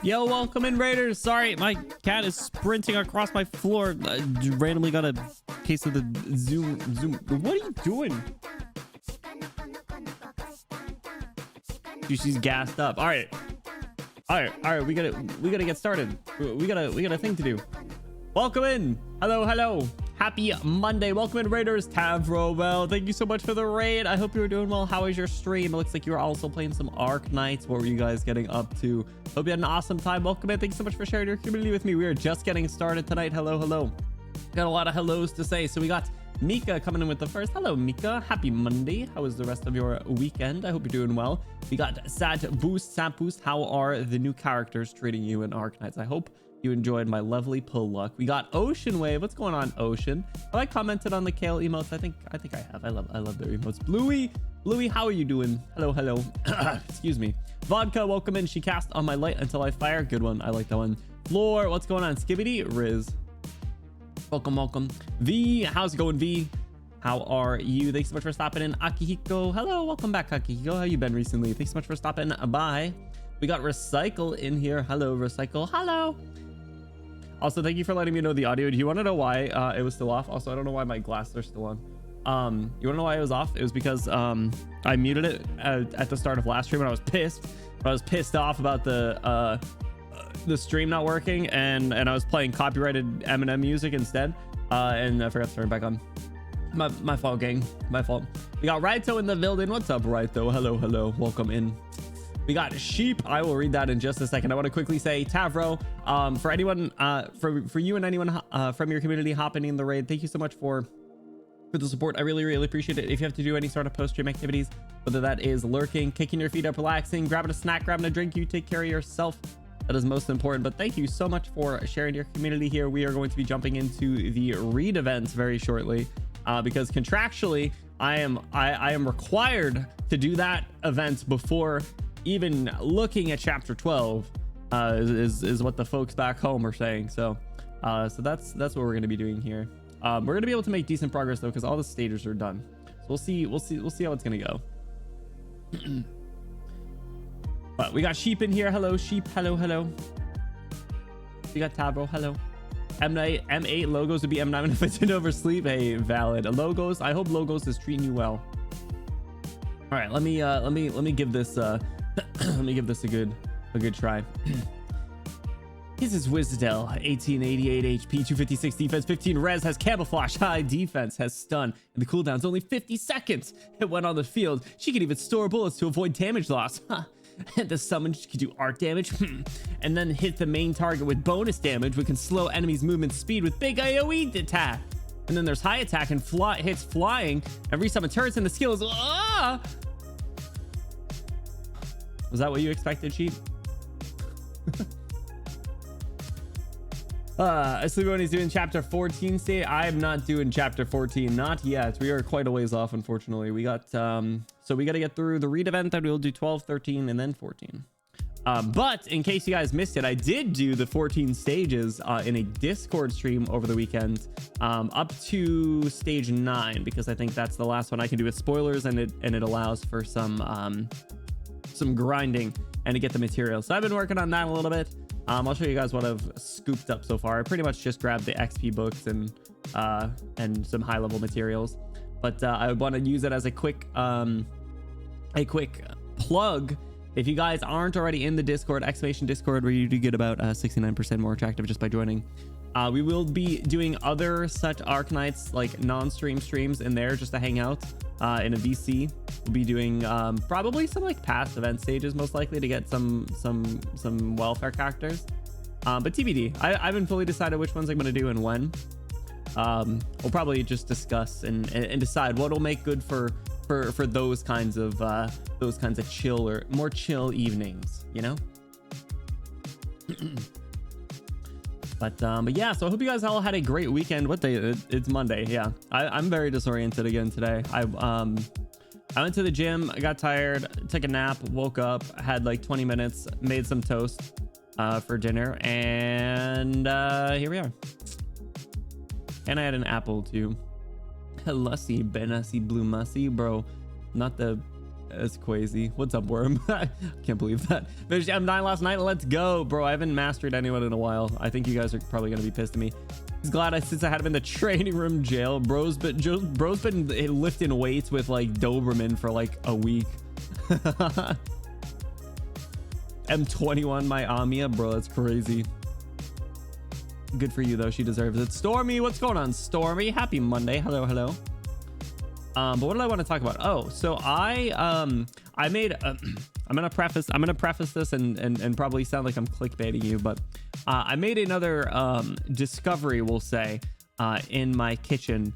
Yo, welcome in, Raiders. Sorry, my cat is sprinting across my floor. I randomly got a case of the zoom. What are you doing? Dude, she's gassed up. All right. We gotta get started. We got a thing to do. Welcome in. Hello. Happy Monday. Welcome in, Raiders. Tavro, well, thank you so much for the raid. I hope you were doing well. How was your stream? It looks like you were also playing some Arknights. What were you guys getting up to? Hope you had an awesome time. Welcome in. Thank you so much for sharing your community with me. We are just getting started tonight. Hello. Got a lot of hellos to say. So we got Mika coming in with the first. Hello, Mika. Happy Monday. How was the rest of your weekend? I hope you're doing well. We got Sad Boost. How are the new characters treating you in Arknights? I hope you enjoyed my lovely pull luck. We got Ocean Wave. What's going on, Ocean? Have I commented on the Kale emotes? I think I have. I love their emotes. Bluey, how are you doing? Hello. Excuse me. Vodka, welcome in. She cast on my light until I fire. Good one. I like that one. Floor, what's going on? Skibbity, Riz. Welcome. V, how's it going, V? How are you? Thanks so much for stopping in. Akihiko, hello. Welcome back, Akihiko. How you been recently? Thanks so much for stopping by. We got Recycle in here. Hello, Recycle. Hello. Also, thank you for letting me know the audio. Do you want to know why it was still off? Also, I don't know why my glasses are still on. You want to know why it was off? It was because I muted it at the start of last stream and I was pissed. I was pissed off about the stream not working, and I was playing copyrighted Eminem music instead, and I forgot to turn it back on. My fault, gang. My fault. We got Raito in the building. What's up, Raito? Hello. Welcome in. We got Sheep. I will read that in just a second. I want to quickly say, Tavro, for anyone, for you and anyone from your community hopping in the raid, thank you so much for the support. I really appreciate it. If you have to do any sort of post-stream activities, whether that is lurking, kicking your feet up, relaxing, grabbing a snack, grabbing a drink, you take care of yourself. That is most important. But thank you so much for sharing your community here. We are going to be jumping into the read events very shortly, because contractually, I am required to do that event before even looking at chapter 12 is what the folks back home are saying. So that's what we're going to be doing here. We're going to be able to make decent progress though, because all the stages are done. So we'll see how it's going to go. But we got Sheep in here. Hello, Sheep. Hello. We got Tabro. Hello. M8 logos would be M9 if I didn't oversleep. Hey, valid. Logos. I hope Logos is treating you well. All right, let me give this let me give this a good try. This is Wisdell, 1888 HP, 256 defense, 15 res, has camouflage, high defense, has stun, and the cooldown's only 50 seconds. It went on the field. She can even store bullets to avoid damage loss. And the summon can do arc damage, and then hit the main target with bonus damage. We can slow enemies' movement speed with big AoE attack. And then there's high attack and hits flying, and resummon turrets, and the skill is Was that what you expected, Sheep? Asleep when he's doing chapter 14 state. I'm not doing chapter 14, not yet. We are quite a ways off, unfortunately. We got so we got to get through the read event, then we'll do 12, 13, and then 14. But in case you guys missed it, I did do the 14 stages in a Discord stream over the weekend, up to stage 9, because I think that's the last one I can do with spoilers, and it allows for some grinding and to get the material. So I've been working on that a little bit. I'll show you guys what I've scooped up so far. I pretty much just grabbed the XP books and some high level materials, but I want to use it as a quick plug. If you guys aren't already in the Discord, exclamation Discord, where you do get about 69% more attractive just by joining, we will be doing other such Arknights, like non-stream streams in there just to hang out in a VC. We'll be doing probably some like past event stages, most likely, to get some welfare characters, but TBD. I haven't fully decided which ones I'm going to do and when. We'll probably just discuss and decide what will make good for those kinds of chill or more chill evenings, you know. But yeah, so I hope you guys all had a great weekend. What day? It's Monday. Yeah, I'm very disoriented again today. I went to the gym, I got tired, took a nap, woke up, had like 20 minutes, made some toast for dinner, and here we are. And I had an apple too. Lussie, Benassi, Blue Mussy, bro. Not the as crazy. What's up, Worm? I can't believe that. Finished M9 last night. Let's go, bro. I haven't mastered anyone in a while. I think you guys are probably gonna be pissed at me. He's glad since I had him in the training room jail. Bro's been lifting weights with like Doberman for like a week. M21 my Amia, bro. That's crazy. Good for you though. She deserves it. Stormy, what's going on, Stormy? Happy Monday. Hello, hello. But what did I want to talk about? Oh, so I made I'm gonna preface this and probably sound like I'm clickbaiting you, but I made another discovery, we'll say, in my kitchen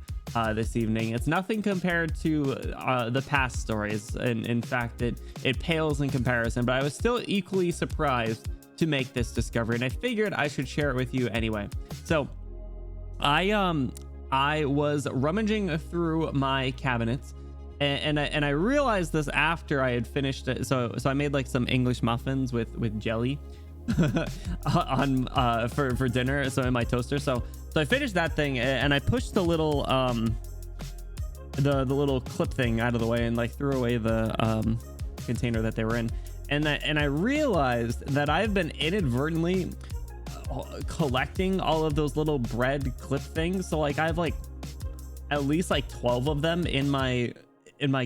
this evening. It's nothing compared to the past stories, and in fact it pales in comparison, but I was still equally surprised to make this discovery, and I figured I should share it with you anyway. So I was rummaging through my cabinets, and I realized this after I had finished it. So I made like some English muffins with jelly on for dinner, so in my toaster. So I finished that thing, and I pushed the little little clip thing out of the way and like threw away the container that they were in. And I realized that I've been inadvertently collecting all of those little bread clip things. So like I have like at least like 12 of them in my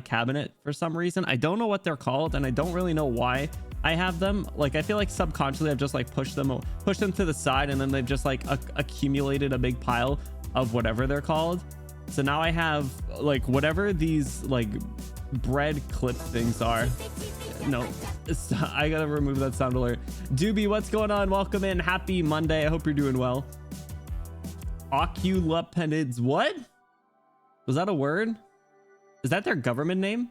cabinet for some reason. I don't know what they're called, and I don't really know why I have them. Like I feel like subconsciously I've just like pushed them to the side, and then they've just like accumulated a big pile of whatever they're called. So now I have like whatever these like bread clip things are. No, I gotta remove that sound alert. Doobie, what's going on? Welcome in. Happy Monday. I hope you're doing well. Oculopenids. What was that? A word? Is that their government name?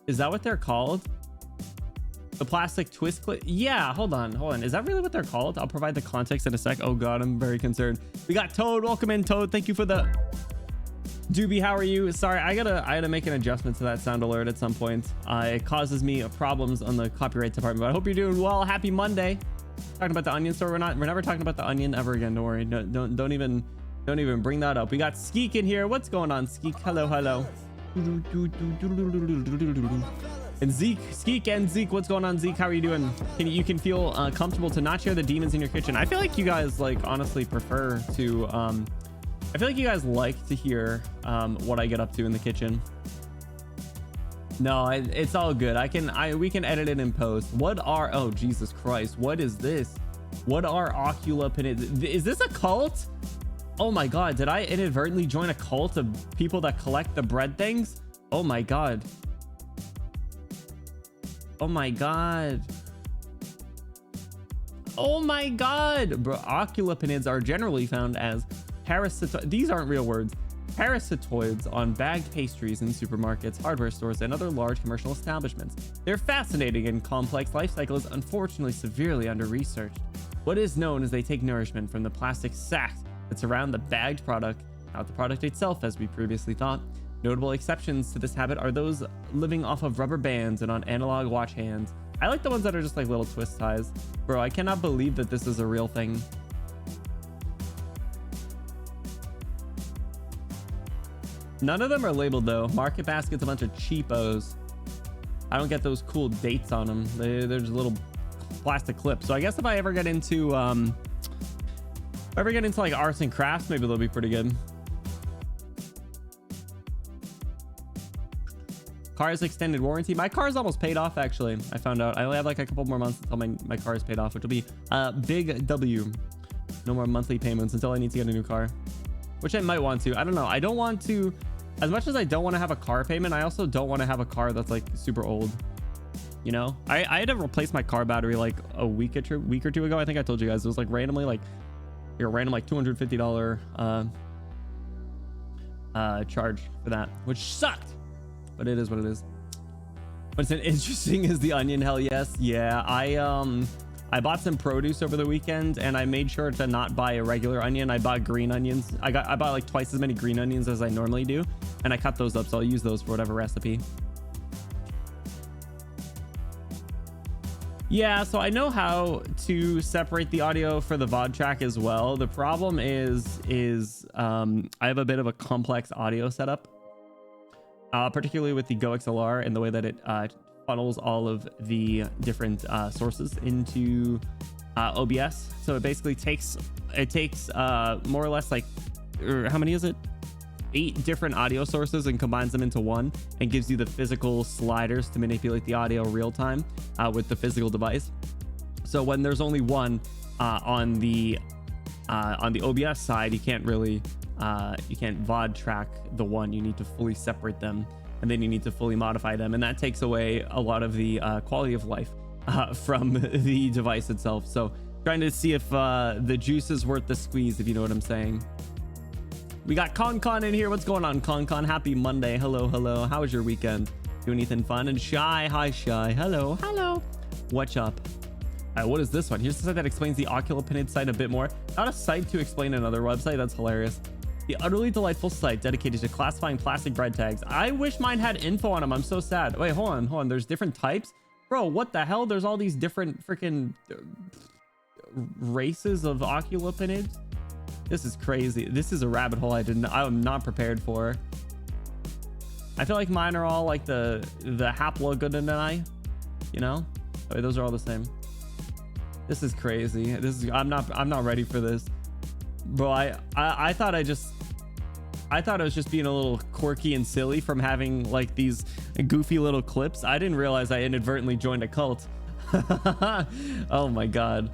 Is that what they're called? The plastic twist clip? Yeah, hold on. Is that really what they're called? I'll provide the context in a sec. Oh god, I'm very concerned. We got Toad. Welcome in, Toad. Thank you for the Doobie. How are you? Sorry, I gotta make an adjustment to that sound alert at some point. It causes me problems on the copyright department, but I hope you're doing well. Happy Monday. Talking about the onion store. We're never talking about the onion ever again. Don't worry. No, don't even bring that up. We got Skeek in here. What's going on, Skeek? Hello. And Zeke, Skeek and Zeke, what's going on, Zeke? How are you doing? You can feel comfortable to not share the demons in your kitchen. I feel like you guys like honestly prefer to I feel like you guys like to hear what I get up to in the kitchen. No, it's all good. We can edit it in post. Oh Jesus Christ, what is this? What are oculopenids? Is this a cult? Oh my god, did I inadvertently join a cult of people that collect the bread things? Oh my god. Oh my god. Oh my god, bro. Oculopenids are generally found as these aren't real words. Parasitoids on bagged pastries in supermarkets, hardware stores, and other large commercial establishments. Their fascinating and complex life cycle is unfortunately severely under-researched. What is known is they take nourishment from the plastic sacks that surround the bagged product, not the product itself as we previously thought. Notable exceptions to this habit are those living off of rubber bands and on analog watch hands. I like the ones that are just like little twist ties. Bro, I cannot believe that this is a real thing. None of them are labeled though. Market Basket's a bunch of cheapos. I don't get those cool dates on them. They're just little plastic clips. So I guess if I ever get into like arts and crafts, maybe they'll be pretty good. Car's extended warranty. My car's almost paid off actually. I found out I only have like a couple more months until my car is paid off, which will be a big W. No more monthly payments until I need to get a new car, which I might want to. I don't know. I don't want to, as much as I don't want to have a car payment, I also don't want to have a car that's like super old. You know, I had to replace my car battery like a week or two ago. I think I told you guys it was like randomly like random like $250 charge for that, which sucked, but it is what it is. What's interesting is the onion. Hell yes. Yeah, I bought some produce over the weekend and I made sure to not buy a regular onion. I bought green onions. I bought like twice as many green onions as I normally do, and I cut those up, so I'll use those for whatever recipe. Yeah, so I know how to separate the audio for the VOD track as well. The problem is I have a bit of a complex audio setup, particularly with the Go XLR and the way that it funnels all of the different sources into OBS. So it basically takes more or less like, how many is it? 8 different audio sources and combines them into one and gives you the physical sliders to manipulate the audio real time with the physical device. So when there's only one on the OBS side, you can't really you can't VOD track the one. You need to fully separate them, and then you need to fully modify them, and that takes away a lot of the quality of life from the device itself. So trying to see if the juice is worth the squeeze, if you know what I'm saying. We got Con in here. What's going on, Con? Happy Monday. Hello. How was your weekend? Do anything fun? And Shy, hi Shy. Hello. What's up? What is this one? Here's the site that explains the oculopinid site a bit more. Not a site to explain another website. That's hilarious. The utterly delightful site dedicated to classifying plastic bread tags. I wish mine had info on them. I'm so sad. Wait, hold on. There's different types? Bro, what the hell? There's all these different freaking races of oculopinids. This is crazy. This is a rabbit hole I'm not prepared for. I feel like mine are all like the haplogonadinae, you know? Wait, those are all the same. This is crazy. I'm not ready for this. Bro, I thought I was just being a little quirky and silly from having like these goofy little clips. I didn't realize I inadvertently joined a cult. Oh my god.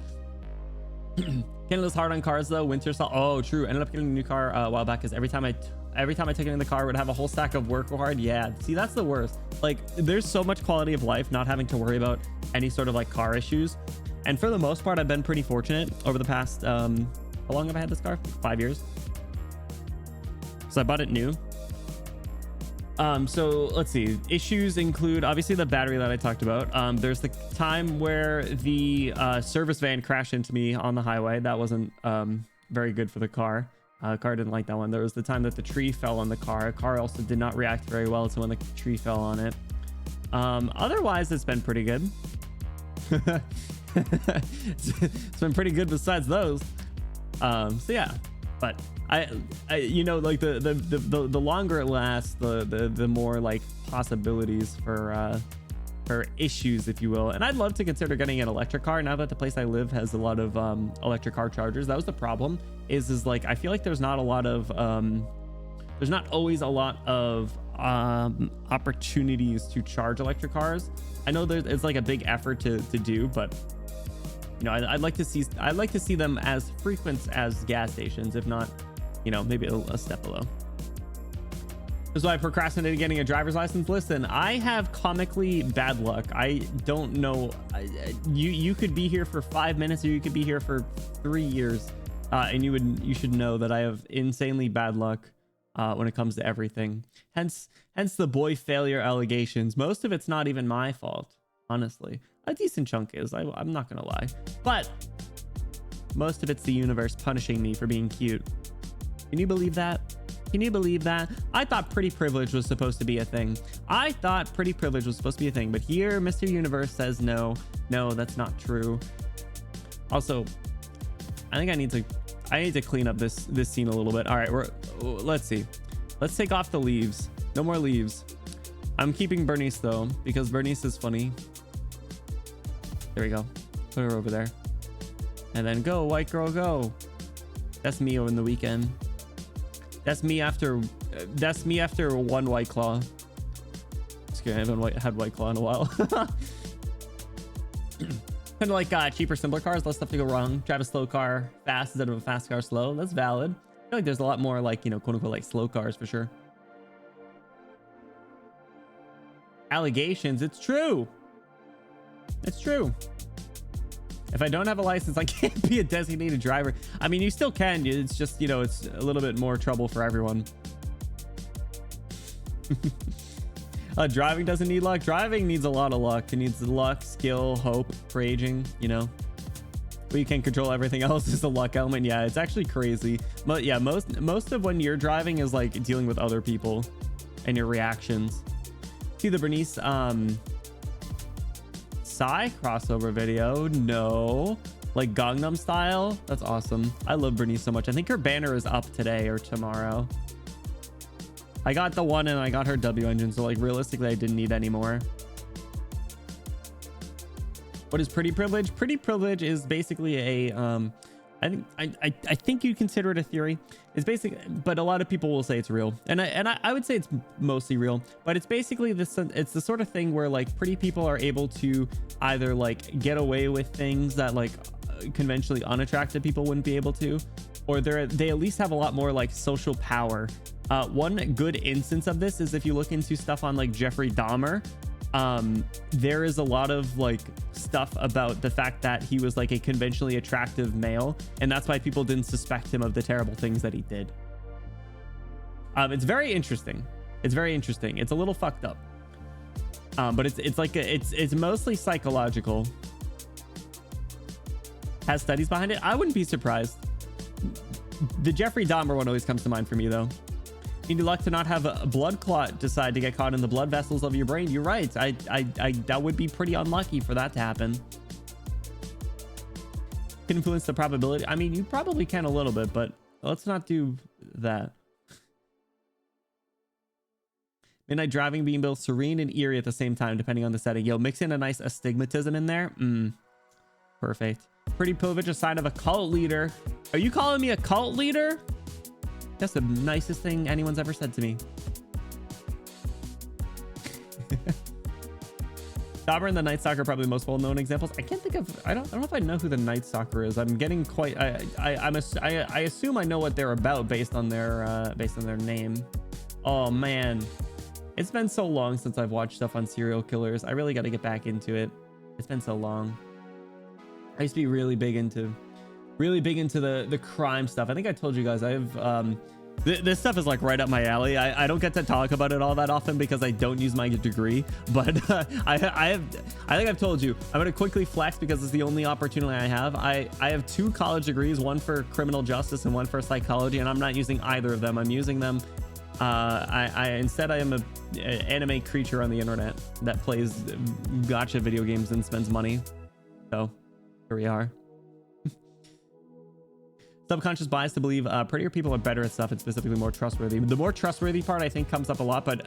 Canada's hard on cars though. Winter saw. Oh, true. Ended up getting a new car a while back because every time I took it in the car, it would have a whole stack of work hard. Yeah, see, that's the worst. Like, there's so much quality of life not having to worry about any sort of like car issues. And for the most part, I've been pretty fortunate over the past how long have I had this car? 5 years. So I bought it new. So let's see. Issues include obviously the battery that I talked about. There's the time where the service van crashed into me on the highway. That wasn't very good for the car. Car didn't like that one. There was the time that the tree fell on the car. Car also did not react very well to when the tree fell on it. Otherwise, it's been pretty good. It's been pretty good besides those. So yeah, but I you know, like the longer it lasts, the more like possibilities for issues, if you will. And I'd love to consider getting an electric car now that the place I live has a lot of electric car chargers. That was the problem, is like I feel like there's not a lot of there's not always a lot of opportunities to charge electric cars. I know it's like a big effort to do, but you know, I'd like to see them as frequent as gas stations, if not, you know, maybe a step below. This is why I procrastinated getting a driver's license. Listen, I have comically bad luck. I don't know. You could be here for 5 minutes, or you could be here for 3 years, and you should know that I have insanely bad luck when it comes to everything. Hence the boy failure allegations. Most of it's not even my fault, honestly. A decent chunk is. I'm not gonna lie, but Most of it's the universe punishing me for being cute. Can you believe that? Can you believe that? I thought pretty privilege was supposed to be a thing. I thought pretty privilege was supposed to be a thing, but here Mr. Universe says no. No, that's not true. Also, I think I need to clean up this scene a little bit. All right, let's see. Let's take off the leaves. No more leaves. I'm keeping Bernice though, because Bernice is funny. There we go. Put her over there. And then go, white girl, go. That's me over the weekend. That's me after one White Claw. Just kidding, I haven't had White Claw in a while. Kind of like cheaper, simpler cars, less stuff to go wrong. Drive a slow car fast instead of a fast car slow. That's valid. I feel like there's a lot more like, you know, quote unquote, like slow cars for sure. Allegations. It's true. It's true. If I don't have a license, I can't be a designated driver. I mean, you still can. It's just, you know, it's a little bit more trouble for everyone. Driving doesn't need luck. Driving needs a lot of luck. It needs luck, skill, hope for aging, you know. But you can't control everything else is the luck element. Yeah, it's actually crazy. But yeah, most of when you're driving is like dealing with other people and your reactions. See the Bernice Psy crossover video? No. Like Gangnam Style? That's awesome. I love Bernice so much. I think her banner is up today or tomorrow. I got the one and I got her W engine, so like realistically I didn't need any more. What is pretty privilege? Pretty privilege is basically a I think you consider it a theory. It's basic, but a lot of people will say it's real, and I would say it's mostly real. But it's basically this. It's the sort of thing where like pretty people are able to either like get away with things that like conventionally unattractive people wouldn't be able to, or they at least have a lot more like social power. One good instance of this is if you look into stuff on like Jeffrey Dahmer. There is a lot of like stuff about the fact that he was like a conventionally attractive male, and that's why people didn't suspect him of the terrible things that he did. It's very interesting. It's very interesting. It's a little fucked up, but it's like it's mostly psychological. Has studies behind it. I wouldn't be surprised. The Jeffrey Dahmer one always comes to mind for me though. Need luck to not have a blood clot decide to get caught in the blood vessels of your brain. You're right. I that would be pretty unlucky for that to happen. Can influence the probability. I mean, you probably can a little bit, but let's not do that. Midnight driving being both serene and eerie at the same time, depending on the setting. Yo, mix in a nice astigmatism in there. Perfect. Pretty privilege, a sign of a cult leader. Are you calling me a cult leader? That's the nicest thing anyone's ever said to me. Dauber and the Night Stalker are probably the most well-known examples. I can't think of. I don't know if I know who the Night Stalker is. I'm getting quite. I assume I know what they're about based on their name. Oh man, it's been so long since I've watched stuff on serial killers. I really got to get back into it. It's been so long. I used to be really big into the crime stuff. I think I told you guys I have this stuff is like right up my alley. I don't get to talk about it all that often because I don't use my degree, but I think I've told you I'm gonna quickly flex because it's the only opportunity I have. I have 2 college degrees, one for criminal justice and one for psychology, and I'm not using either of them. I'm using them instead I am an anime creature on the internet that plays gacha video games and spends money. So here we are. Subconscious bias to believe prettier people are better at stuff and specifically more trustworthy. The more trustworthy part I think comes up a lot, but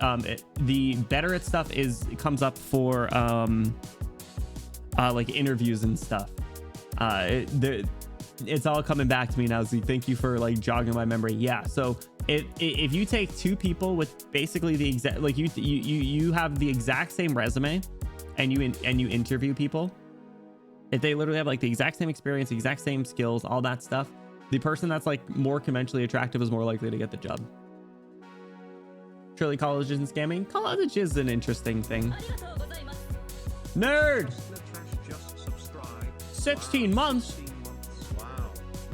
the better at stuff comes up for like interviews and stuff. It's all coming back to me now, Z. Thank you for like jogging my memory. Yeah, so if you take 2 people with basically the exact, like you have the exact same resume and you interview people, if they literally have like the exact same experience, the exact same skills, all that stuff, the person that's like more conventionally attractive is more likely to get the job. Surely college isn't scamming. College is an interesting thing. Nerd! 16 months. Wow.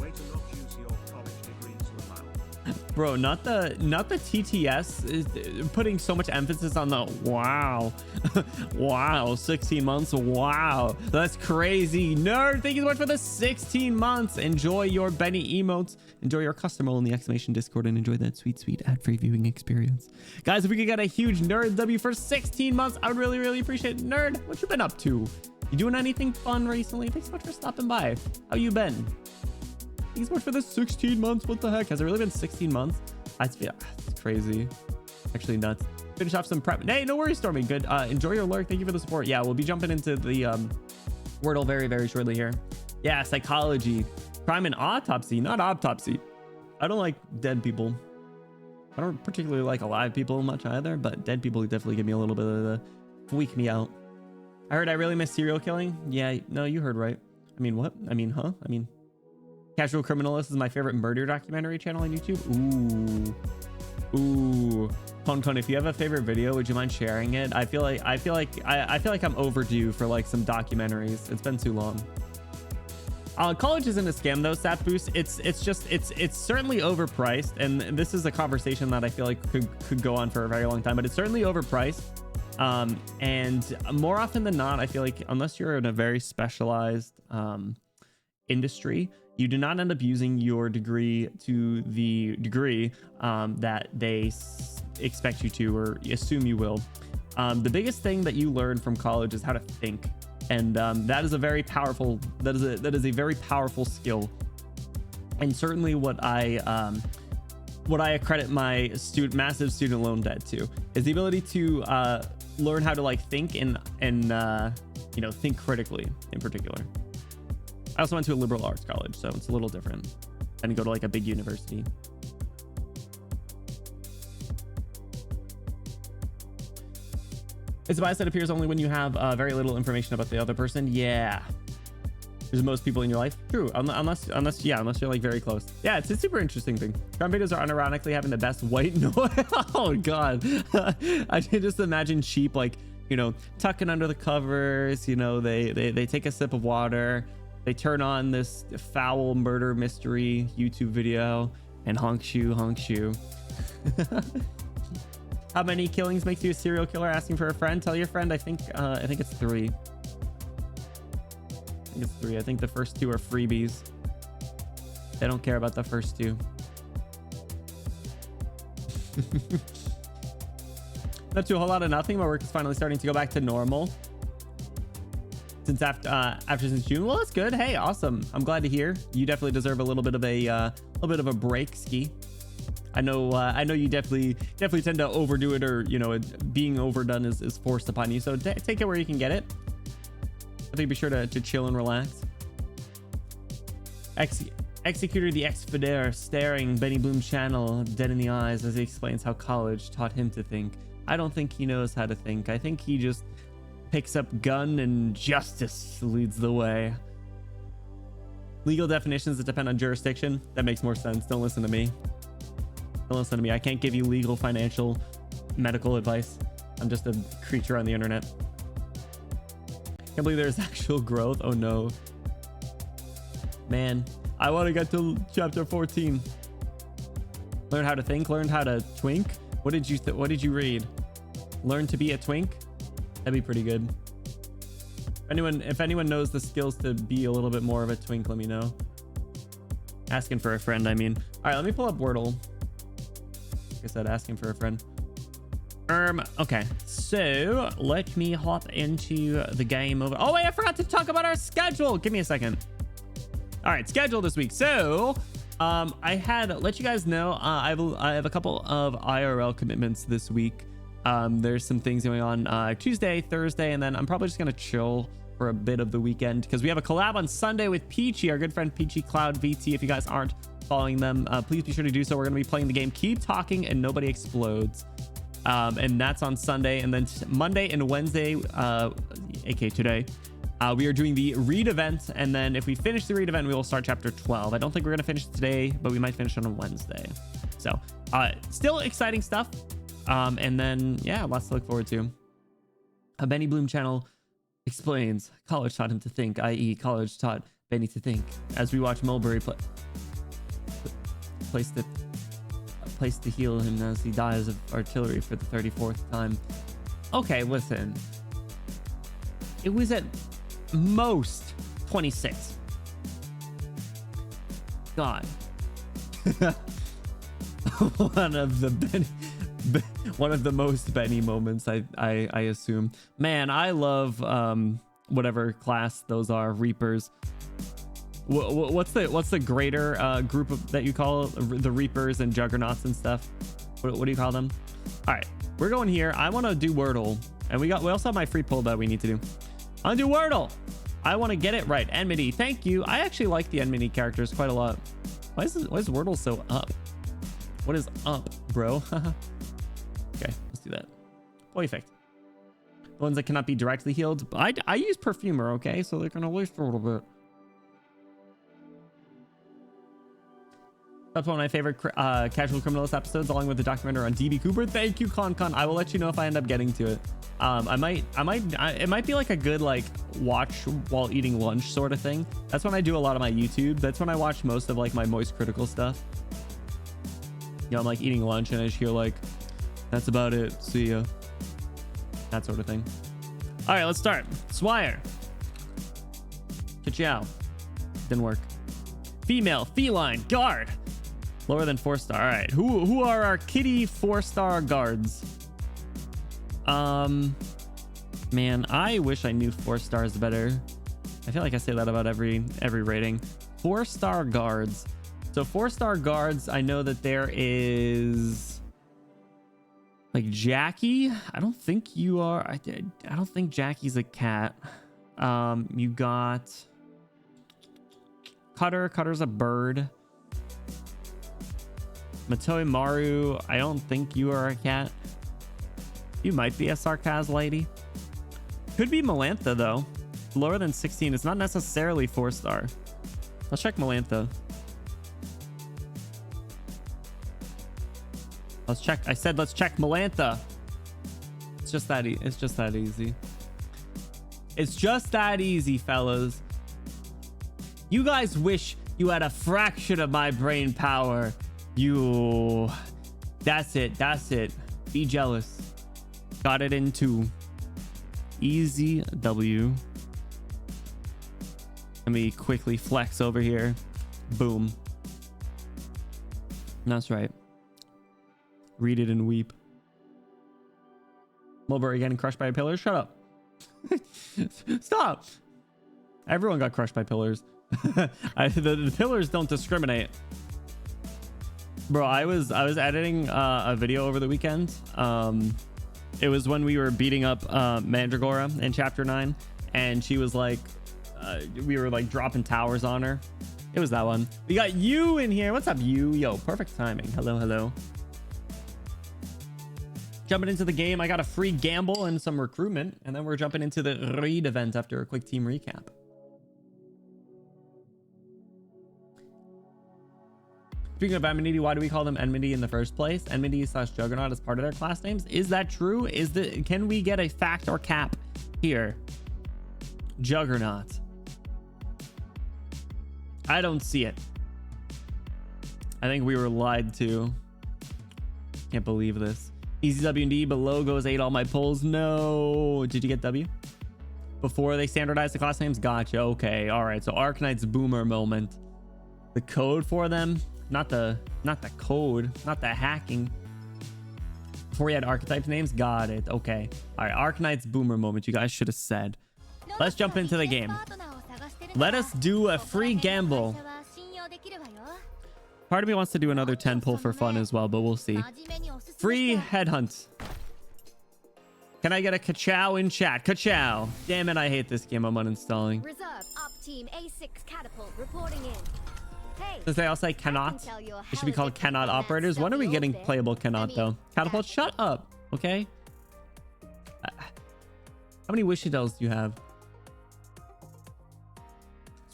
Way to not use your college degree to the mouth. Bro, not the TTS is putting so much emphasis on the wow. Wow, 16 months. Wow, that's crazy. Nerd, thank you so much for the 16 months. Enjoy your Benny emotes. Enjoy your custom role in the exclamation Discord and enjoy that sweet ad-free viewing experience. Guys, if we could get a huge Nerd W for 16 months, I would really appreciate it. Nerd, what you been up to? You doing anything fun recently? Thanks so much for stopping by. How you been? Thanks so much for the 16 months. What the heck? Has it really been 16 months? It's crazy. Actually nuts. Finish off some prep. Hey, no worries, Stormy. Good. Enjoy your lurk. Thank you for the support. Yeah, we'll be jumping into the Wordle very shortly here. Yeah, psychology. Crime and autopsy, not autopsy. I don't like dead people. I don't particularly like alive people much either, but dead people definitely give me a little bit of the freak me out. I heard I really miss serial killing. Yeah, no, you heard right. I mean, what? I mean, huh? I mean, Casual Criminalist is my favorite murder documentary channel on YouTube. Ooh. Con, if you have a favorite video, would you mind sharing it? I feel like I'm overdue for like some documentaries. It's been too long. College isn't a scam though, Stat Boost. It's certainly overpriced, and this is a conversation that I feel like could go on for a very long time, but it's certainly overpriced. And more often than not, I feel like unless you're in a very specialized industry, you do not end up using your degree to the degree that they expect you to or assume you will. The biggest thing that you learn from college is how to think. And that is a very powerful very powerful skill, and certainly what I accredit my massive student loan debt to is the ability to learn how to like think and you know, think critically in particular. I also went to a liberal arts college, so it's a little different than go to like a big university. It's a bias that appears only when you have very little information about the other person. Yeah, there's most people in your life. True, unless you're like very close. Yeah, it's a super interesting thing. Crime videos are unironically having the best white noise. Oh god, I can just imagine sheep like, you know, tucking under the covers. You know, they take a sip of water, they turn on this foul murder mystery YouTube video, and honk shoe. How many killings makes you a serial killer? Asking for a friend. Tell your friend. I think it's 3. I think the first 2 are freebies. They don't care about the first 2. Not to a whole lot of nothing. My work is finally starting to go back to normal since since June. Well, that's good. Hey, awesome. I'm glad to hear. You definitely deserve a little bit of a break, Ski. I know you definitely tend to overdo it, or you know, being overdone is forced upon you. So take it where you can get it. I think be sure to chill and relax. Executor the Expedator staring Benny Bloom's channel dead in the eyes as he explains how college taught him to think. I don't think he knows how to think. I think he just picks up gun and justice leads the way. Legal definitions that depend on jurisdiction. That makes more sense. Don't listen to me. Don't listen to me. I can't give you legal, financial, medical advice. I'm just a creature on the internet. Can't believe there's actual growth. Oh no. Man, I want to get to chapter 14. Learn how to think, learn how to twink. What did you read? Learn to be a twink? That'd be pretty good. If anyone knows the skills to be a little bit more of a twink, let me know. Asking for a friend, I mean. All right, let me pull up Wordle. Like I said, asking for a friend. Okay, so let me hop into the game over. Oh wait, I forgot to talk about our schedule. Give me a second. All right, schedule this week. So I had let you guys know I have a couple of IRL commitments this week. There's some things going on Tuesday, Thursday, and then I'm probably just gonna chill for a bit of the weekend because we have a collab on Sunday with Peachy, our good friend Peachy Cloud VT. If you guys aren't following them, please be sure to do so. We're gonna be playing the game Keep Talking and Nobody Explodes, and that's on Sunday. And then Monday and Wednesday, aka today, we are doing the read event, and then if we finish the read event, we will start chapter 12. I don't think we're gonna finish it today, but we might finish it on Wednesday. So still exciting stuff. And then yeah, lots to look forward to. A Benny Bloom channel explains college taught him to think, i.e. college taught Benny to think, as we watch Mulberry place place to heal him as he dies of artillery for the 34th time. Okay, listen. It was at most 26. God. One of the most Benny moments, I assume. Man, I love whatever class those are, Reapers. What's the greater group that you call the Reapers and Juggernauts and stuff? What do you call them? All right, we're going here. I want to do Wordle, and we also have my free pull that we need to do. I want to do Wordle. I want to get it right. Enmity, thank you. I actually like the Enmity characters quite a lot. Why is Wordle so up? What is up, bro? Okay, let's do that. Perfect. The ones that cannot be directly healed. I use Perfumer, okay? So they're gonna waste a little bit. That's one of my favorite Casual Criminalist episodes, along with the documentary on DB Cooper. Thank you, Con. I will let you know if I end up getting to it. It might be like a good like watch while eating lunch sort of thing. That's when I do a lot of my YouTube. That's when I watch most of like my Moist Critical stuff. You know, I'm like eating lunch and I just hear like, that's about it. See ya. That sort of thing. All right, let's start. Swire. Ka-chow. Didn't work. Female, feline, guard. Lower than 4-star. All right. Who are our kitty 4-star guards? Man, I wish I knew 4 stars better. I feel like I say that about every rating. 4-star guards. So 4-star guards, I know that there is like Jackie. I don't think you are. I don't think Jackie's a cat. You got Cutter. Cutter's a bird. Matoi Maru, I don't think you are a cat. You might be a Sarkaz lady. Could be Melantha though. Lower than 16. It's not necessarily 4-star. Let's check Melantha. Let's check. I said let's check Melantha. It's just that easy. It's just that easy. It's just that easy, fellas. You guys wish you had a fraction of my brain power. That's it. That's it. Be jealous. Got it in 2. Easy W. Let me quickly flex over here. Boom. That's right. Read it and weep. Mulberry getting crushed by a pillar. Shut up. Stop. Everyone got crushed by pillars. The pillars don't discriminate. Bro, I was editing a video over the weekend. It was when we were beating up Mandragora in chapter 9, and she was like, we were like dropping towers on her. It was that one. We got you in here. What's up, you? Yo, perfect timing. Hello, hello. Jumping into the game, I got a free gamble and some recruitment, and then we're jumping into the raid event after a quick team recap. Speaking of enmity, why do we call them enmity in the first place? Enmity / Juggernaut is part of their class names. Is that true? Can we get a fact or cap here? Juggernaut. I don't see it. I think we were lied to. Can't believe this. Easy W&D, but logos ate all my pulls. No. Did you get W? Before they standardized the class names? Gotcha. Okay. All right. So Arknights Boomer moment. The code for them? Not the code, not the hacking. Before we had archetype names? Got it. Okay. All right. Arknights Boomer moment. You guys should have said. Let's jump into the game. Let us do a free gamble. Part of me wants to do another 10 pull for fun as well, but we'll see. Free headhunt. Can I get a ka-chow in chat? Ka-chow. Damn it, I hate this game. I'm uninstalling. Reserve up team A6 catapult reporting in. Hey, Does they all say cannot? It should be called cannot operators. When are we getting playable cannot though? Catapult, shut up. Okay. How many wish shells do you have?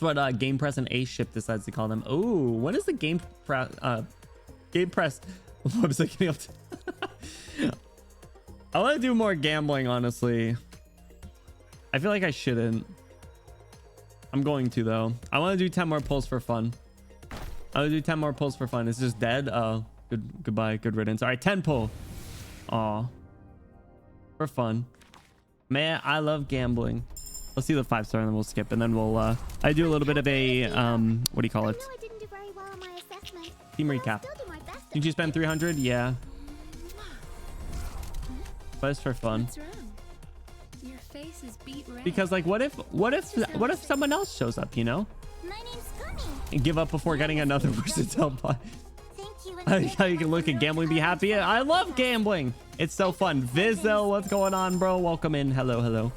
That's what Game Press and A Ship decides to call them. Oh, when is the Game Press website getting up to? I want to do more gambling, honestly. I feel like I shouldn't. I'm going to though. I want to do 10 more pulls for fun. I want to do 10 more pulls for fun. It's just dead. Oh, Goodbye. Good riddance. All right, 10 pull. Aw. For fun. Man, I love gambling. Let's see the 5-star and then we'll skip. And then we'll, I do a little bit of a, what do you call it? I didn't do very well on my assessment. Team but I'll recap. still do my best. Did you spend 300? Yeah. But it's for fun. What's wrong? Your face is beat red. Because like, what if someone else shows up, you know? My name's Gummy. And give up before getting another versatile bot. Thank you. How you can look at gambling, be happy. I love gambling. It's so fun. Vizzo, what's going on, bro? Welcome in. Hello, hello.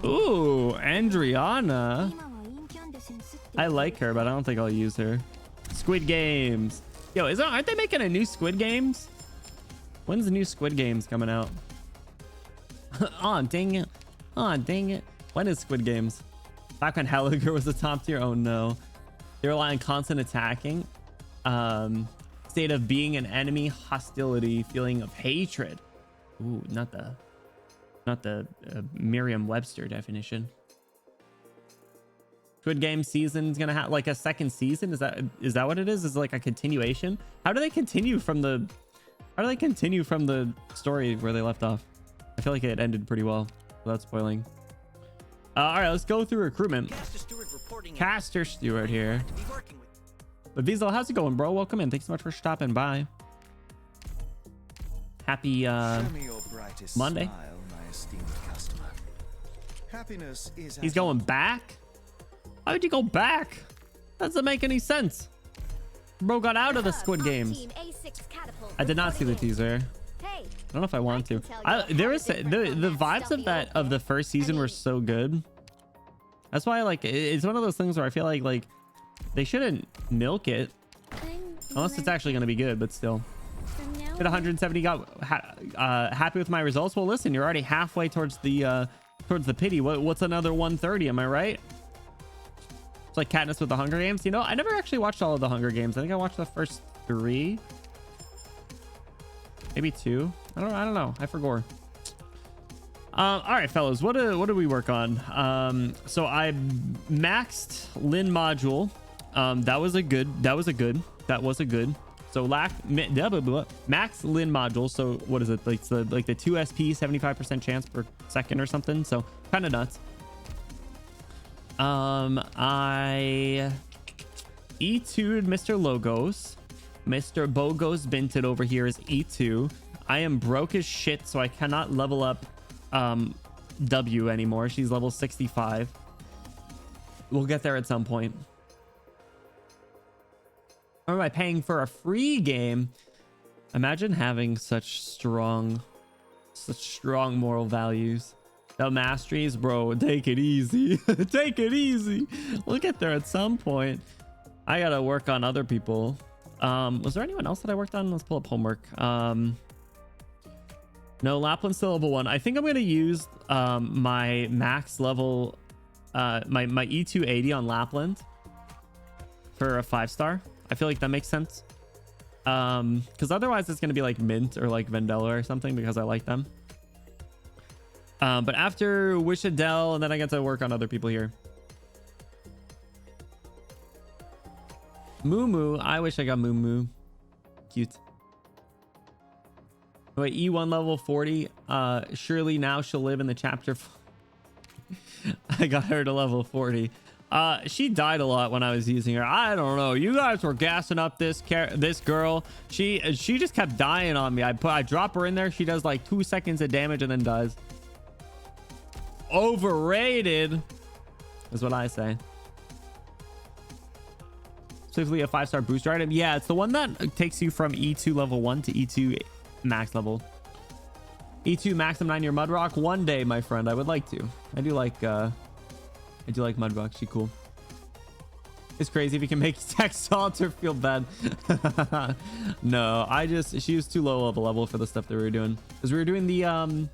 Ooh, Andriana. I like her, but I don't think I'll use her. Squid Games. Yo, aren't they making a new Squid Games? When's the new Squid Games coming out? Oh, dang it. Oh, dang it. When is Squid Games? Back when Helliger was the top tier? Oh, no. They rely on constant attacking. State of being an enemy, hostility, feeling of hatred. Ooh, not the Merriam-Webster definition. Squid Game season's gonna have like a second season. Is that what it is? Is it like a continuation? How do they continue from the story where they left off? I feel like it ended pretty well without spoiling. All right, let's go through recruitment. Caster Stewart here. But Vizal, how's it going, bro? Welcome in. Thanks so much for stopping by. Happy Monday. Smile, my esteemed customer. Happiness is He's going back? Why would you go back? Doesn't make any sense. Bro got out of the Squid Games. Team A6 catapult I did not see the reporting in. teaser. Hey, I don't know if I want to. can tell you There how was different the from that vibes of stuffy that old of the thing. first season I were mean- so good. That's why like it's one of those things where I feel like they shouldn't milk it unless it's actually going to be good, but still. Hit 170, got happy with my results. Well, listen, you're already halfway towards the pity. What's another 130? Am I right? It's like Katniss with the Hunger Games. You know, I never actually watched all of the Hunger Games. I think I watched the first 3, maybe 2. I don't know. I forgot. All right, fellas, what do we work on? So I maxed Lin module. That was a good. So max Lin module. So what is it? Like the 2 SP, 75% chance per second or something. So kind of nuts. I E2'd Mr. Logos. Mr. Bogos Binted over here is E2. I am broke as shit, so I cannot level up W anymore. She's level 65. We'll get there at some point. Or am I paying for a free game? Imagine having such strong moral values. The masteries, bro, take it easy. Take it easy. We'll get there at some point. I gotta work on other people. Was there anyone else that I worked on? Let's pull up homework. No, Lapland's still level 1. I think I'm gonna use my max level, my E280 on Lapland for a 5-star. I feel like that makes sense. Because otherwise it's gonna be like Mint or like Vendella or something because I like them. But after Wishadell, and then I get to work on other people here. Moo. I wish I got Moo. Cute. Wait, E1 level 40. Surely now she'll live in the chapter. I got her to level 40. She died a lot when I was using her. I don't know. You guys were gassing up this girl. She just kept dying on me. I drop her in there. She does like 2 seconds of damage and then dies. Overrated is what I say. Specifically a 5-star booster item. Yeah, it's the one that takes you from E2 level 1 to E2 max level. E2 maximum 9-year Mudrock. One day, my friend, I would like to. I do like Mudrock. She's cool. It's crazy if you can make text alter feel bad. No, she was too low of a level for the stuff that we were doing. Because we were doing the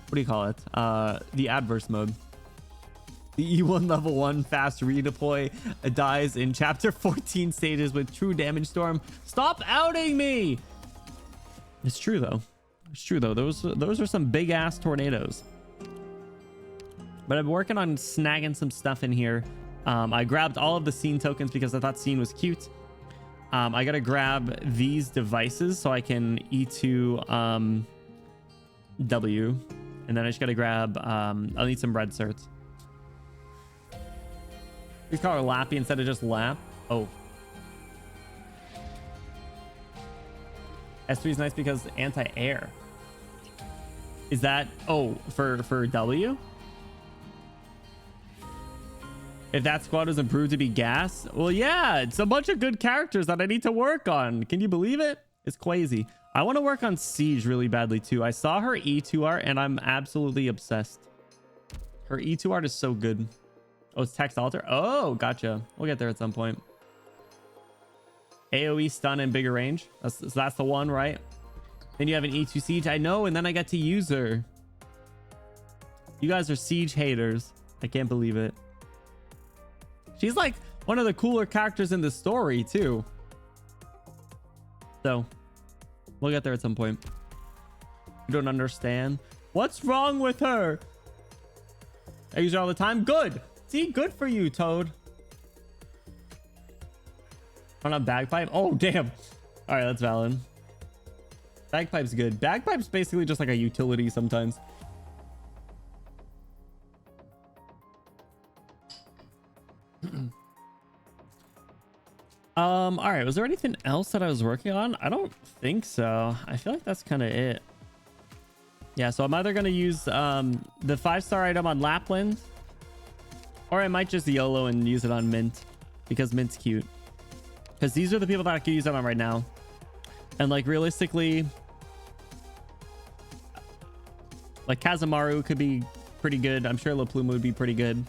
what do you call it? The adverse mode. The E1 level 1 fast redeploy dies in chapter 14 stages with true damage storm. Stop outing me. It's true though. It's true though. Those are some big ass tornadoes. But I'm working on snagging some stuff in here. I grabbed all of the scene tokens because I thought scene was cute. I gotta grab these devices so I can E2 W, and then I just gotta grab I'll need some red certs. Please call her Lappy instead of just Lap. Oh, S3 is nice because anti-air. Is that, oh, for W? If that squad was improved to be gas? Well, yeah, it's a bunch of good characters that I need to work on. Can you believe it? It's crazy. I want to work on Siege really badly too. I saw her E2 art and I'm absolutely obsessed. Her E2 art is so good. Oh, it's text alter. Oh, gotcha. We'll get there at some point. AoE stun and bigger range. That's the one, right? Then you have an E2 Siege. I know, and then I get to use her. You guys are Siege haters. I can't believe it. She's like one of the cooler characters in the story too. So we'll get there at some point. You don't understand. What's wrong with her? I use her all the time. Good. See, good for you, Toad. On a bagpipe. Oh, damn. All right, that's valid. Bagpipe's good. Bagpipe's basically just like a utility sometimes. All right, was there anything else that I was working on? I don't think so. I feel like that's kind of it. Yeah, so I'm either going to use the 5-star item on Lapland, or I might just YOLO and use it on Mint because Mint's cute. Because these are the people that I can use it on right now. And like realistically, like Kazamaru could be pretty good. I'm sure La Plume would be pretty good.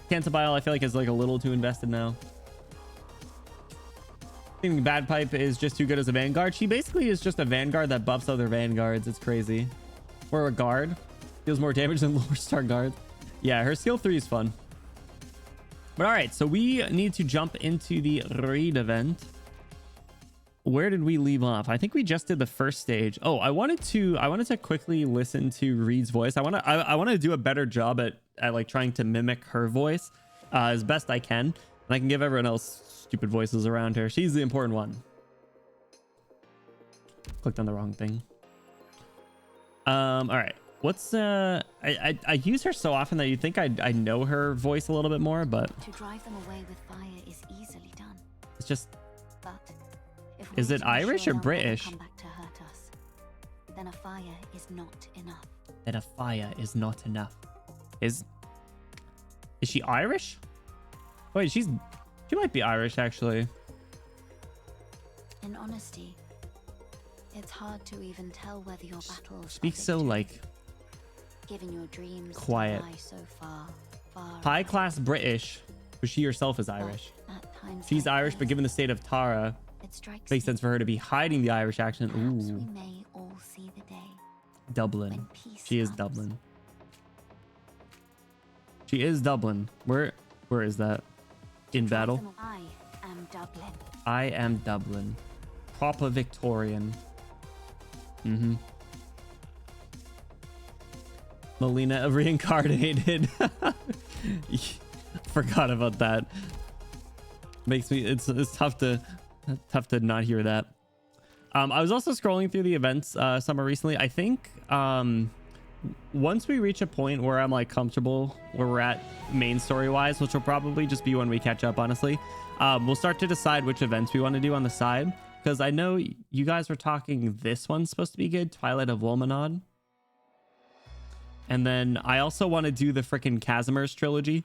Cantabile I feel like is like a little too invested now. I think Bagpipe is just too good as a Vanguard. She basically is just a Vanguard that buffs other Vanguards. It's crazy. Or a guard. Deals more damage than lower star guards. Yeah, her skill 3 is fun. But all right, so we need to jump into the raid event. Where did we leave off? I think we just did the first stage. Oh, I wanted to quickly listen to Reed's voice. I want to do a better job at like trying to mimic her voice as best I can. And I can give everyone else stupid voices around her. She's the important one. Clicked on the wrong thing. All right. What's I use her so often that you'd think I know her voice a little bit more, but To drive them away with fire is easily done. it's just, But if is we it to Irish ensure or they'll never British? come back to hurt us, then a fire is not enough. that a fire is not enough. Is she Irish? Wait, she might be Irish actually. In honesty, it's hard to even tell whether your battles Speaks are so victory, like given your dreams quiet. lie so far High away. class British, but she herself is But Irish. at times She's like Irish, this, but given the state of Tara, it strikes makes me sense for her to be hiding the Irish accent. perhaps Ooh, we may all see the day Dublin. when peace She is comes. Dublin. She is Dublin. Where is that? In battle? I am Dublin. I am Dublin. Proper Victorian. Mm-hmm. Melina reincarnated. Forgot about that. Makes me it's tough to not hear that. I was also scrolling through the events summer recently. I think once we reach a point where I'm like comfortable where we're at main story wise, which will probably just be when we catch up, honestly, we'll start to decide which events we want to do on the side, because I know you guys were talking this one's supposed to be good, Twilight of Wolmanod. And then I also want to do the freaking Casimir's trilogy,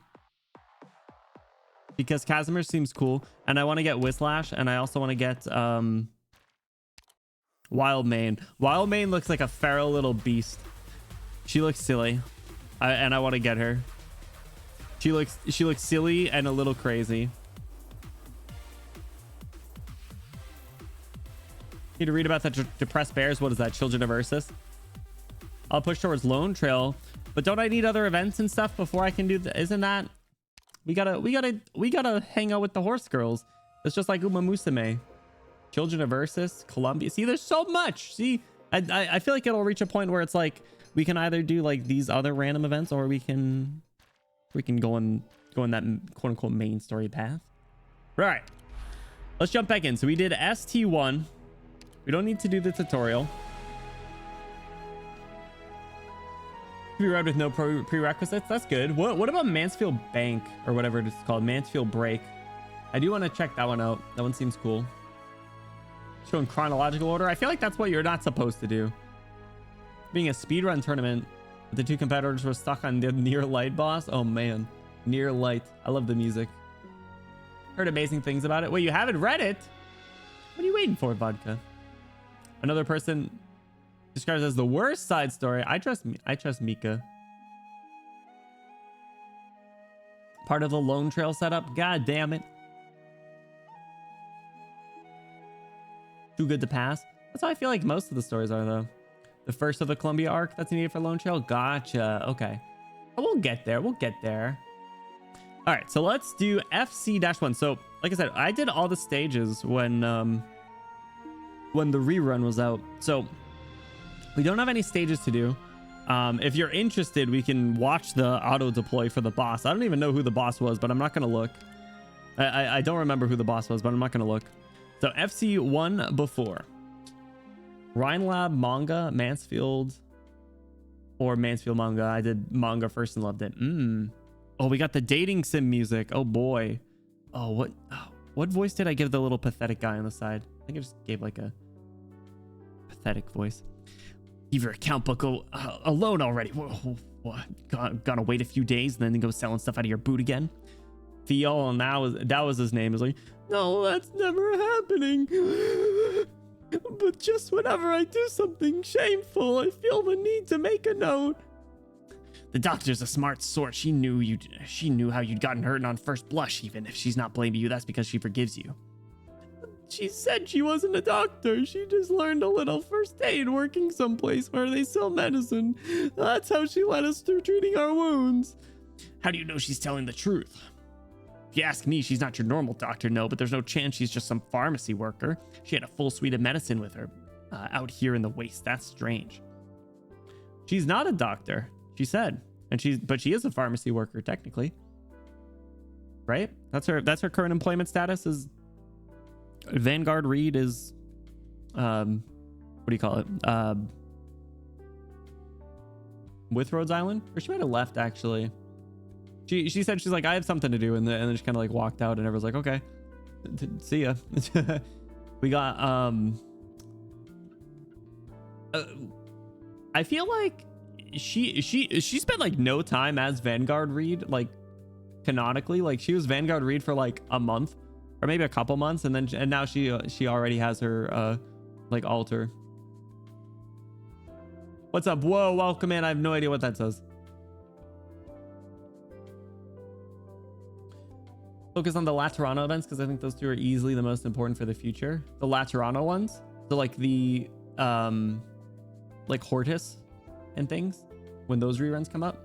because Casimir seems cool, and I want to get Whislash, and I also want to get Wildmane. Wildmane looks like a feral little beast. She looks silly, and I want to get her. She looks silly and a little crazy. Need to read about the depressed bears. What is that? Children of Ursus. I'll push towards Lone Trail, but don't I need other events and stuff before I can do that? Isn't that we gotta hang out with the horse girls? It's just like Uma Musume. Children of Ursus, Columbia. See, there's so much. See, I feel like it'll reach a point where it's like we can either do like these other random events, or we can go in that quote unquote main story path. Right. Let's jump back in. So we did ST1. We don't need to do the tutorial. We read with no prerequisites. That's good. What about Mansfield Bank or whatever it's called? Mansfield Break. I do want to check that one out. That one seems cool. So in chronological order, I feel like that's what you're not supposed to do. Being a speedrun tournament, the two competitors were stuck on the Near Light boss. Oh man, Near Light. I love the music. Heard amazing things about it. Wait, you haven't read it? What are you waiting for, Vodka? Another person describes as the worst side story. I trust Mika. Part of the Lone Trail setup. God damn it. Too good to pass. That's how I feel like most of the stories are, though. The first of the Columbia arc that's needed for Lone Trail. Gotcha. Okay. We'll get there. We'll get there. All right. So let's do FC-1. So, like I said, I did all the stages when the rerun was out. So we don't have any stages to do. If you're interested, we can watch the auto deploy for the boss. I don't even know who the boss was, but I'm not going to look. I don't remember who the boss was, but I'm not going to look. So FC1 before. Rhinelab manga, Mansfield, or Mansfield manga. I did manga first and loved it. Oh, we got the dating sim music. Oh boy. Oh, what voice did I give the little pathetic guy on the side? I think I just gave like a pathetic voice. Leave your account book alone already. What? Gonna wait a few days and then go selling stuff out of your boot again? Theo, and that was his name. Is like, no, that's never happening. But just whenever I do something shameful, I feel the need to make a note. The doctor's a smart sort. She knew how you'd gotten hurt on first blush. Even if she's not blaming you, that's because she forgives you. She said she wasn't a doctor. She just learned a little first aid working someplace where they sell medicine. That's how she led us through treating our wounds. How do you know she's telling the truth? If you ask me, she's not your normal doctor, no, but there's no chance she's just some pharmacy worker. She had a full suite of medicine with her out here in the waste. That's strange. She's not a doctor, she said, but she is a pharmacy worker technically, right? That's her current employment status. Is Vanguard Reed is what do you call it? With Rhode Island, or she might have left actually. She said she's like, I have something to do, and then she kind of like walked out, and everyone's like, okay, see ya. We got I feel like she spent like no time as Vanguard Reed, like canonically. Like she was Vanguard Reed for like a month or maybe a couple months, and now she already has her like altar. What's up? Whoa, welcome in. I have no idea what that says. Focus on the Laterano events because I think those two are easily the most important for the future. The Laterano ones, so like the like Hortus and things, when those reruns come up.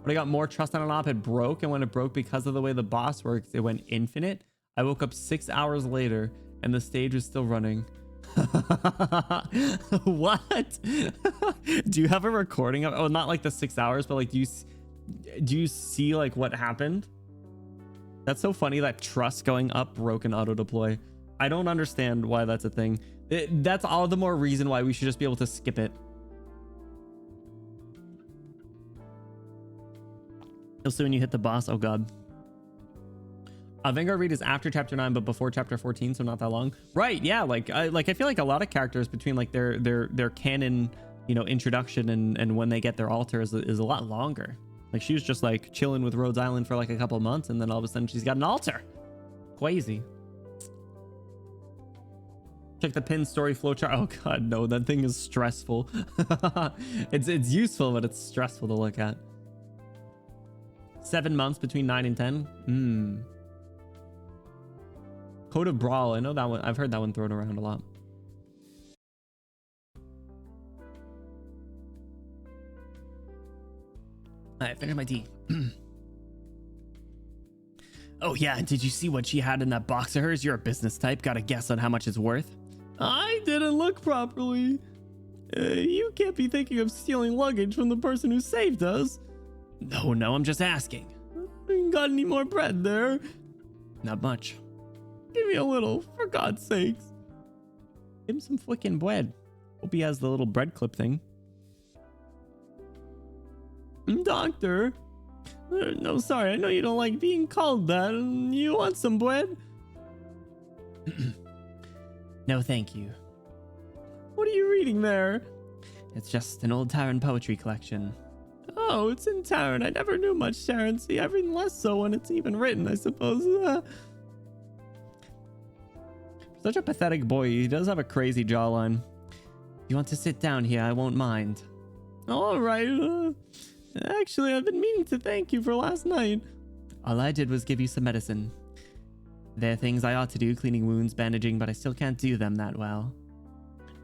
When I got more trust on an op, it broke, and when it broke because of the way the boss works, it went infinite. I woke up 6 hours later and the stage was still running. What? Do you have a recording of? Oh, not like the 6 hours, but like do you see like what happened? That's so funny that trust going up broke an auto deploy. I don't understand why that's a thing. That's all the more reason why we should just be able to skip it. Also, when you hit the boss, oh god. Vanguard Reed is after chapter 9 but before chapter 14, so not that long, right? Yeah, like I feel like a lot of characters between like their canon, you know, introduction and when they get their altar is a lot longer. Like she was just like chilling with Rhode Island for like a couple of months, and then all of a sudden she's got an altar. Crazy. Check the pin story flowchart. Oh god, no, that thing is stressful. It's useful, but it's stressful to look at. 7 months between 9 and 10. Code of Brawl. I know that one. I've heard that one thrown around a lot. All right, finish my tea. Oh yeah, did you see what she had in that box of hers? You're a business type. Got a guess on how much it's worth? I didn't look properly. You can't be thinking of stealing luggage from the person who saved us. No, I'm just asking. Got any more bread there? Not much. Give me a little, for God's sakes. Give him some flicking bread. Hope he has the little bread clip thing. Doctor. No, sorry. I know you don't like being called that. You want some bread? No, thank you. What are you reading there? It's just an old Terran poetry collection. Oh, it's in Terran. I never knew much Terran. See, even less so when it's even written, I suppose. Such a pathetic boy. He does have a crazy jawline. You want to sit down here? I won't mind. All right. Actually, I've been meaning to thank you for last night. All I did was give you some medicine. There are things I ought to do, cleaning wounds, bandaging, but I still can't do them that well.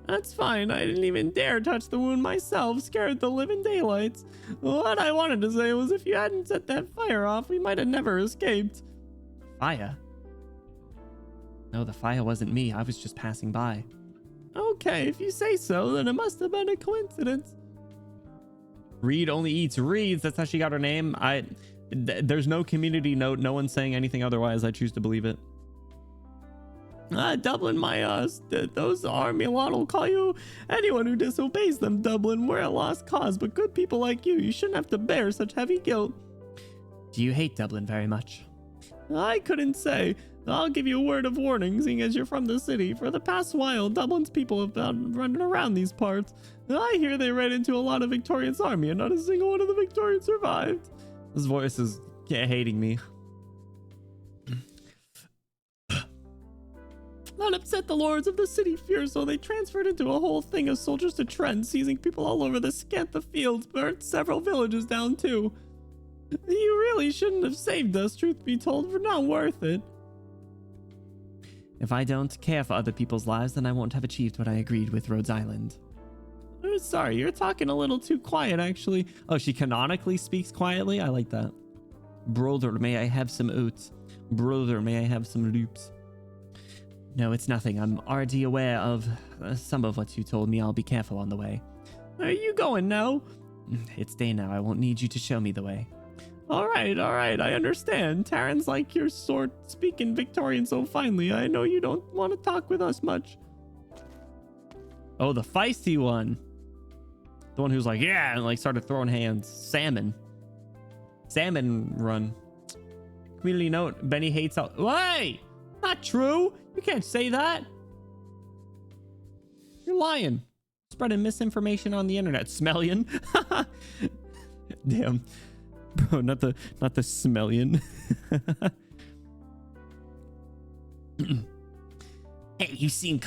That's fine. I didn't even dare touch the wound myself, scared the living daylights. What I wanted to say was if you hadn't set that fire off, we might have never escaped. Fire? No, the fire wasn't me. I was just passing by. Okay, if you say so, then it must have been a coincidence. Reed only eats reeds. That's how she got her name. There's no community note. No one's saying anything otherwise. I choose to believe it. Dublin, those army lot will call you anyone who disobeys them, Dublin. We're a lost cause, but good people like you shouldn't have to bear such heavy guilt. Do you hate Dublin very much? I couldn't say. I'll give you a word of warning, seeing as you're from the city. For the past while, Dublin's people have been running around these parts. I hear they ran into a lot of Victorians' army, and not a single one of the Victorians survived. This voice is hating me. That upset the lords of the city fear, so they transferred into a whole thing of soldiers to Trent, seizing people all over the Scantha fields, burnt several villages down too. You really shouldn't have saved us, truth be told. We're not worth it. If I don't care for other people's lives, then I won't have achieved what I agreed with Rhodes Island. I'm sorry, you're talking a little too quiet, actually. Oh, she canonically speaks quietly? I like that. Brother, may I have some oats? Brother, may I have some loops? No, it's nothing. I'm already aware of some of what you told me. I'll be careful on the way. Are you going now? It's day now. I won't need you to show me the way. All right. I understand. Terrans like your sort speaking Victorian so finely. I know you don't want to talk with us much. Oh, the feisty one. The one who's like, yeah, and like started throwing hands. Salmon run. Community note, Benny hates out. Why? Not true. You can't say that. You're lying. Spreading misinformation on the internet. Smellion. Damn. Bro, not the smellion. Hey, you seen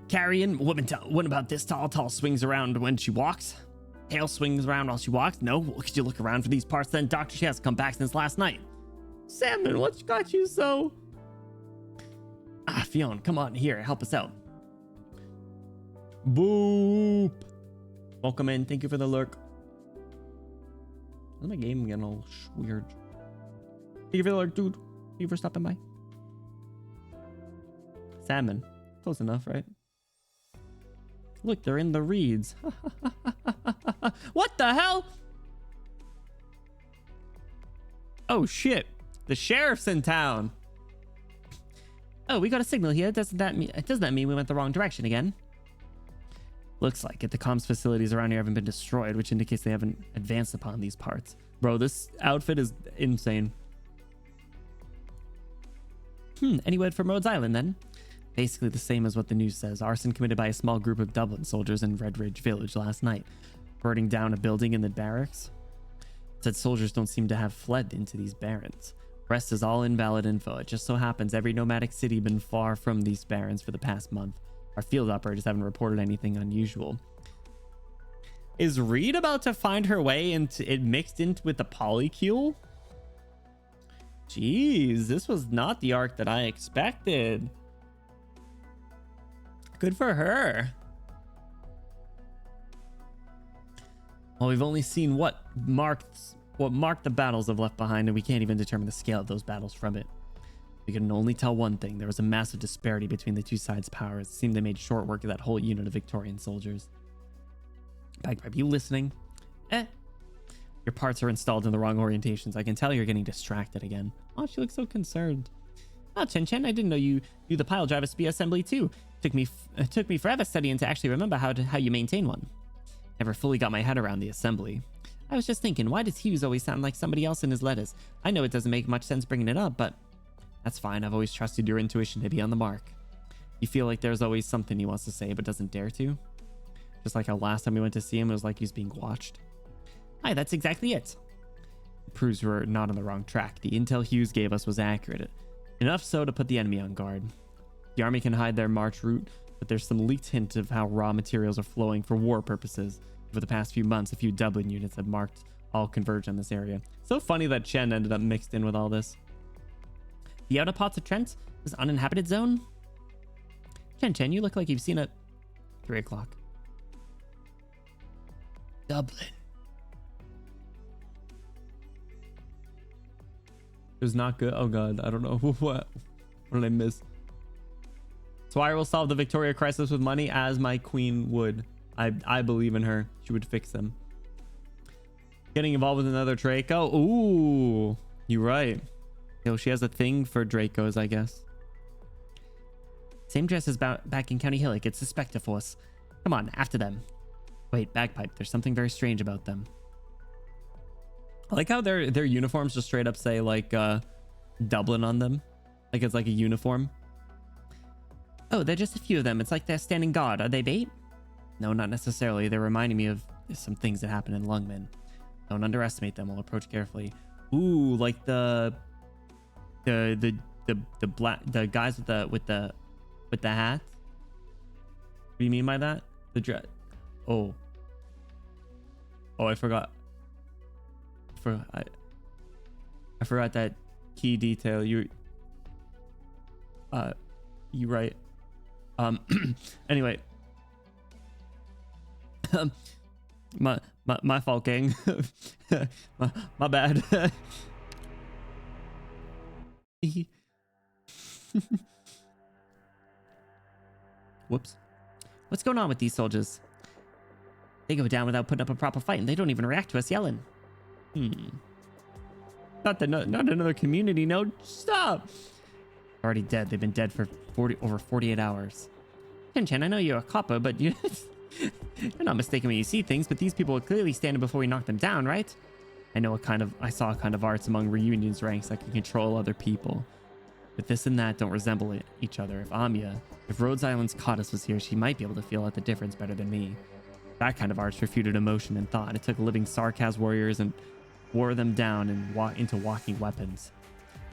Carrion? What about this tall swings around when she walks? Tail swings around while she walks? No? Well, could you look around for these parts then? Doctor, she hasn't come back since last night. Salmon, what's got you so? Fionn, come on here. Help us out. Boop. Welcome in. Thank you for the lurk. My game getting all weird. Thank you for the lurk, dude. Thank you for stopping by. Salmon. Close enough, right? Look, they're in the reeds. What the hell? Oh, shit. The sheriff's in town. Oh, we got a signal here. Doesn't that mean we went the wrong direction again? Looks like it. The comms facilities around here haven't been destroyed, which indicates they haven't advanced upon these parts. Bro, this outfit is insane. Any word from Rhodes Island then? Basically the same as what the news says. Arson committed by a small group of Dublin soldiers in Red Ridge Village last night. Burning down a building in the barracks. Said soldiers don't seem to have fled into these barrens. Rest is all invalid info. It just so happens every nomadic city been far from these barrens for the past month. Our field operators haven't reported anything unusual. Is Reed about to find her way into it mixed in with the polycule? Jeez, this was not the arc that I expected. Good for her. Well, we've only seen what marked the battles have left behind, and we can't even determine the scale of those battles from it. We can only tell one thing. There was a massive disparity between the two sides' powers. It seemed they made short work of that whole unit of Victorian soldiers. Bagpipe, you listening? Your parts are installed in the wrong orientations. I can tell you're getting distracted again. Oh, she looks so concerned. Oh, Chen Chen, I didn't know you knew the pile driver spear assembly too. Took me forever studying to actually remember how you maintain one. Never fully got my head around the assembly. I was just thinking, why does Hughes always sound like somebody else in his letters? I know it doesn't make much sense bringing it up, but that's fine. I've always trusted your intuition to be on the mark. You feel like there's always something he wants to say but doesn't dare to? Just like how last time we went to see him, it was like he's being watched. Hi, that's exactly it. It proves we're not on the wrong track. The intel Hughes gave us was accurate. Enough so to put the enemy on guard. The army can hide their march route, but there's some leaked hint of how raw materials are flowing for war purposes. Over the past few months, a few Dublin units have marked all converge on this area. So funny that Chen ended up mixed in with all this. The outer parts of Trent, this uninhabited zone? Chen, you look like you've seen it. 3 o'clock. Dublin. It was not good. Oh god, I don't know. What did I miss? Swire will solve the Victoria crisis with money, as my queen would. I believe in her. She would fix them. Getting involved with another Draco. Ooh, you're right. Yo, she has a thing for Dracos, I guess. Same dress as back in County Hillock. It's the Spectre Force. Come on, after them. Wait, Bagpipe. There's something very strange about them. I like how their uniforms just straight up say like Dublin on them. Like it's like a uniform. Oh, they're just a few of them. It's like they're standing guard. Are they bait? No, not necessarily. They're reminding me of some things that happen in Lungman. Don't underestimate them. We'll approach carefully. Ooh, like the guys with the hat. What do you mean by that? The dress. Oh, I forgot. I forgot that key detail. You right. Anyway. My fault, gang. my bad. Whoops. What's going on with these soldiers? They go down without putting up a proper fight, and they don't even react to us yelling. Not another community node. Stop. Already dead. They've been dead for over 48 hours. Chen, I know you're a copper, but you're not mistaken when you see things, but these people were clearly standing before we knocked them down, right? I saw a kind of arts among reunions ranks that can control other people. But this and that don't resemble each other. If Rhodes Island's goddess was here, she might be able to feel out the difference better than me. That kind of arts refuted emotion and thought. It took living Sarkaz warriors and wore them down and into walking weapons.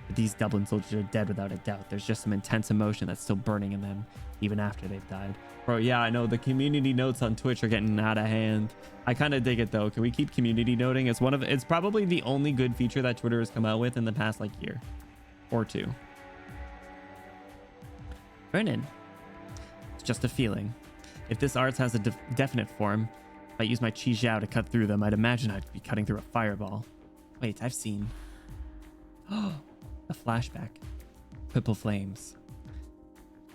But these Dublin soldiers are dead without a doubt. There's just some intense emotion that's still burning in them, even after they've died. Bro, yeah, I know the community notes on Twitch are getting out of hand. I kind of dig it though. Can we keep community noting? It's probably the only good feature that Twitter has come out with in the past like year or two. Brennan, it's just a feeling. If this arts has a definite form, if I use my Chi Jiao to cut through them, I'd imagine I'd be cutting through a fireball. Wait, I've seen. Oh, a flashback. Purple flames.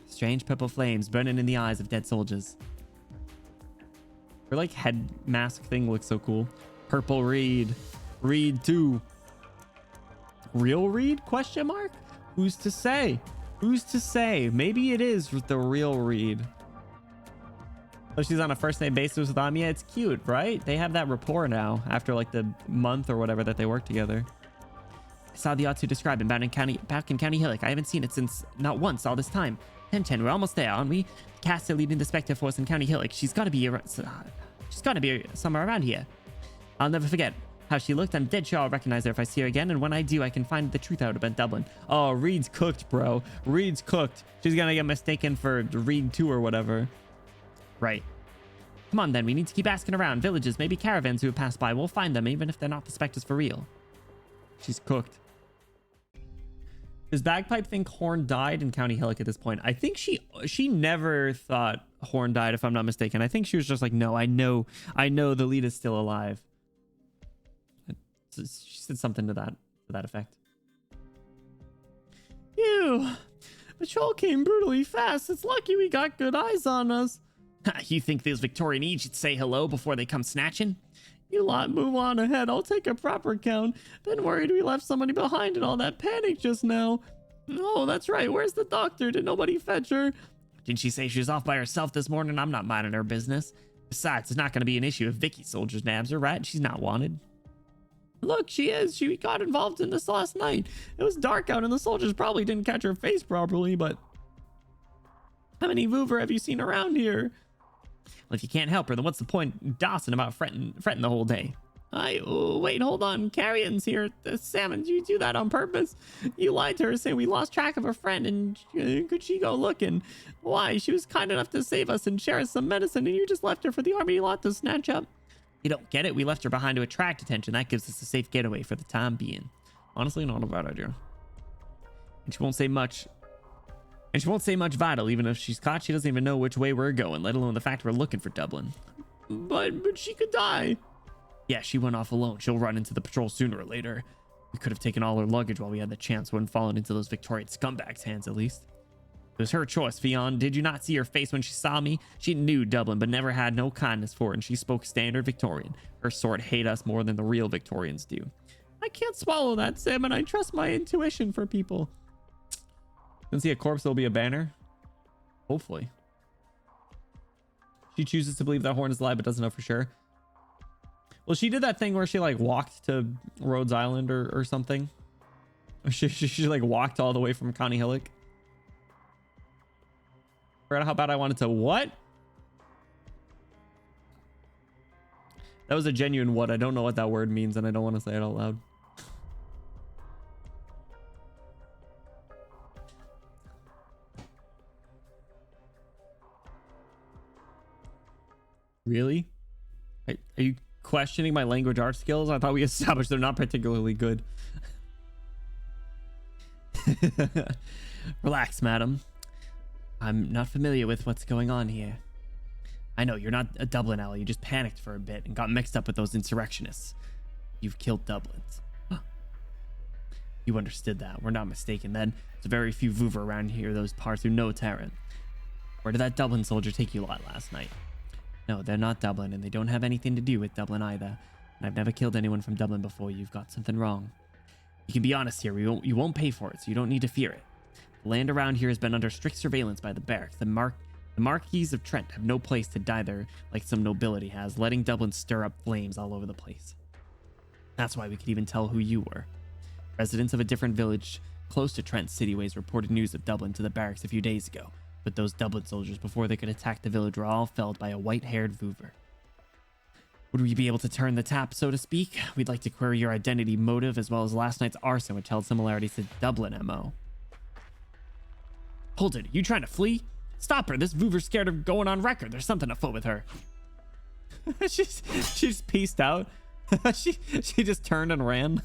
Strange purple flames burning in the eyes of dead soldiers. Her like head mask thing looks so cool. Purple Reed. Reed 2. Real Reed? Question mark? Who's to say? Who's to say? Maybe it is the real Reed. Oh, she's on a first name basis with Amiya. It's cute, right? They have that rapport now after like the month or whatever that they work together. I saw the odds to describe him back in County Hillock. I haven't seen it since not once all this time. 10-10, we're almost there, aren't we? Cass are leading the Spectre Force in County Hillock. She's got to be somewhere around here. I'll never forget how she looked. I'm dead sure I'll recognize her if I see her again, and when I do, I can find the truth out about Dublin. Oh, Reed's cooked, bro. Reed's cooked. She's gonna get mistaken for Reed 2 or whatever. Right. Come on, then. We need to keep asking around. Villages, maybe caravans who have passed by. We'll find them, even if they're not the Spectres for real. She's cooked. Does Bagpipe think Horn died in County Hillock at this point? I think she never thought Horn died, if I'm not mistaken. I think she was just like, no, I know the lead is still alive. She said something to that effect. Ew. Patrol came brutally fast. It's lucky we got good eyes on us. You think those Victorian Eats should say hello before they come snatching? You lot move on ahead. I'll take a proper count. Been worried we left somebody behind in all that panic just now. Oh, that's right. Where's the doctor? Did nobody fetch her? Didn't she say she was off by herself this morning? I'm not minding her business. Besides, it's not going to be an issue if Vicky soldiers nabs her, right? She's not wanted. Look, she is. She got involved in this last night. It was dark out and the soldiers probably didn't catch her face properly, but how many Voover have you seen around here? Well, if you can't help her, then what's the point dossing about fretting the whole day? Wait, hold on. Carrion's here. Salmon, did you do that on purpose? You lied to her saying we lost track of her friend and could she go looking? Why? She was kind enough to save us and share us some medicine and you just left her for the army lot to snatch up. You don't get it. We left her behind to attract attention. That gives us a safe getaway for the time being. Honestly, not a bad idea. And she won't say much. And she won't say much vital. Even if she's caught, she doesn't even know which way we're going, let alone the fact we're looking for Dublin. But she could die. Yeah, she went off alone. She'll run into the patrol sooner or later. We could have taken all her luggage while we had the chance. Wouldn't fallen into those Victorian scumbags' hands, at least. It was her choice, Fionn. Did you not see her face when she saw me? She knew Dublin, but never had no kindness for it, and she spoke standard Victorian. Her sort hate us more than the real Victorians do. I can't swallow that, Sam, and I trust my intuition for people. Don't see a corpse, there'll be a banner. Hopefully. She chooses to believe that Horn is alive, but doesn't know for sure. Well, she did that thing where she like walked to Rhodes Island or something. She like walked all the way from Connie Hillock. Forgot how bad I wanted to what? That was a genuine what. I don't know what that word means and I don't want to say it out loud. Really? Are you questioning my language art skills? I thought we established they're not particularly good. Relax, madam. I'm not familiar with what's going on here. I know you're not a Dublin owl. You just panicked for a bit and got mixed up with those insurrectionists. You've killed Dublins. Huh. You understood that. We're not mistaken then. There's very few Voover around here, those parts who know Terran. Where did that Dublin soldier take you lot last night? No, they're not Dublin, and they don't have anything to do with Dublin either. And I've never killed anyone from Dublin before. You've got something wrong. You can be honest here. You won't pay for it, so you don't need to fear it. The land around here has been under strict surveillance by the barracks. The Marquis of Trent have no place to die there like some nobility has, letting Dublin stir up flames all over the place. That's why we could even tell who you were. Residents of a different village close to Trent Cityways reported news of Dublin to the barracks a few days ago. But those Dublin soldiers, before they could attack the village, were all felled by a white-haired Voover. Would we be able to turn the tap, so to speak? We'd like to query your identity, motive, as well as last night's arson, which held similarities to Dublin MO. Hold it, you trying to flee? Stop her, this Voover's scared of going on record. There's something afoot with her. she's pieced out. she just turned and ran.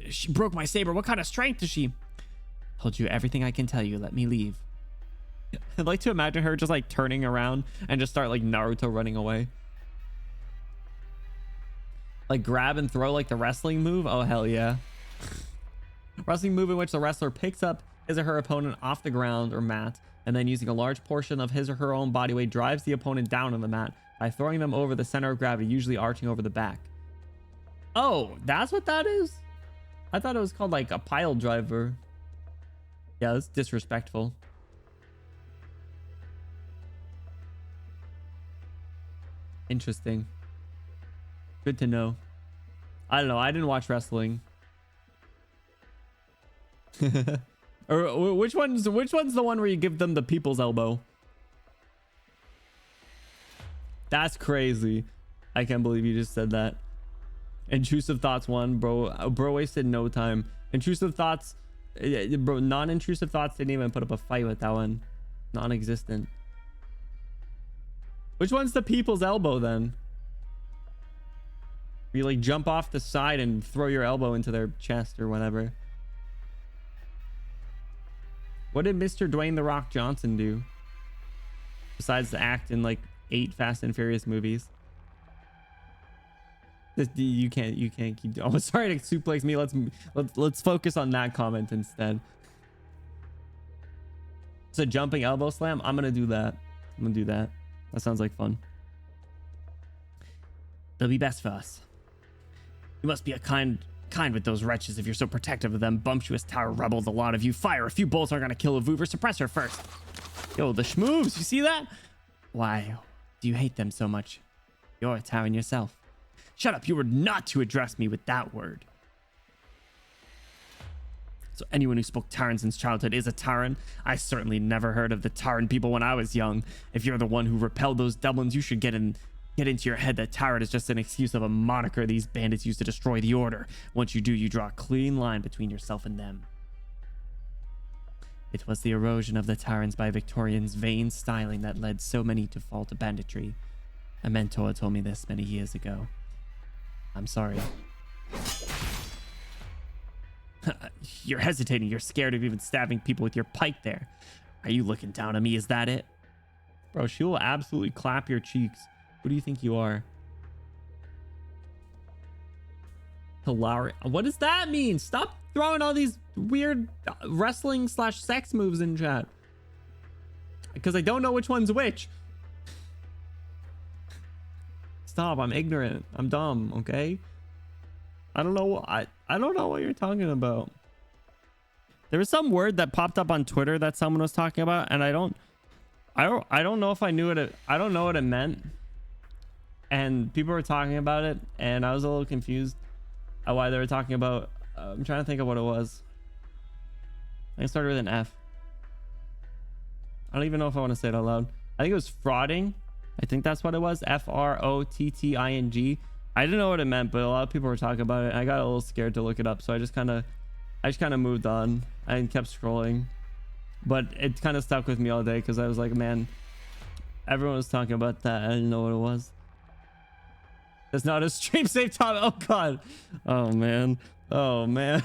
She broke my saber. What kind of strength is she? Told you everything I can tell you. Let me leave. I'd like to imagine her just like turning around and just start like Naruto running away. Like grab and throw like the wrestling move. Oh, hell yeah. Wrestling move in which the wrestler picks up his or her opponent off the ground or mat and then using a large portion of his or her own body weight drives the opponent down on the mat by throwing them over the center of gravity, usually arching over the back. Oh, that's what that is? I thought it was called like a pile driver. Yeah, that's disrespectful. Interesting. Good to know. I don't know. I didn't watch wrestling. Or which one's the one where you give them the people's elbow? That's crazy. I can't believe you just said that. Intrusive thoughts one, bro. Bro wasted no time. Intrusive thoughts, bro. Non-intrusive thoughts didn't even put up a fight with that one. Non-existent. Which one's the people's elbow then? You like jump off the side and throw your elbow into their chest or whatever. What did Mr. Dwayne The Rock Johnson do? Besides to act in like 8 Fast and Furious movies. You can't keep. Oh, sorry to suplex me. Let's focus on that comment instead. It's a jumping elbow slam. I'm gonna do that. That sounds like fun. They'll be best for us. You must be a kind kind with those wretches if you're so protective of them. Bumptious tower rebel, the lot of you. Fire. A few bolts are gonna kill a Voover. Suppress her first. Yo, the schmoves. You see that? Why do you hate them so much? You're a Terran yourself. Shut up. You were not to address me with that word. So anyone who spoke Terran since childhood is a Terran. I certainly never heard of the Terran people when I was young. If you're the one who repelled those Dublins, you should get into your head that Terran is just an excuse of a moniker these bandits use to destroy the Order. Once you do, you draw a clean line between yourself and them. It was the erosion of the Terrans by Victorians' vain styling that led so many to fall to banditry. A mentor told me this many years ago. I'm sorry. You're hesitating. You're scared of even stabbing people with your pike there. Are you looking down on me? Is that it? Bro, she will absolutely clap your cheeks. Who do you think you are? Hilarious. What does that mean? Stop throwing all these weird wrestling / sex moves in chat. Because I don't know which one's which. Stop. I'm ignorant. I'm dumb. Okay. I don't know. I don't know what you're talking about. There was some word that popped up on Twitter that someone was talking about, and I don't know if I knew it. I don't know what it meant. And people were talking about it, and I was a little confused at why they were talking about. I'm trying to think of what it was. I think it started with an F. I don't even know if I want to say it out loud. I think it was frauding. I think that's what it was. FROTTING. I didn't know what it meant, but a lot of people were talking about it. And I got a little scared to look it up, so I just kind of moved on and kept scrolling. But it kind of stuck with me all day because I was like, man, everyone was talking about that. I didn't know what it was. It's not a stream safe topic. Oh god. Oh man. Oh man.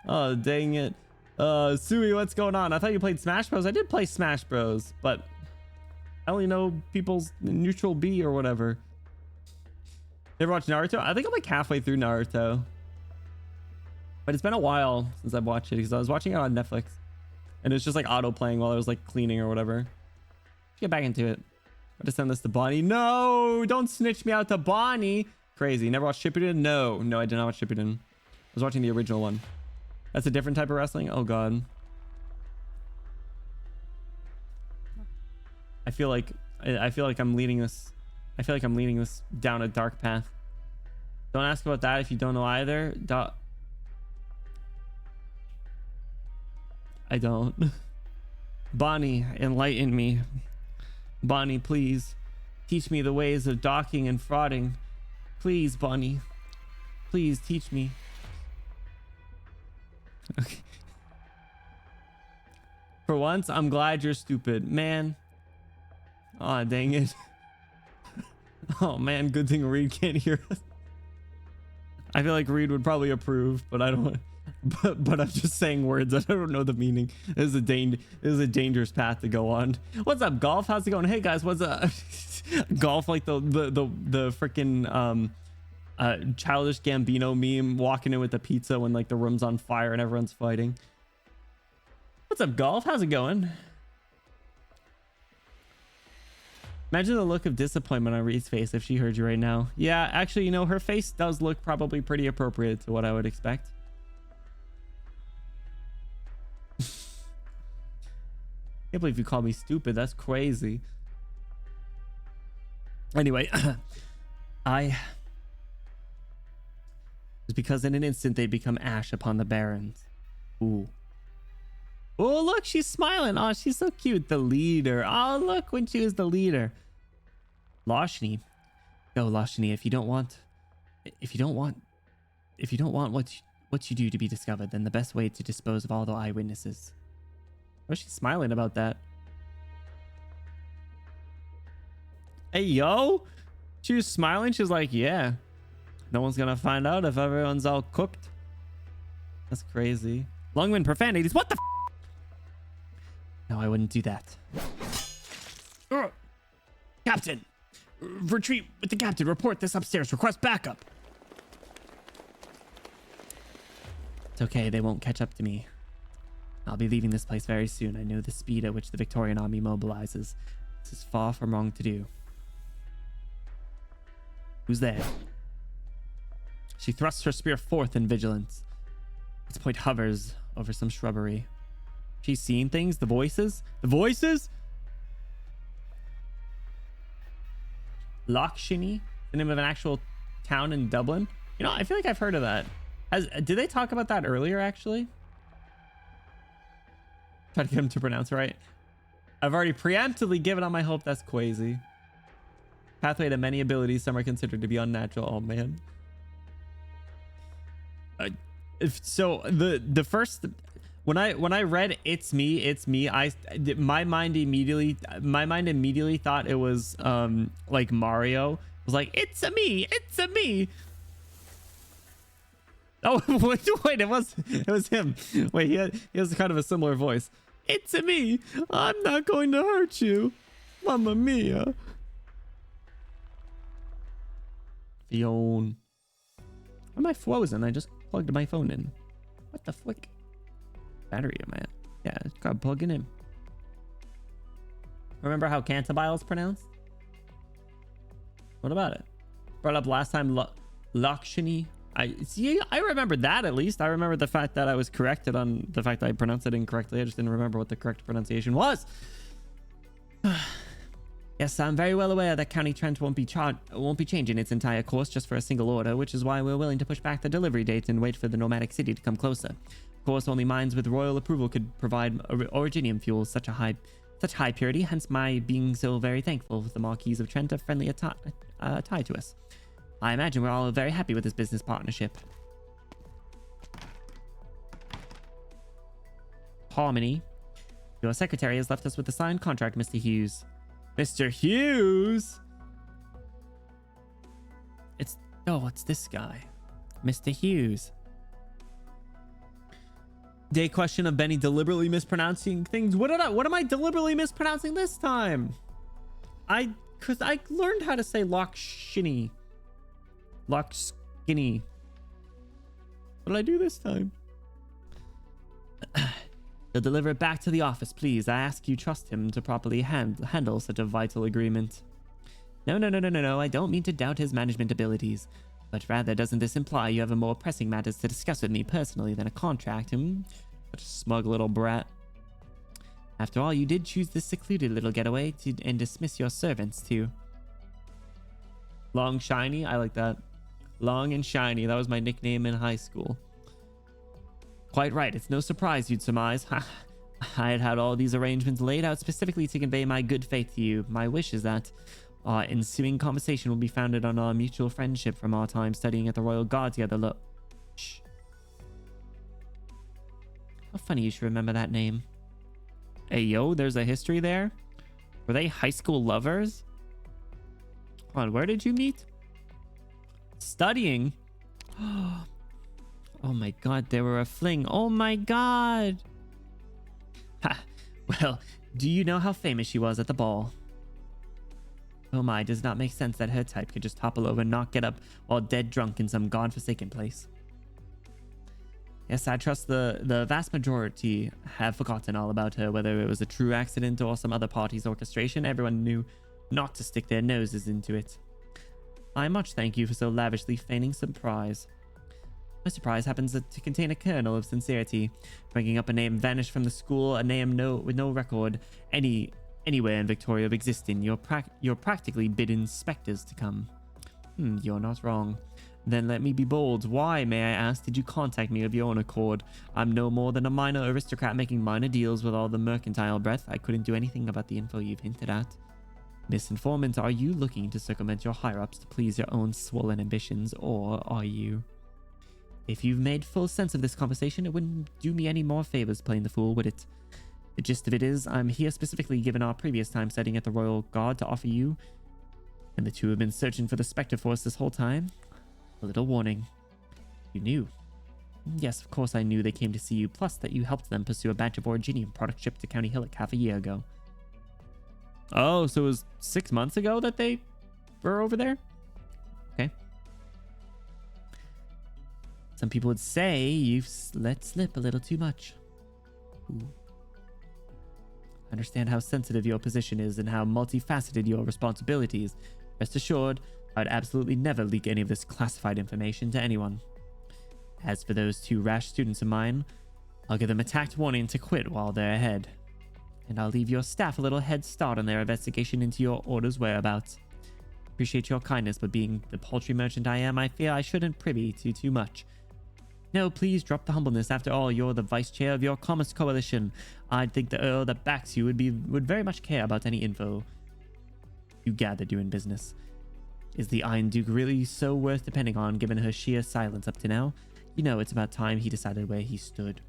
Oh dang it. Sui, what's going on? I thought you played Smash Bros. I did play Smash Bros, but I only know people's neutral B or whatever. You ever watch Naruto? I think I'm like halfway through Naruto. But it's been a while since I've watched it because I was watching it on Netflix. And it's just like auto playing while I was like cleaning or whatever. Let's get back into it. I'll just send this to Bonnie. No, don't snitch me out to Bonnie. Crazy. Never watched Shippuden? No, I did not watch Shippuden. I was watching the original one. That's a different type of wrestling? Oh god. I feel like I'm leading this. I feel like I'm leading this down a dark path. Don't ask about that if you don't know either. I don't. Bonnie, enlighten me. Bonnie, please. Teach me the ways of docking and frauding. Please, Bonnie. Please teach me. Okay. For once, I'm glad you're stupid. Man. Aw, dang it. Oh man, good thing Reed can't hear us. I feel like Reed would probably approve, but I don't. But I'm just saying words. I don't know the meaning. This is a dangerous path to go on. What's up, Golf? How's it going? Hey guys, what's up? Golf, like the freaking childish Gambino meme, walking in with the pizza when like the room's on fire and everyone's fighting. What's up, Golf? How's it going? Imagine the look of disappointment on Reed's face if she heard you right now. Yeah, actually, you know, her face does look probably pretty appropriate to what I would expect. Can't believe you called me stupid. That's crazy. Anyway, it's because in an instant they'd become ash upon the barrens. Ooh. Oh, look, she's smiling. Oh, she's so cute. The leader. Oh, look, when she was the leader. Lashni. Go, Lashni. If you don't want what you do to be discovered, then the best way to dispose of all the eyewitnesses. Oh, she's smiling about that. Hey, yo. She was smiling. She was like, yeah. No one's going to find out if everyone's all cooked. That's crazy. Lungman profanities. What the f? No, I wouldn't do that. Captain. Retreat with the captain. Report this upstairs. Request backup. It's okay. They won't catch up to me. I'll be leaving this place very soon. I know the speed at which the Victorian army mobilizes. This is far from wrong to do. Who's there? She thrusts her spear forth in vigilance. Its point hovers over some shrubbery. She's seeing things. The voices. The voices. Lakshini, the name of an actual town in Dublin. You know, I feel like I've heard of that. Did they talk about that earlier, actually? Try to get him to pronounce it right. I've already preemptively given up my hope. That's crazy. Pathway to many abilities. Some are considered to be unnatural. Oh, man. So the first... When I read it's me, my mind immediately thought it was like Mario. It was like, it's a me. Oh wait, it was him. Wait, he has kind of a similar voice. It's a me. I'm not going to hurt you, Mamma Mia. Fion. Why am I frozen? I just plugged my phone in. What the flick? Battery am I at? Yeah, it's got plugging in. Remember how Cantabile is pronounced? What about it? Brought up last time Lakshini. I remembered that at least. I remember the fact that I was corrected on the fact that I pronounced it incorrectly. I just didn't remember what the correct pronunciation was. Yes, I'm very well aware that County Trent won't be changing its entire course just for a single order, which is why we're willing to push back the delivery date and wait for the nomadic city to come closer. Of course, only mines with royal approval could provide originium fuel such high purity, hence my being so very thankful with the Marquis of Trent a friendly tie to us. I imagine we're all very happy with this business partnership. Harmony. Your secretary has left us with a signed contract, Mr. Hughes. Mr. Hughes? It's this guy. Mr. Hughes. Day question of Benny deliberately mispronouncing things. What am I deliberately mispronouncing this time? Cause I learned how to say Lakshini. Lakshini. What did I do this time? He'll deliver it back to the office, please. I ask you trust him to properly handle such a vital agreement. No. I don't mean to doubt his management abilities. But rather, doesn't this imply you have a more pressing matters to discuss with me personally than a contract, Such a smug little brat. After all, you did choose this secluded little getaway and dismiss your servants too. Long Shiny, I like that. Long and Shiny, that was my nickname in high school. Quite right, it's no surprise you'd surmise. I had all these arrangements laid out specifically to convey my good faith to you. My wish is that our ensuing conversation will be founded on our mutual friendship from our time studying at the Royal Guard together. Shh. How funny you should remember that name. Hey, yo, there's a history there? Were they high school lovers? Hold on, where did you meet? Studying? Oh my god, they were a fling. Oh my god! Ha! Well, do you know how famous she was at the ball? Oh my, does not make sense that her type could just topple over and not get up while dead drunk in some godforsaken place. Yes, I trust the vast majority have forgotten all about her, whether it was a true accident or some other party's orchestration. Everyone knew not to stick their noses into it. I much thank you for so lavishly feigning surprise. My surprise happens to contain a kernel of sincerity, bringing up a name vanished from the school, a name with no record anywhere in Victoria of existing. You're practically bidding specters to come. You're not wrong. Then let me be bold. Why, may I ask, did you contact me of your own accord? I'm no more than a minor aristocrat making minor deals with all the mercantile breadth. I couldn't do anything about the info you've hinted at. Misinformant, are you looking to circumvent your higher-ups to please your own swollen ambitions, or are you? If you've made full sense of this conversation, it wouldn't do me any more favors playing the fool, would it? The gist of it is, I'm here specifically given our previous time studying at the Royal Guard to offer you, and the two have been searching for the Spectre Force this whole time, a little warning. You knew. Yes, of course I knew they came to see you, plus that you helped them pursue a batch of Originium product shipped to County Hillock half a year ago. Oh, so it was 6 months ago that they were over there? Okay. Some people would say you've let slip a little too much. Ooh. I understand how sensitive your position is and how multifaceted your responsibilities. Rest assured, I'd absolutely never leak any of this classified information to anyone. As for those 2 rash students of mine, I'll give them a tact warning to quit while they're ahead. And I'll leave your staff a little head start on their investigation into your order's whereabouts. Appreciate your kindness, but being the paltry merchant I am, I fear I shouldn't privy to too much. No, please drop the humbleness. After all, you're the vice chair of your commerce coalition. I'd think the Earl that backs you would very much care about any info you gather doing business. Is the Iron Duke really so worth depending on, given her sheer silence up to now? You know, it's about time he decided where he stood.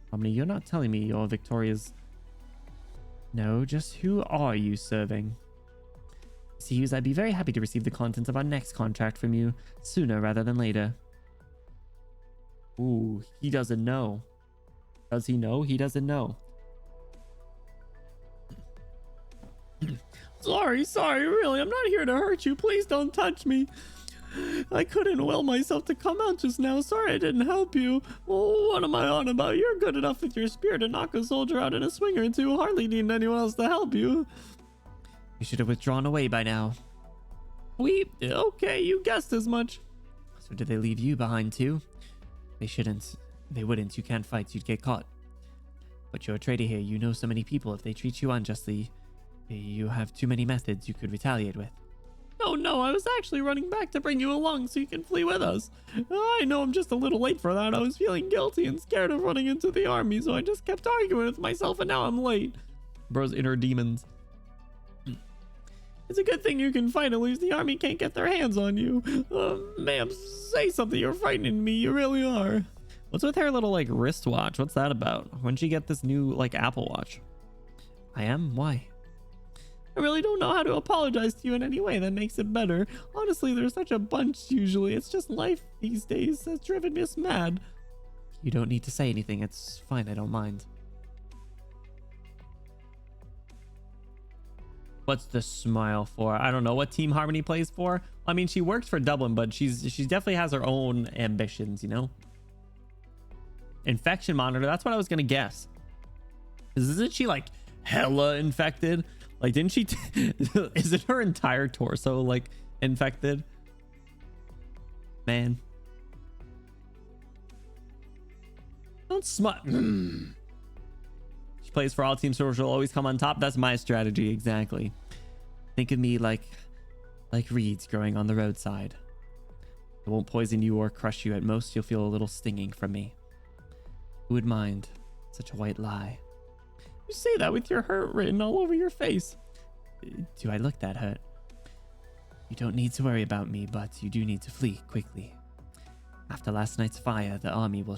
Harmony, you're not telling me you're Victoria's... No, just who are you serving? Hughes, I'd be very happy to receive the contents of our next contract from you sooner rather than later. Ooh, he doesn't know. Does he know? He doesn't know. Sorry, really, I'm not here to hurt you. Please don't touch me. I couldn't will myself to come out just now. Sorry I didn't help you. Oh, what am I on about? You're good enough with your spear to knock a soldier out in a swing or two. Hardly need anyone else to help you. You should have withdrawn away by now. Okay, you guessed as much. So did they leave you behind too? They shouldn't. They wouldn't. You can't fight. You'd get caught. But you're a traitor here. You know so many people. If they treat you unjustly, you have too many methods you could retaliate with. Oh no, I was actually running back to bring you along so you can flee with us. I know I'm just a little late for that. I was feeling guilty and scared of running into the army, so I just kept arguing with myself and now I'm late. Bro's inner demons. It's a good thing you can fight, at least the army can't get their hands on you. Ma'am, say something. You're frightening me. You really are. What's with her little, like, wristwatch? What's that about? When'd she get this new, like, Apple Watch? I am? Why? I really don't know how to apologize to you in any way that makes it better. Honestly, there's such a bunch usually. It's just life these days that's driven me mad. You don't need to say anything. It's fine. I don't mind. What's the smile for? I don't know what Team Harmony plays for. I mean, she works for Dublin, but she definitely has her own ambitions, you know? Infection monitor. That's what I was going to guess. Isn't she like hella infected? Like, didn't she... is it her entire torso like infected? Man. Don't smut. Plays for all teams, so she'll always come on top. That's my strategy, exactly. Think of me like reeds growing on the roadside. I won't poison you or crush you. At most, you'll feel a little stinging from me. Who would mind such a white lie? You say that with your hurt written all over your face. Do I look that hurt? You don't need to worry about me, but you do need to flee quickly. After last night's fire, the army will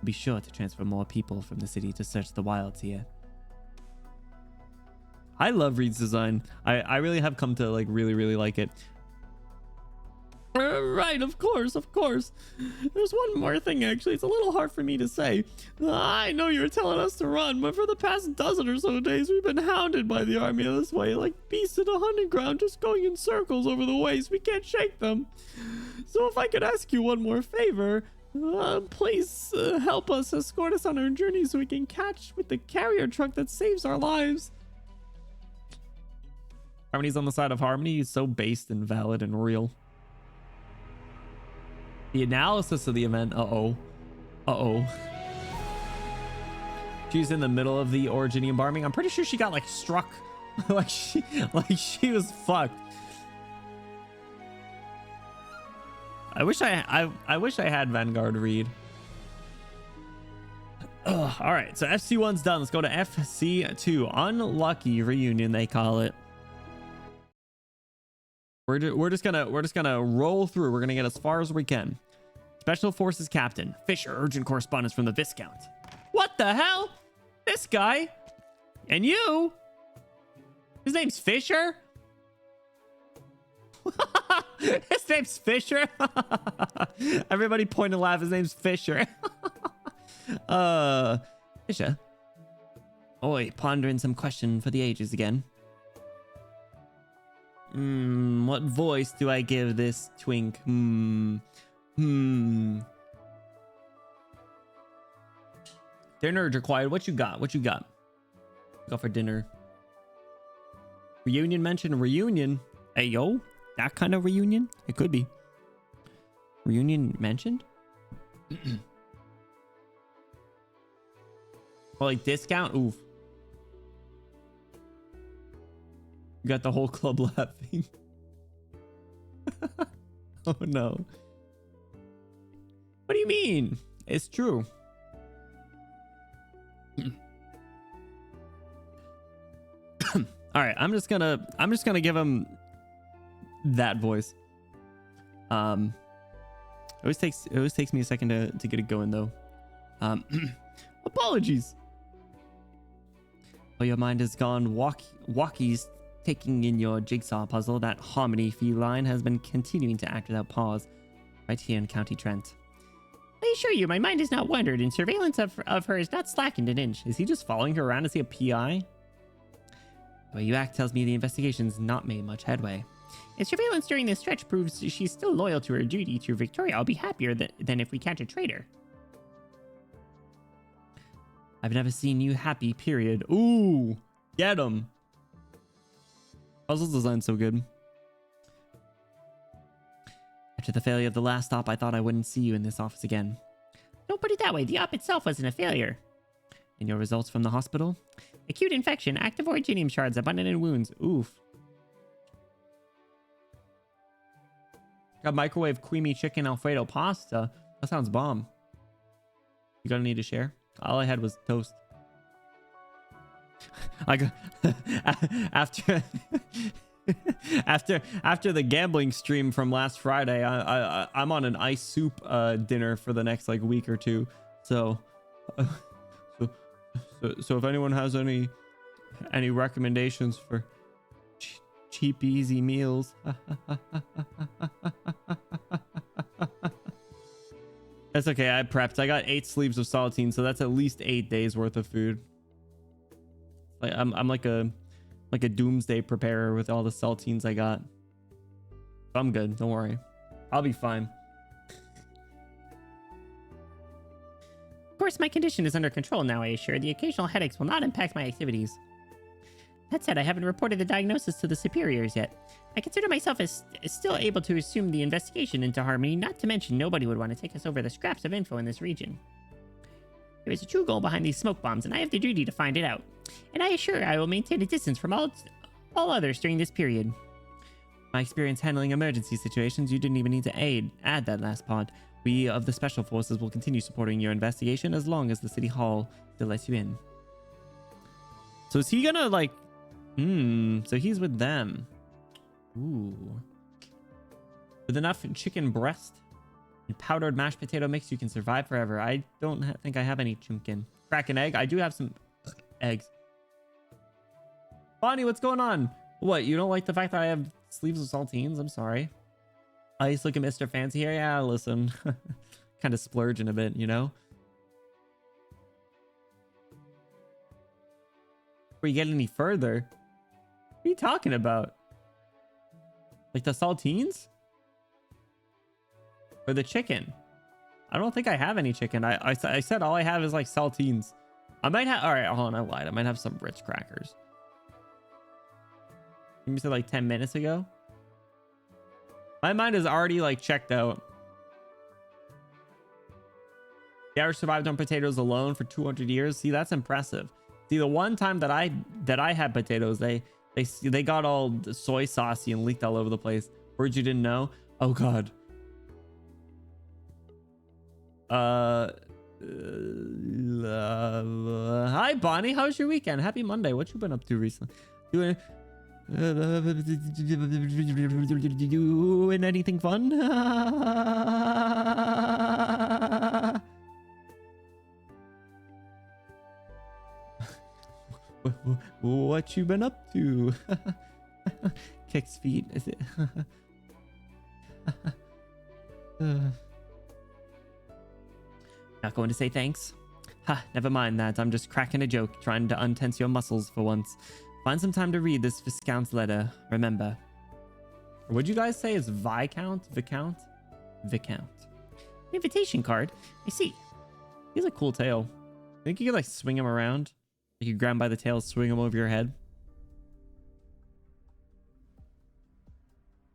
be sure to transfer more people from the city to search the wilds here. I love Reed's design. I really have come to like really like it. Right, of course. There's one more thing, actually. It's a little hard for me to say. I know you're telling us to run, but for the past dozen or so days, we've been hounded by the army this way, like beasts in a hunting ground, just going in circles over the ways. We can't shake them. So if I could ask you one more favor, please help us, escort us on our journey so we can catch with the carrier truck that saves our lives. Harmony's on the side of Harmony. He's so based and valid and real. The analysis of the event. She's in the middle of the orogeny embalming. I'm pretty sure she got like struck. like she was fucked. I wish I had Vanguard read. Ugh, all right, so FC1's done. Let's go to FC2. Unlucky reunion, they call it. We're just gonna roll through. We're gonna get as far as we can. Special Forces Captain Fisher, urgent correspondence from the Viscount. What the hell? This guy? And you? His name's Fisher? His name's Fisher. Everybody point and laugh. His name's Fisher. Fisher. Oi, pondering some question for the ages again. What voice do I give this twink? Dinner required. What you got? What you got? Go for dinner. Reunion mentioned reunion. Hey, yo. That kind of reunion? It could be. Reunion mentioned? Well, like discount? Oof. You got the whole club laughing. Oh no. What do you mean? It's true. All right, I'm just gonna give him that voice. It always takes me a second to get it going though. Apologies. Well, your mind has gone walkies taking in your jigsaw puzzle. That harmony feline has been continuing to act without pause right here in County Trent. I assure you, my mind has not wandered, and surveillance of her is not slackened an inch. Is he just following her around? Is he a PI? The way you act tells me the investigation's not made much headway. If surveillance during this stretch proves she's still loyal to her duty to Victoria, I'll be happier than if we catch a traitor. I've never seen you happy, period. Ooh, get him. Puzzle design so good. After the failure of the last op, I thought I wouldn't see you in this office again. Don't put it that way. The op itself wasn't a failure. And your results from the hospital? Acute infection, active originium shards, abundant in wounds. Oof. Got microwave creamy chicken Alfredo pasta. That sounds bomb. You gonna need to share? All I had was toast. I got after the gambling stream from last Friday, I'm on an ice soup dinner for the next like week or two. So if anyone has any recommendations for cheap easy meals. That's okay. I prepped. I got 8 sleeves of saltine, so that's at least 8 days worth of food. Like I'm like a doomsday preparer with all the saltines I got. I'm good. Don't worry. I'll be fine. Of course, my condition is under control now, I assure. The occasional headaches will not impact my activities. That said, I haven't reported the diagnosis to the superiors yet. I consider myself as still able to assume the investigation into Harmony, not to mention nobody would want to take us over the scraps of info in this region. There is a true goal behind these smoke bombs, and I have the duty to find it out. And I assure I will maintain a distance from all others during this period. My experience handling emergency situations, you didn't even need to add that last part. We of the Special Forces will continue supporting your investigation as long as the City Hall still lets you in. So is he gonna like... so he's with them. Ooh. With enough chicken breast and powdered mashed potato mix, you can survive forever. I don't think I have any chimkin. Crack an egg. I do have some eggs. Bonnie, what's going on? What, you don't like the fact that I have sleeves of saltines? I'm sorry. Ice looking Mr. Fancy here. Yeah, listen. Kind of splurging a bit, you know? Before you get any further, what are you talking about? Like the saltines? Or the chicken? I don't think I have any chicken. I said all I have is like saltines. I might have... All right, hold on. I lied. I might have some Ritz crackers. You said like 10 minutes ago? My mind is already like checked out. The Irish survived on potatoes alone for 200 years. See, that's impressive. See, the one time that I had potatoes, they got all soy saucy and leaked all over the place. Words you didn't know? Oh God. Hi Bonnie, how's your weekend? Happy Monday. What you been up to recently? Doing anything fun? What you been up to? Kicks feet, is it? Not going to say thanks? Ha, never mind that. I'm just cracking a joke, trying to untense your muscles for once. Find some time to read this Viscount's letter, remember. Or would you guys say it's Viscount? Viscount? Viscount. Invitation card? I see. He has a cool tail. I think you could like swing him around. You could grab him by the tail, swing him over your head.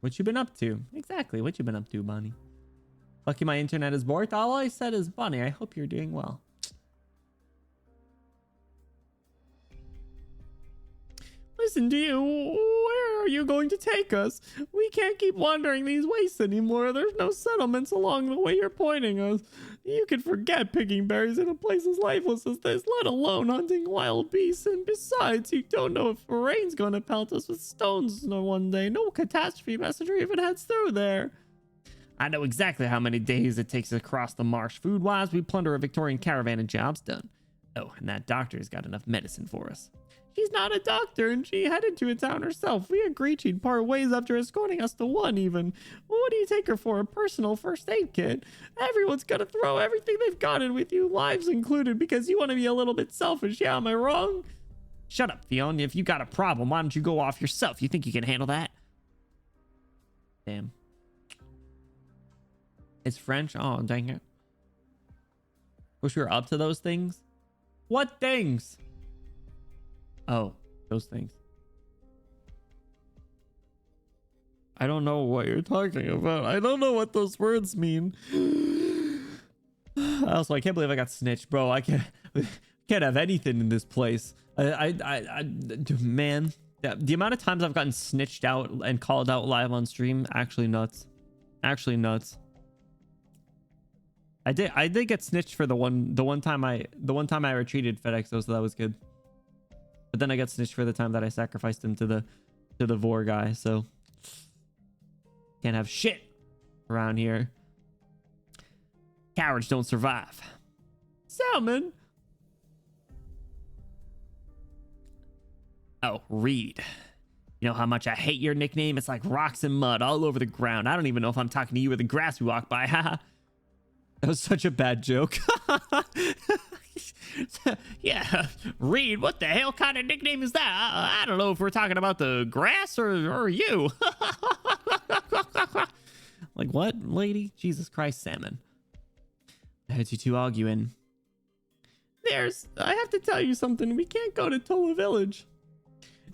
What you been up to? Exactly. What you been up to, Bonnie? Lucky my internet is borked. All I said is, Bonnie, I hope you're doing well. Listen to you. Where are you going to take us? We can't keep wandering these wastes anymore. There's no settlements along the way you're pointing us. You could forget picking berries in a place as lifeless as this, let alone hunting wild beasts. And besides, you don't know if rain's going to pelt us with stones one day. No catastrophe messenger even heads through there. I know exactly how many days it takes to cross the marsh. Food-wise, we plunder a Victorian caravan and job's done. Oh, and that doctor's got enough medicine for us. She's not a doctor, and she headed to a town herself. We agreed she'd part ways after escorting us to one, even. What do you take her for? A personal first aid kit? Everyone's gonna throw everything they've got in with you, lives included, because you want to be a little bit selfish. Yeah, am I wrong? Shut up, Theon. If you got a problem, why don't you go off yourself? You think you can handle that? Damn. It's French? Oh, dang it. Wish we were up to those things. What things? Oh, those things. I don't know what you're talking about. I don't know what those words mean. Also, I can't believe I got snitched, bro. I can't have anything in this place. Man, the amount of times I've gotten snitched out and called out live on stream, actually nuts. Actually nuts. I did get snitched for the one time I retreated FedEx, so that was good. But then I got snitched for the time that I sacrificed him to the Vor guy, so can't have shit around here. Cowards don't survive. Salmon. Oh, Reed. You know how much I hate your nickname? It's like rocks and mud all over the ground. I don't even know if I'm talking to you or the grass we walk by. Haha. That was such a bad joke. Yeah, Reed, what the hell kind of nickname is that? I don't know if we're talking about the grass or you. Like what, lady? Jesus Christ, Salmon. I heard you two arguing. I have to tell you something. We can't go to Tola Village.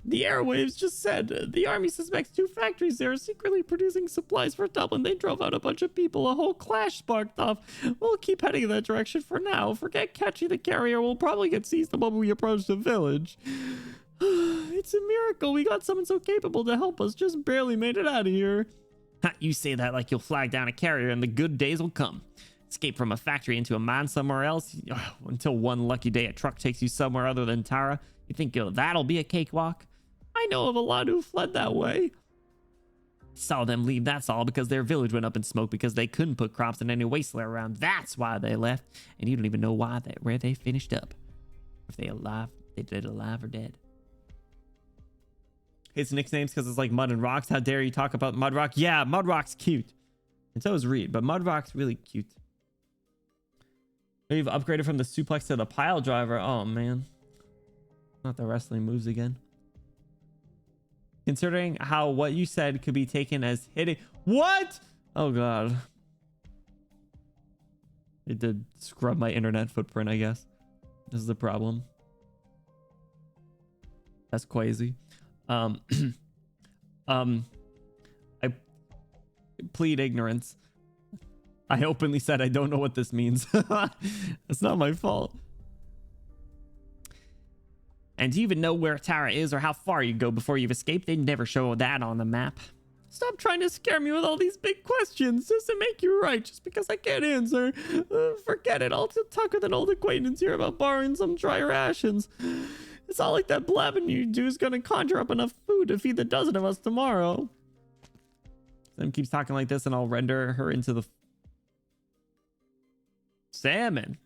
The airwaves just said the army suspects 2 factories there are secretly producing supplies for Dublin. They drove out a bunch of people. A whole clash sparked off. We'll keep heading in that direction for now. Forget catching the carrier. We'll probably get seized the moment we approach the village. It's a miracle. We got someone so capable to help us. Just barely made it out of here. You say that like you'll flag down a carrier and the good days will come. Escape from a factory into a mine somewhere else. Until one lucky day a truck takes you somewhere other than Tara. You think that'll be a cakewalk? I know of a lot who fled that way. Saw them leave, that's all, because their village went up in smoke because they couldn't put crops in any wasteland around. That's why they left. And you don't even know where they finished up. If they did alive or dead. His nicknames because it's like Mud and Rocks. How dare you talk about Mudrock? Yeah, Mudrock's cute. And so is Reed, but Mudrock's really cute. We've upgraded from the suplex to the pile driver. Oh, man. Not the wrestling moves again. Considering how what you said could be taken as hitting. What? Oh, God. It did scrub my internet footprint, I guess. This is the problem. That's crazy. I plead ignorance. I openly said I don't know what this means. It's not my fault. And do you even know where Tara is or how far you go before you've escaped? They never show that on the map. Stop trying to scare me with all these big questions. Doesn't make you right just because I can't answer. Forget it. I'll talk with an old acquaintance here about borrowing some dry rations. It's all like that blabbing you do is going to conjure up enough food to feed the dozen of us tomorrow. Sam keeps talking like this and I'll render her into the salmon.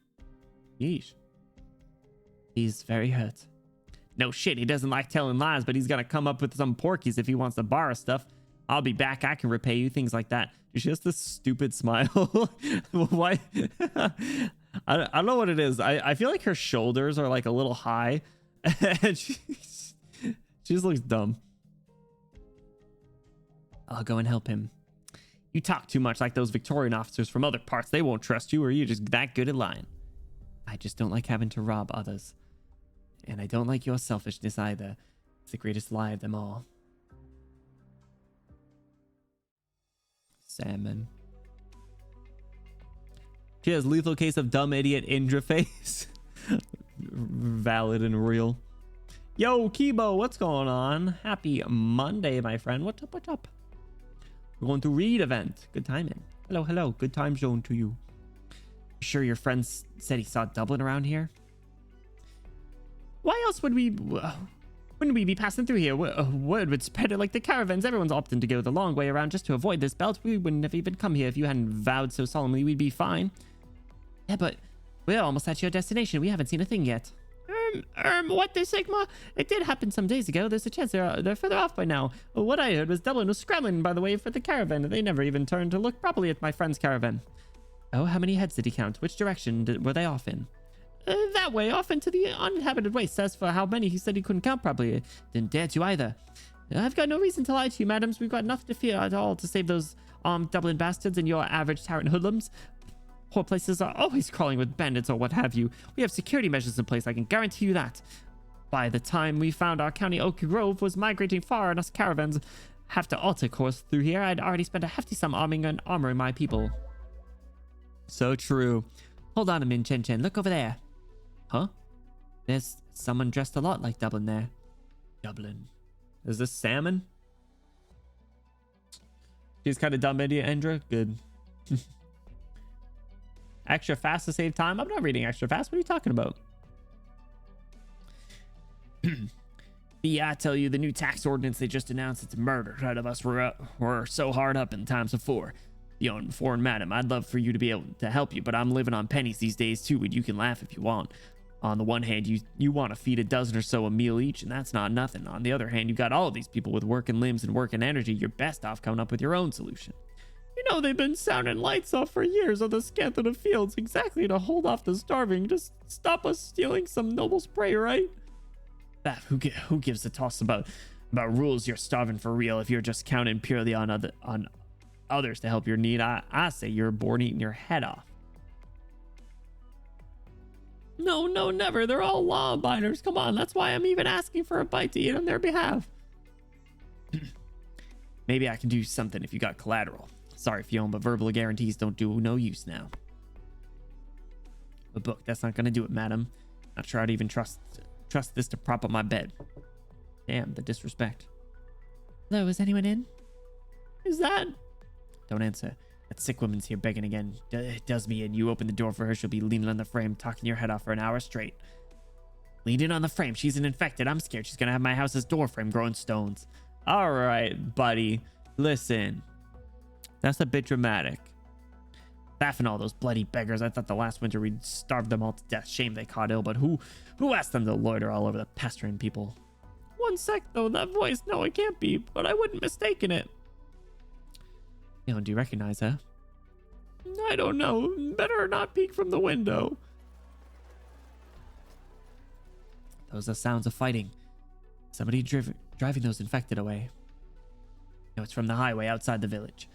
Yeesh. He's very hurt. No shit, he doesn't like telling lies, but he's gonna come up with some porkies if he wants to borrow stuff. I'll be back, I can repay you, things like that. She has this stupid smile. Why? I don't know what it is. I feel like her shoulders are like a little high. And she just looks dumb. I'll go and help him. You talk too much like those Victorian officers from other parts. They won't trust you, or you're just that good at lying. I just don't like having to rob others. And I don't like your selfishness either. It's the greatest lie of them all. Salmon. She has lethal case of dumb idiot Indra face. Valid and real. Yo, Kibo, what's going on? Happy Monday, my friend. What's up? What's up? We're going to read event. Good timing. Hello, hello. Good time zone to you. Sure your friends said he saw Dublin around here? Why else would we... wouldn't we be passing through here? Word would spread it like the caravans. Everyone's opting to go the long way around just to avoid this belt. We wouldn't have even come here if you hadn't vowed so solemnly we'd be fine. Yeah, but we're almost at your destination. We haven't seen a thing yet. What the Sigma? It did happen some days ago. There's a chance they're further off by now. What I heard was Dublin was scrambling, by the way, for the caravan. They never even turned to look properly at my friend's caravan. Oh, how many heads did he count? Which direction were they off in? That way, off into the uninhabited wastes. As for how many, he said he couldn't count properly. Didn't dare to either. I've got no reason to lie to you, madams. We've got nothing to fear at all to save those armed Dublin bastards and your average Tarrant hoodlums. Poor places are always crawling with bandits or what have you. We have security measures in place, I can guarantee you that. By the time we found our county, Oak Grove was migrating far and us caravans have to alter course through here. I'd already spent a hefty sum arming and armoring my people. So true. Hold on a minute, Chen Chen. Look over there. Huh? There's someone dressed a lot like Dublin there. Dublin. Is this Salmon? She's kind of dumb, idiot, Indra. Good. Extra fast to save time? I'm not reading extra fast. What are you talking about? Yeah, I tell you, the new tax ordinance they just announced, it's murder out of us. We're so hard up in times before. Foreign madam, I'd love for you to be able to help you, but I'm living on pennies these days too, and you can laugh if you want. On the one hand, you want to feed a dozen or so a meal each, and that's not nothing. On the other hand, you got all of these people with working limbs and working energy. You're best off coming up with your own solution. You know, they've been sounding lights off for years on the scant of the fields, exactly to hold off the starving. Just stop us stealing some noble's prey, right? Who gives a toss about rules? You're starving for real if you're just counting purely on others to help your need. I say you're born eating your head off. No, never. They're all law-abiders. Come on, that's why I'm even asking for a bite to eat on their behalf. Maybe I can do something if you got collateral. Sorry, Fiona, but verbal guarantees don't do no use now. A book, that's not gonna do it, madam. Not sure I'd even trust this to prop up my bed. Damn, the disrespect. Hello, is anyone in? Is that? Don't answer. That sick woman's here begging again. Does me in. You open the door for her, she'll be leaning on the frame, talking your head off for an hour straight. Leaning on the frame. She's an infected. I'm scared she's gonna have my house's door frame growing stones. All right, buddy. Listen. That's a bit dramatic. Laughing all those bloody beggars. I thought the last winter we'd starved them all to death. Shame they caught ill, but who asked them to loiter all over the pestering people? One sec, though. That voice. No, it can't be, but I wouldn't mistaken it. Do you recognize her? I don't know. Better not peek from the window. Those are sounds of fighting. Somebody driving those infected away. No, it's from the highway outside the village.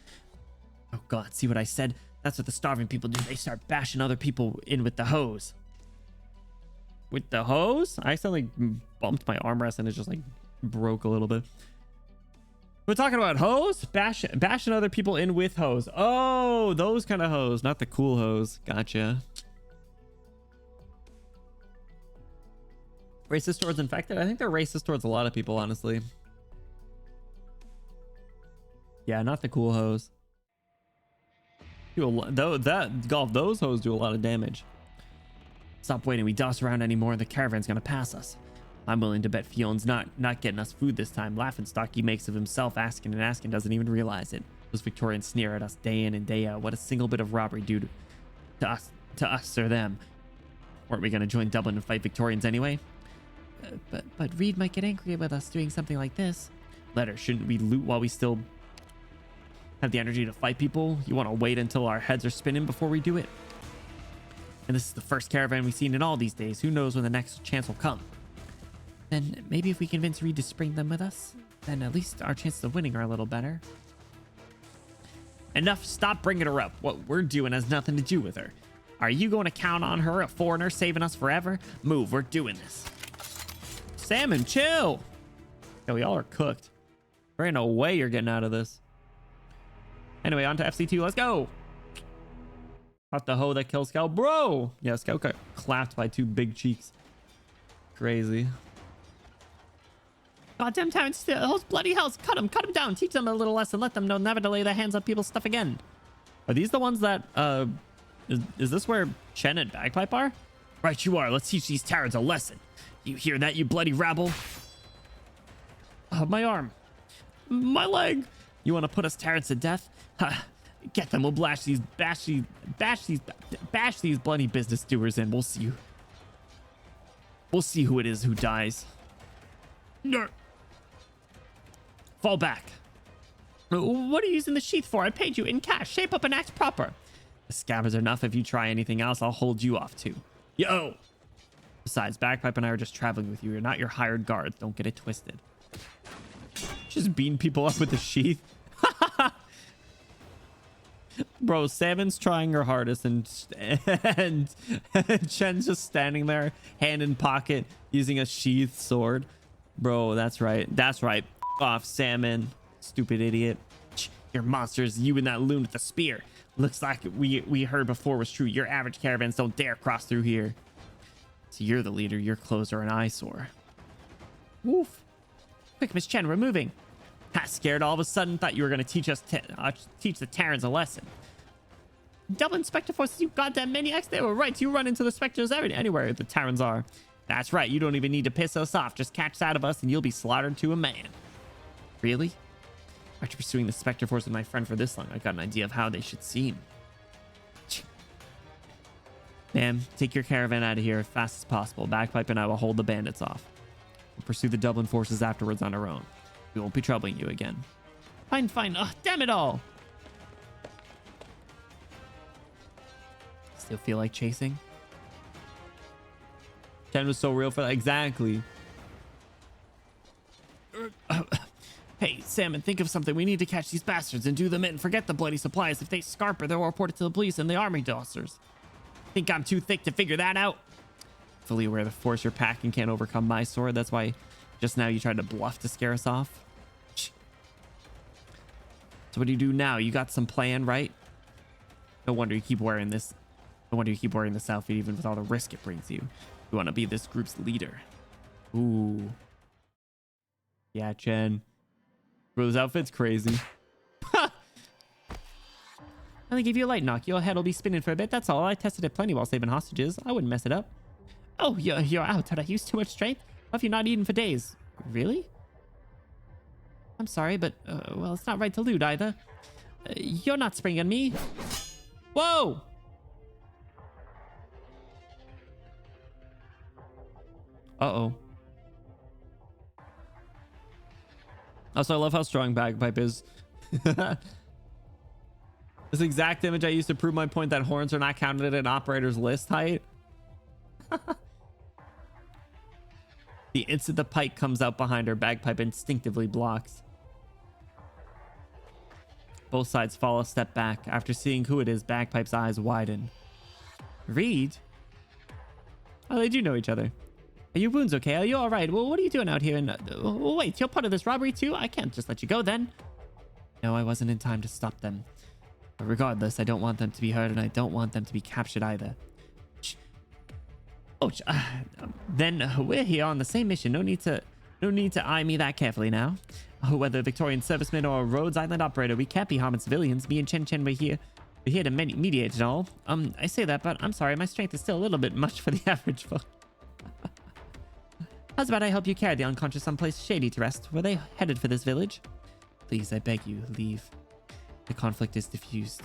Oh God, see what I said? That's what the starving people do. They start bashing other people in with the hose. With the hose? I accidentally bumped my armrest and it just like broke a little bit. We're talking about hose? Bashing other people in with hose. Oh, those kind of hose, not the cool hose. Gotcha. Racist towards infected? I think they're racist towards a lot of people, honestly. Yeah, not the cool hose. Those hose do a lot of damage. Stop waiting. We doss around anymore. The caravan's gonna pass us. I'm willing to bet Fion's not getting us food this time. Laughing stock he makes of himself, asking and asking, doesn't even realize it. Those Victorians sneer at us day in and day out. What a single bit of robbery do to us or them. Weren't we gonna join Dublin and fight Victorians anyway? But Reed might get angry with us doing something like this. Let her. Shouldn't we loot while we still have the energy to fight people? You want to wait until our heads are spinning before we do it? And this is the first caravan we've seen in all these days. Who knows when the next chance will come? Then maybe if we convince Reed to bring them with us, then at least our chances of winning are a little better. Enough. Stop bringing her up. What we're doing has nothing to do with her. Are you going to count on her, a foreigner, saving us forever? Move. We're doing this. Salmon, chill. Yo, y'all are cooked. There ain't no way you're getting out of this. Anyway, on to FC2. Let's go. Not the hoe that kills Scout, bro. Yeah, Scout got clapped by 2 big cheeks. Crazy. Goddamn tyrants, those bloody hells. Cut them down. Teach them a little lesson. Let them know never to lay their hands on people's stuff again. Are these the ones that, is this where Chen and Bagpipe are? Right you are. Let's teach these tyrants a lesson. You hear that, you bloody rabble? My arm. My leg. You want to put us tyrants to death? Ha. Get them. We'll bash these bloody business doers in. We'll see who it is who dies. Fall back. What are you using the sheath for? I paid you in cash. Shape up and act proper. The scabbards are enough. If you try anything else, I'll hold you off too. Yo. Besides, Bagpipe and I are just traveling with you. You're not your hired guards. Don't get it twisted. Just beating people up with the sheath. Bro, Salmon's trying her hardest and Chen's just standing there, hand in pocket, using a sheathed sword. Bro, that's right. That's right. F off, Salmon. Stupid idiot. You're monsters. You and that loon with the spear. Looks like we heard before was true. Your average caravans don't dare cross through here. So you're the leader. Your clothes are an eyesore. Woof. Quick, Miss Chen, we're moving. Ha, scared all of a sudden. Thought you were going to teach us teach the Terrans a lesson. Double Inspector Forces, you goddamn maniacs. They were right. You run into the Spectres anywhere the Terrans are. That's right. You don't even need to piss us off. Just catch sight of us and you'll be slaughtered to a man. Really? After pursuing the Spectre Force with my friend for this long, I got an idea of how they should seem. Ma'am, take your caravan out of here as fast as possible. Bagpipe and I will hold the bandits off. We'll pursue the Dublin forces afterwards on our own. We won't be troubling you again. Fine, fine. Ugh, damn it all. Still feel like chasing? Chen was so real for that. Exactly. Hey, Salmon, think of something. We need to catch these bastards and do them in. Forget the bloody supplies. If they scarper, they'll report it to the police and the army officers. Think I'm too thick to figure that out? Fully aware of the force you're packing can't overcome my sword. That's why just now you tried to bluff to scare us off. So what do you do now? You got some plan, right? No wonder you keep wearing this. No wonder you keep wearing this outfit even with all the risk it brings you. You want to be this group's leader. Ooh. Yeah, Chen. Bro, this outfit's crazy. I only give you a light knock. Your head will be spinning for a bit. That's all. I tested it plenty while saving hostages. I wouldn't mess it up. Oh, you're out. Did I use too much strength? How have you not eaten for days? Really? I'm sorry, but, well, it's not right to loot either. You're not springing me. Whoa! Uh-oh. Also, I love how strong Bagpipe is. This exact image I used to prove my point that horns are not counted at an operator's list height. The instant the pike comes out behind her, Bagpipe instinctively blocks. Both sides fall a step back. After seeing who it is, Bagpipe's eyes widen. Reed? Oh, they do know each other. Are your wounds okay? Are you all right? Well, what are you doing out here? And wait, you're part of this robbery too? I can't just let you go then. No, I wasn't in time to stop them. But regardless, I don't want them to be hurt, and I don't want them to be captured either. Oh, then we're here on the same mission. No need to eye me that carefully now. Whether a Victorian serviceman or a Rhodes Island operator, we can't be harming civilians. Me and Chen, we're here to mediate it all. I say that, but I'm sorry, my strength is still a little bit much for the average folk. How's about I help you carry the unconscious someplace shady to rest? Were they headed for this village? Please, I beg you, leave. The conflict is diffused.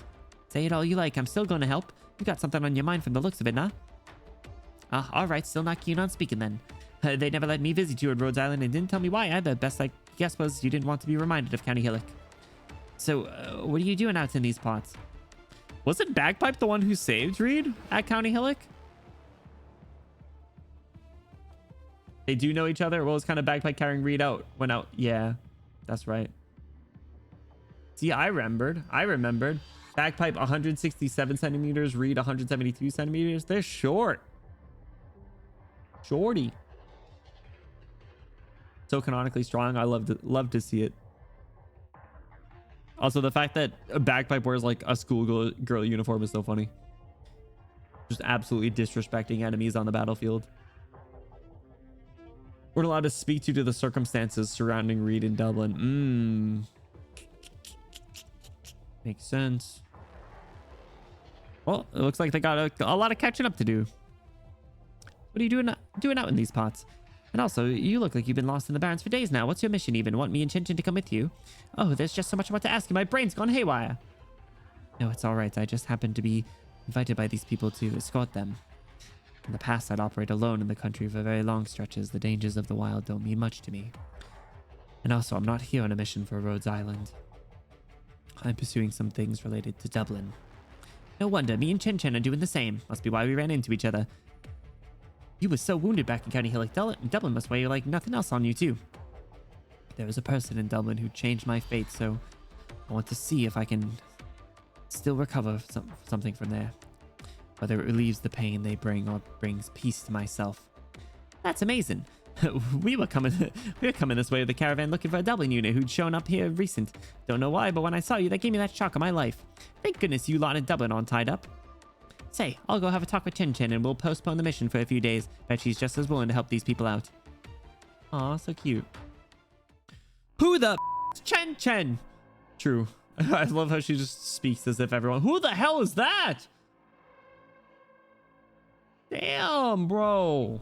Say it all you like. I'm still going to help. You got something on your mind from the looks of it, nah? All right. Still not keen on speaking then. They never let me visit you at Rhodes Island and didn't tell me why either. Best I guess was you didn't want to be reminded of County Hillock. So, what are you doing out in these parts? Wasn't Bagpipe the one who saved Reed at County Hillock? They do know each other. What was kind of Bagpipe carrying Reed out? Went out. Yeah, that's right. See, I remembered. Bagpipe 167 centimeters, Reed 172 centimeters. They're short. Shorty. So canonically strong. I love to see it. Also, the fact that a bagpipe wears like a schoolgirl uniform is so funny. Just absolutely disrespecting enemies on the battlefield. We're allowed to speak to the circumstances surrounding Reed in Dublin. Makes sense. Well, it looks like they got a lot of catching up to do. What are you doing out in these parts? And also, you look like you've been lost in the Barrens for days now. What's your mission even? Want me and Chin Chin to come with you? Oh, there's just so much I want to ask you. My brain's gone haywire. No, it's all right. I just happened to be invited by these people to escort them. In the past, I'd operate alone in the country for very long stretches. The dangers of the wild don't mean much to me. And also, I'm not here on a mission for Rhodes Island. I'm pursuing some things related to Dublin. No wonder, me and Chin Chin are doing the same. Must be why we ran into each other. You were so wounded back in County Hill. Dublin must weigh like nothing else on you too. There was a person in Dublin who changed my fate, so I want to see if I can still recover something from there. Whether it relieves the pain they bring or brings peace to myself. That's amazing. we were coming this way with a caravan looking for a Dublin unit who'd shown up here recent. Don't know why, but when I saw you, that gave me that shock of my life. Thank goodness you lot in Dublin aren't tied up. Say, I'll go have a talk with Chin Chin and we'll postpone the mission for a few days. Bet she's just as willing to help these people out. Aw, so cute. Who the Chin Chin? True. I love how she just speaks as if everyone... Who the hell is that? Damn, bro.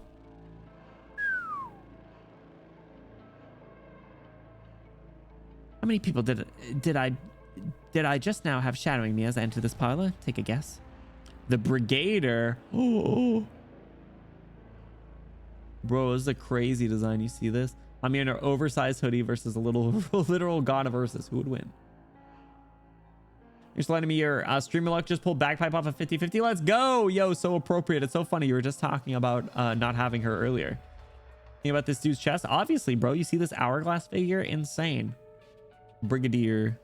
How many people did I just now have shadowing me as I enter this parlor? Take a guess. The Brigader. Oh. Bro, this is a crazy design. You see this? I'm in an oversized hoodie versus a literal god of Ursus. Who would win? You're just letting me your streamer luck just pulled bagpipe off of 50-50. Let's go. Yo, so appropriate. It's so funny. You were just talking about not having her earlier. Think about this dude's chest. Obviously, bro, you see this hourglass figure? Insane. Brigadier.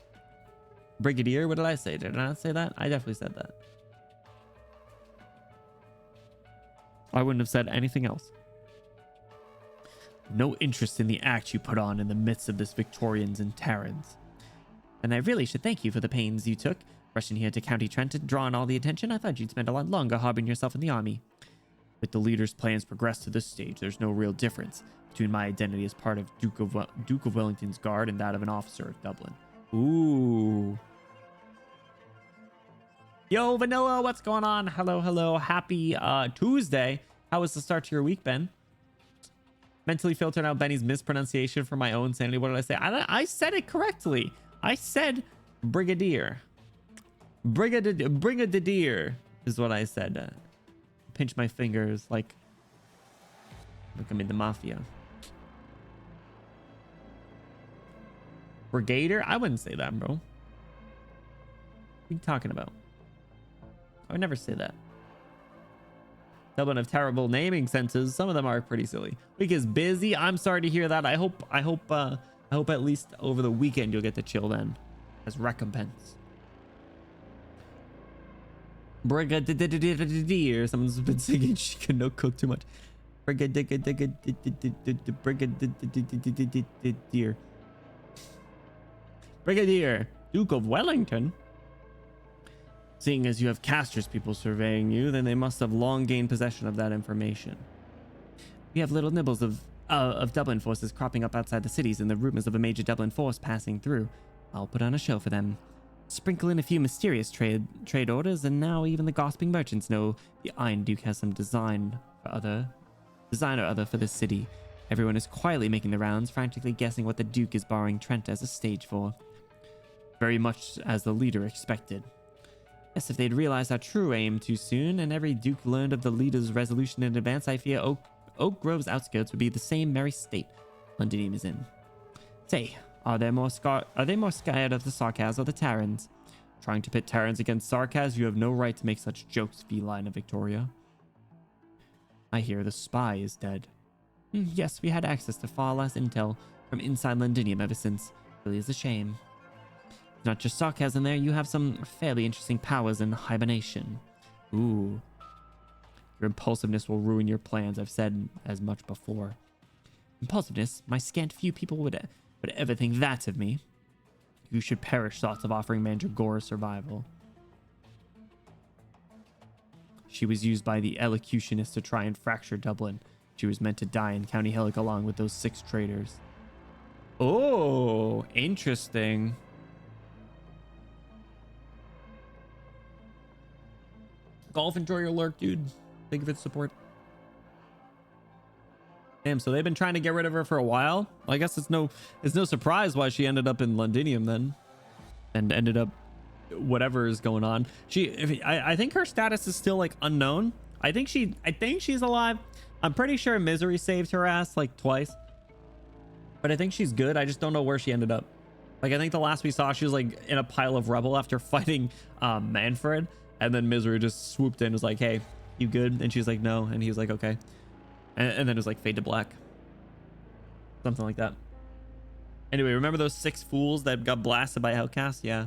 What did I say? Did I not say that? I definitely said that. I wouldn't have said anything else. No interest in the act you put on in the midst of this Victorians and Terrans. And I really should thank you for the pains you took, rushing here to County Trent and drawing all the attention. I thought you'd spend a lot longer harboring yourself in the army. With the leader's plans progress to this stage, there's no real difference between my identity as part of Duke of Wellington's guard and that of an officer of Dublin. Ooh. Yo, Vanilla, what's going on? Hello. Happy Tuesday. How was the start to your week, Ben? Mentally filtering out Benny's mispronunciation for my own sanity. What did I say? I said it correctly. I said Brigadier. Brigadier is what I said. Pinch my fingers like I'm in the mafia. Brigader? I wouldn't say that, bro. What are you talking about? I would never say that. Dublin have terrible naming senses. Some of them are pretty silly. Week is busy. I'm sorry to hear that. I hope at least over the weekend you'll get to chill then as recompense. Brigadier. Someone's been singing she can no cook too much. Brigadier. Brigadier. Duke of Wellington. Seeing as you have Caster's people surveying you, then they must have long gained possession of that information. We have little nibbles of Dublin forces cropping up outside the cities and the rumors of a major Dublin force passing through. I'll put on a show for them. Sprinkle in a few mysterious trade orders, and now even the gossiping merchants know the Iron Duke has some design or other for this city. Everyone is quietly making the rounds, frantically guessing what the Duke is borrowing Trent as a stage for. Very much as the leader expected. Yes, if they'd realized our true aim too soon, and every Duke learned of the leader's resolution in advance, I fear Oak Grove's outskirts would be the same merry state Londinium is in. Say, are they more scared of the Sarkaz or the Terrans? Trying to pit Terrans against Sarkaz, you have no right to make such jokes, feline of Victoria. I hear the spy is dead. Yes, we had access to far less intel from inside Londinium ever since. Really is a shame. Not just Sarkaz in there, you have some fairly interesting powers in hibernation. Ooh. Your impulsiveness will ruin your plans. I've said as much before. Impulsiveness? My scant few people would ever think that of me. You should perish thoughts of offering Mandragora survival. She was used by the elocutionists to try and fracture Dublin. She was meant to die in County Hillock along with those 6 traitors. Oh, interesting. Golf, enjoy your lurk, dude. Thank you for the support. Damn, so they've been trying to get rid of her for a while. Well, I guess it's no surprise why she ended up in Londinium then, and ended up whatever is going on. I think her status is still like unknown. I think she's alive. I'm pretty sure Misery saved her ass like twice, but I think she's good. I just don't know where she ended up. Like, I think the last we saw, she was like in a pile of rubble after fighting Manfred, and then Misery just swooped in and was like, hey, you good? And she's like, no. And he was like, okay. And then it was like fade to black, something like that. Anyway, remember those 6 fools that got blasted by Outcast? Yeah.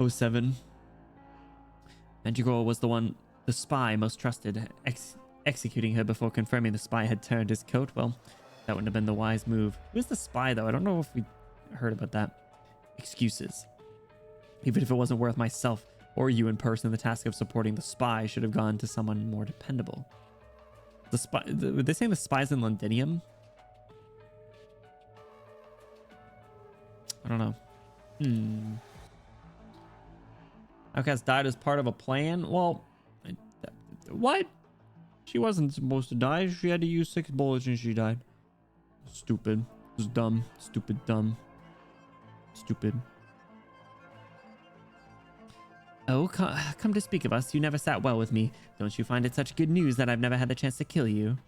07. Mandragora was the spy most trusted. Executing her before confirming the spy had turned his coat, well, that wouldn't have been the wise move. Who's the spy, though? I don't know if we heard about that. Excuses. Even if it wasn't worth myself or you in person, the task of supporting the spy should have gone to someone more dependable. The spy, were they saying the spy's in Londinium? I don't know. Outcast died as part of a plan? Well, what? She wasn't supposed to die. She had to use 6 bullets and she died. Stupid. It was dumb. Stupid, dumb. Stupid. Oh, come to speak of us. You never sat well with me. Don't you find it such good news that I've never had the chance to kill you?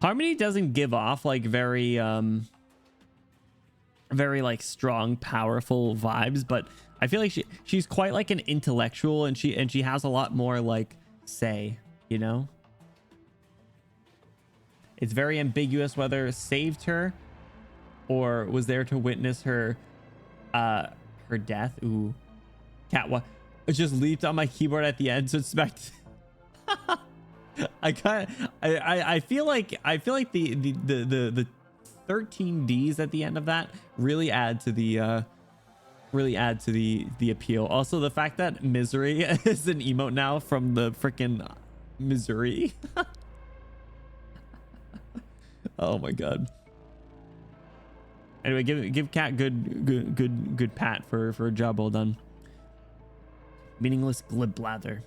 Harmony doesn't give off like very like strong, powerful vibes, but I feel like she's quite like an intellectual, and she has a lot more like say, you know? It's very ambiguous whether saved her or was there to witness her her death. Ooh. Cat, what? It just leaped on my keyboard at the end, so it's back to I feel like the 13 Ds at the end of that really add to the appeal. Also, the fact that Misery is an emote now from the freaking Missouri. Oh my god. Anyway, give Cat good pat for a job well done. Meaningless glib blather.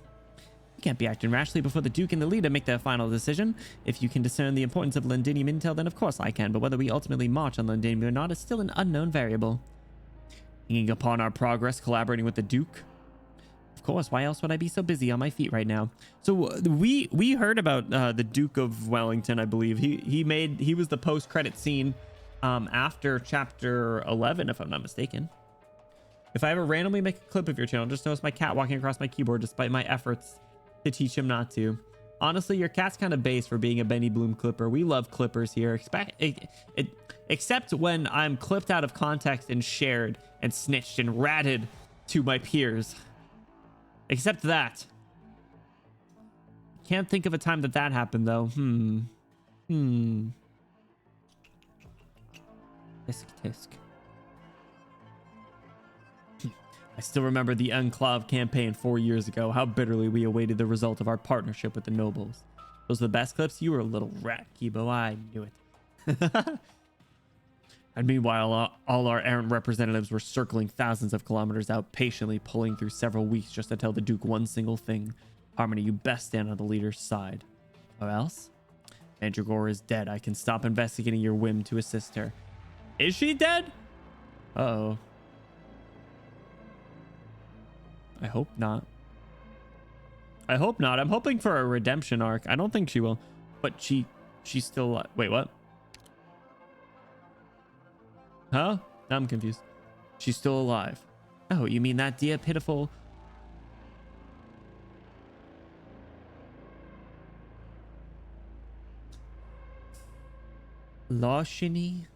You can't be acting rashly before the Duke and the leader make their final decision. If you can discern the importance of Londinium intel, then of course I can, but whether we ultimately march on Londinium or not is still an unknown variable. Hanging upon our progress, collaborating with the Duke. Of course, why else would I be so busy on my feet right now? So we heard about the Duke of Wellington, I believe. He was the post-credit scene after chapter 11, if I'm not mistaken. If I ever randomly make a clip of your channel, just notice my cat walking across my keyboard despite my efforts to teach him not to. Honestly, your cat's kind of base for being a Benny Bloom clipper. We love clippers here, except when I'm clipped out of context and shared and snitched and ratted to my peers. Except that. Can't think of a time that happened, though. Tisk tisk. I still remember the Enclave campaign 4 years ago, how bitterly we awaited the result of our partnership with the nobles. Those are the best clips. You were a little rat, Kibo. I knew it. And meanwhile, all our errant representatives were circling thousands of kilometers out, patiently pulling through several weeks just to tell the Duke one single thing. Harmony, you best stand on the leader's side. Or else? Mandragora is dead. I can stop investigating your whim to assist her. Is she dead? Uh-oh. I hope not. I hope not. I'm hoping for a redemption arc. I don't think she will. But she's still alive. Wait, what? Huh? Now I'm confused. She's still alive. Oh, you mean that dear pitiful... Loshini?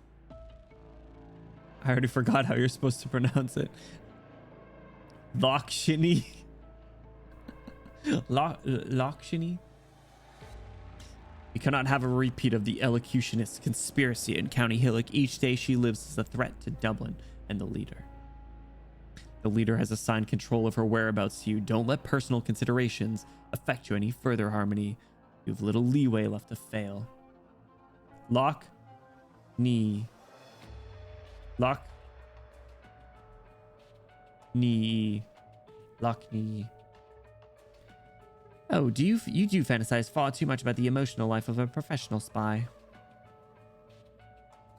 I already forgot how you're supposed to pronounce it. We cannot have a repeat of the elocutionist's conspiracy in County Hillock. Each day she lives is a threat to Dublin and the leader. The leader has assigned control of her whereabouts to you. Don't let personal considerations affect you any further, Harmony. You have little leeway left to fail. Lock, knee. Lock, knee. Lock, knee. Oh, you do fantasize far too much about the emotional life of a professional spy.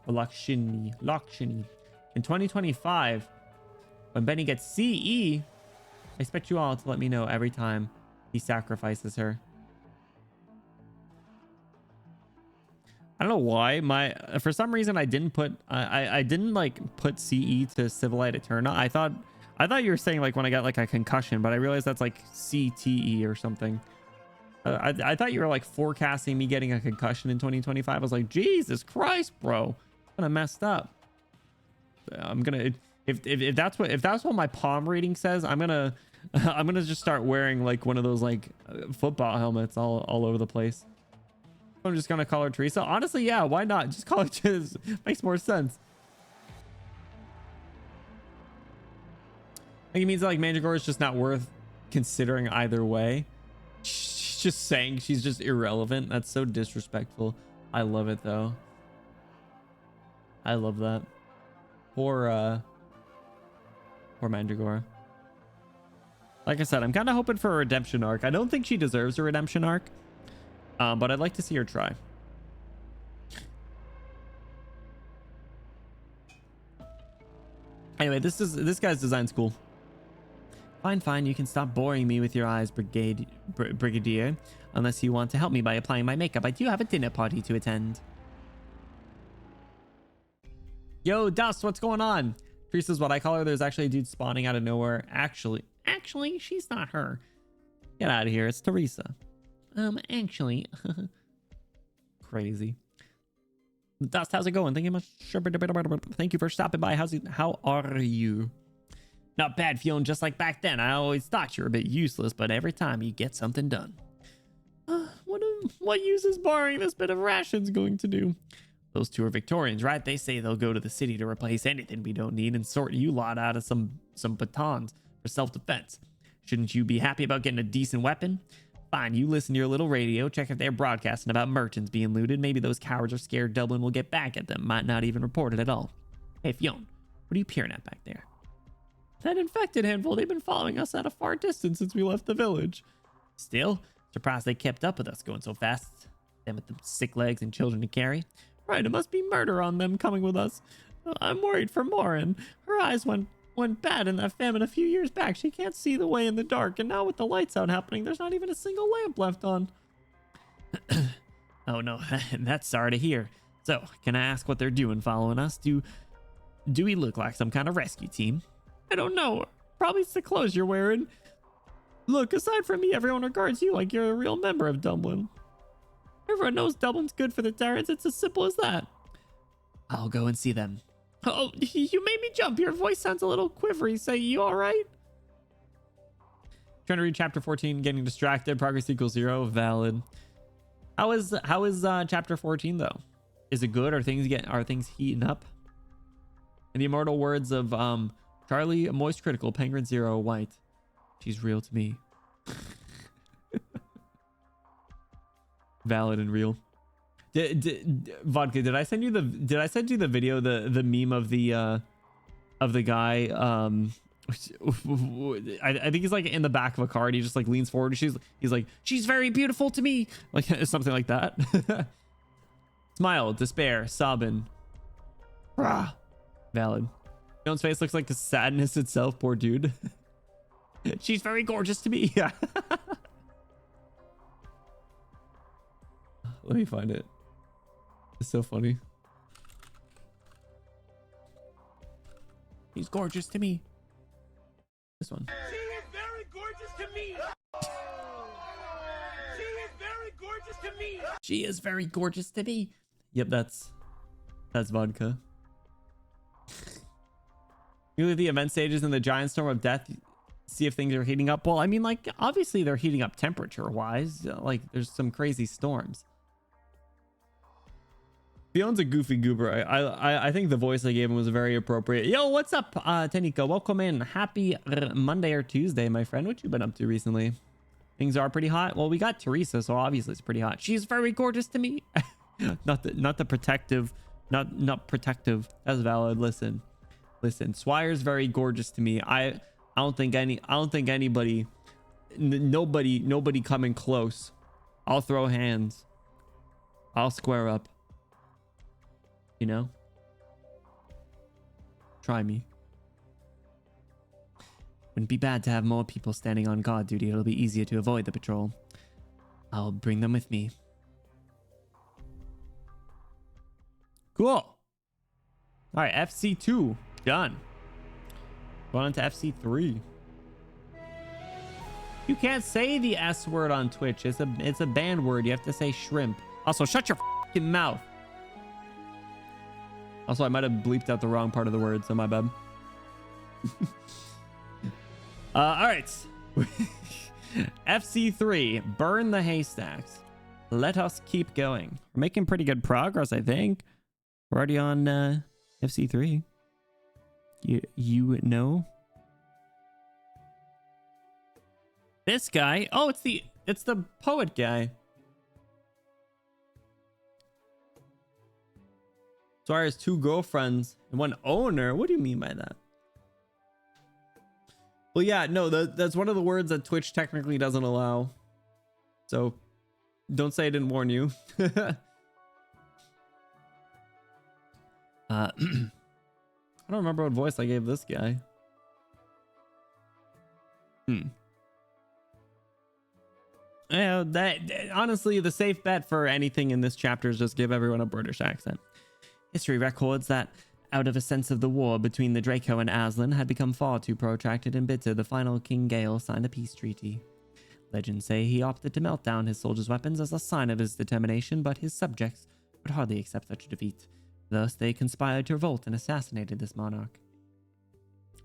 Lakshini. In 2025, when Benny gets CE, I expect you all to let me know every time he sacrifices her. I don't know why for some reason I didn't put I didn't like put CE to Civilite Eterna. I thought you were saying like when I got like a concussion, but I realized that's like CTE or something. I thought you were like forecasting me getting a concussion in 2025. I was like, Jesus Christ, bro, kind of messed up. I'm gonna if that's what my palm reading says, I'm gonna just start wearing like one of those like football helmets all over the place. I'm just gonna call her Teresa. Honestly, yeah, why not? Just call her Tiz. Makes more sense. I think it means that like Mandragora is just not worth considering either way. She's just saying she's just irrelevant. That's so disrespectful. I love it though. I love that. Poor Mandragora. Like I said, I'm kind of hoping for a redemption arc. I don't think she deserves a redemption arc. But I'd like to see her try. Anyway, this guy's design's cool. Fine. You can stop boring me with your eyes, Brigadier. Unless you want to help me by applying my makeup. I do have a dinner party to attend. Yo, Dust, what's going on? Teresa's what I call her. There's actually a dude spawning out of nowhere. Actually, she's not her. Get out of here. It's Teresa. Actually. Crazy. Dust, how's it going? Thank you for stopping by. How are you? Not bad, feeling just like back then. I always thought you were a bit useless, but every time you get something done. What use is borrowing this bit of rations going to do? Those two are Victorians, right? They say they'll go to the city to replace anything we don't need and sort you lot out of some batons for self-defense. Shouldn't you be happy about getting a decent weapon? Fine, you listen to your little radio, check if they're broadcasting about merchants being looted. Maybe those cowards are scared Dublin will get back at them. Might not even report it at all. Hey, Fionn, what are you peering at back there? That infected handful, they've been following us at a far distance since we left the village. Still, surprised they kept up with us going so fast. Them with the sick legs and children to carry. Right, it must be murder on them coming with us. I'm worried for Morin. Her eyes went bad in that famine a few years back. She can't see the way in the dark, and now with the lights out happening, there's not even a single lamp left on. Oh no, that's sorry to hear. So, can I ask what they're doing following us? Do we look like some kind of rescue team? I don't know. Probably it's the clothes you're wearing. Look, aside from me, everyone regards you like you're a real member of Dublin. Everyone knows Dublin's good for the tyrants. It's as simple as that. I'll go and see them. Oh, you made me jump. Your voice sounds a little quivery. Say, you all right? Trying to read chapter 14, getting distracted. Progress equals 0. Valid. How is chapter 14 though? Is it good? Are things heating up? In the immortal words of Charlie, Moist Critical, Penguin 0, White. She's real to me. Valid and real. Vodka, did I send you the video, the meme of the guy I think he's like in the back of a car and he just like leans forward and he's like, she's very beautiful to me, like something like that. Smile, despair, sobbing. Rah. Valid. Joan's face looks like the sadness itself, poor dude. She's very gorgeous to me. Yeah. Let me find it. It's so funny. He's gorgeous to me. This one. She is very gorgeous to me. She is very gorgeous to me. She is very gorgeous to me. Yep, that's vodka. You look at the event stages in the giant storm of death, see if things are heating up. Well, I mean, like, obviously they're heating up temperature-wise. Like, there's some crazy storms. Fion's a goofy goober. I think the voice I gave him was very appropriate. Yo, what's up, Tanika? Welcome in. Happy Monday or Tuesday, my friend. What you been up to recently? Things are pretty hot. Well, we got Teresa, so obviously it's pretty hot. She's very gorgeous to me. not the protective, not protective. That's valid. Listen. Swire's very gorgeous to me. I don't think anybody, nobody coming close. I'll throw hands. I'll square up. You know? Try me. Wouldn't be bad to have more people standing on guard duty. It'll be easier to avoid the patrol. I'll bring them with me. Cool. All right, FC2 done. Going on to FC3. You can't say the S word on Twitch. It's a banned word. You have to say shrimp. Also, shut your fucking mouth. Also, I might have bleeped out the wrong part of the word, so my bad. All right. FC3, burn the haystacks. Let us keep going. We're making pretty good progress, I think. We're already on FC3. You know. This guy. Oh, it's the poet guy. Swire has 2 girlfriends and 1 owner. What do you mean by that? Well, yeah, no, that's one of the words that Twitch technically doesn't allow. So don't say I didn't warn you. I don't remember what voice I gave this guy. Yeah, honestly, the safe bet for anything in this chapter is just give everyone a British accent. History records that, out of a sense of the war between the Draco and Aslan had become far too protracted and bitter, the final King Gale signed a peace treaty. Legends say he opted to melt down his soldiers' weapons as a sign of his determination, but his subjects would hardly accept such a defeat. Thus, they conspired to revolt and assassinated this monarch.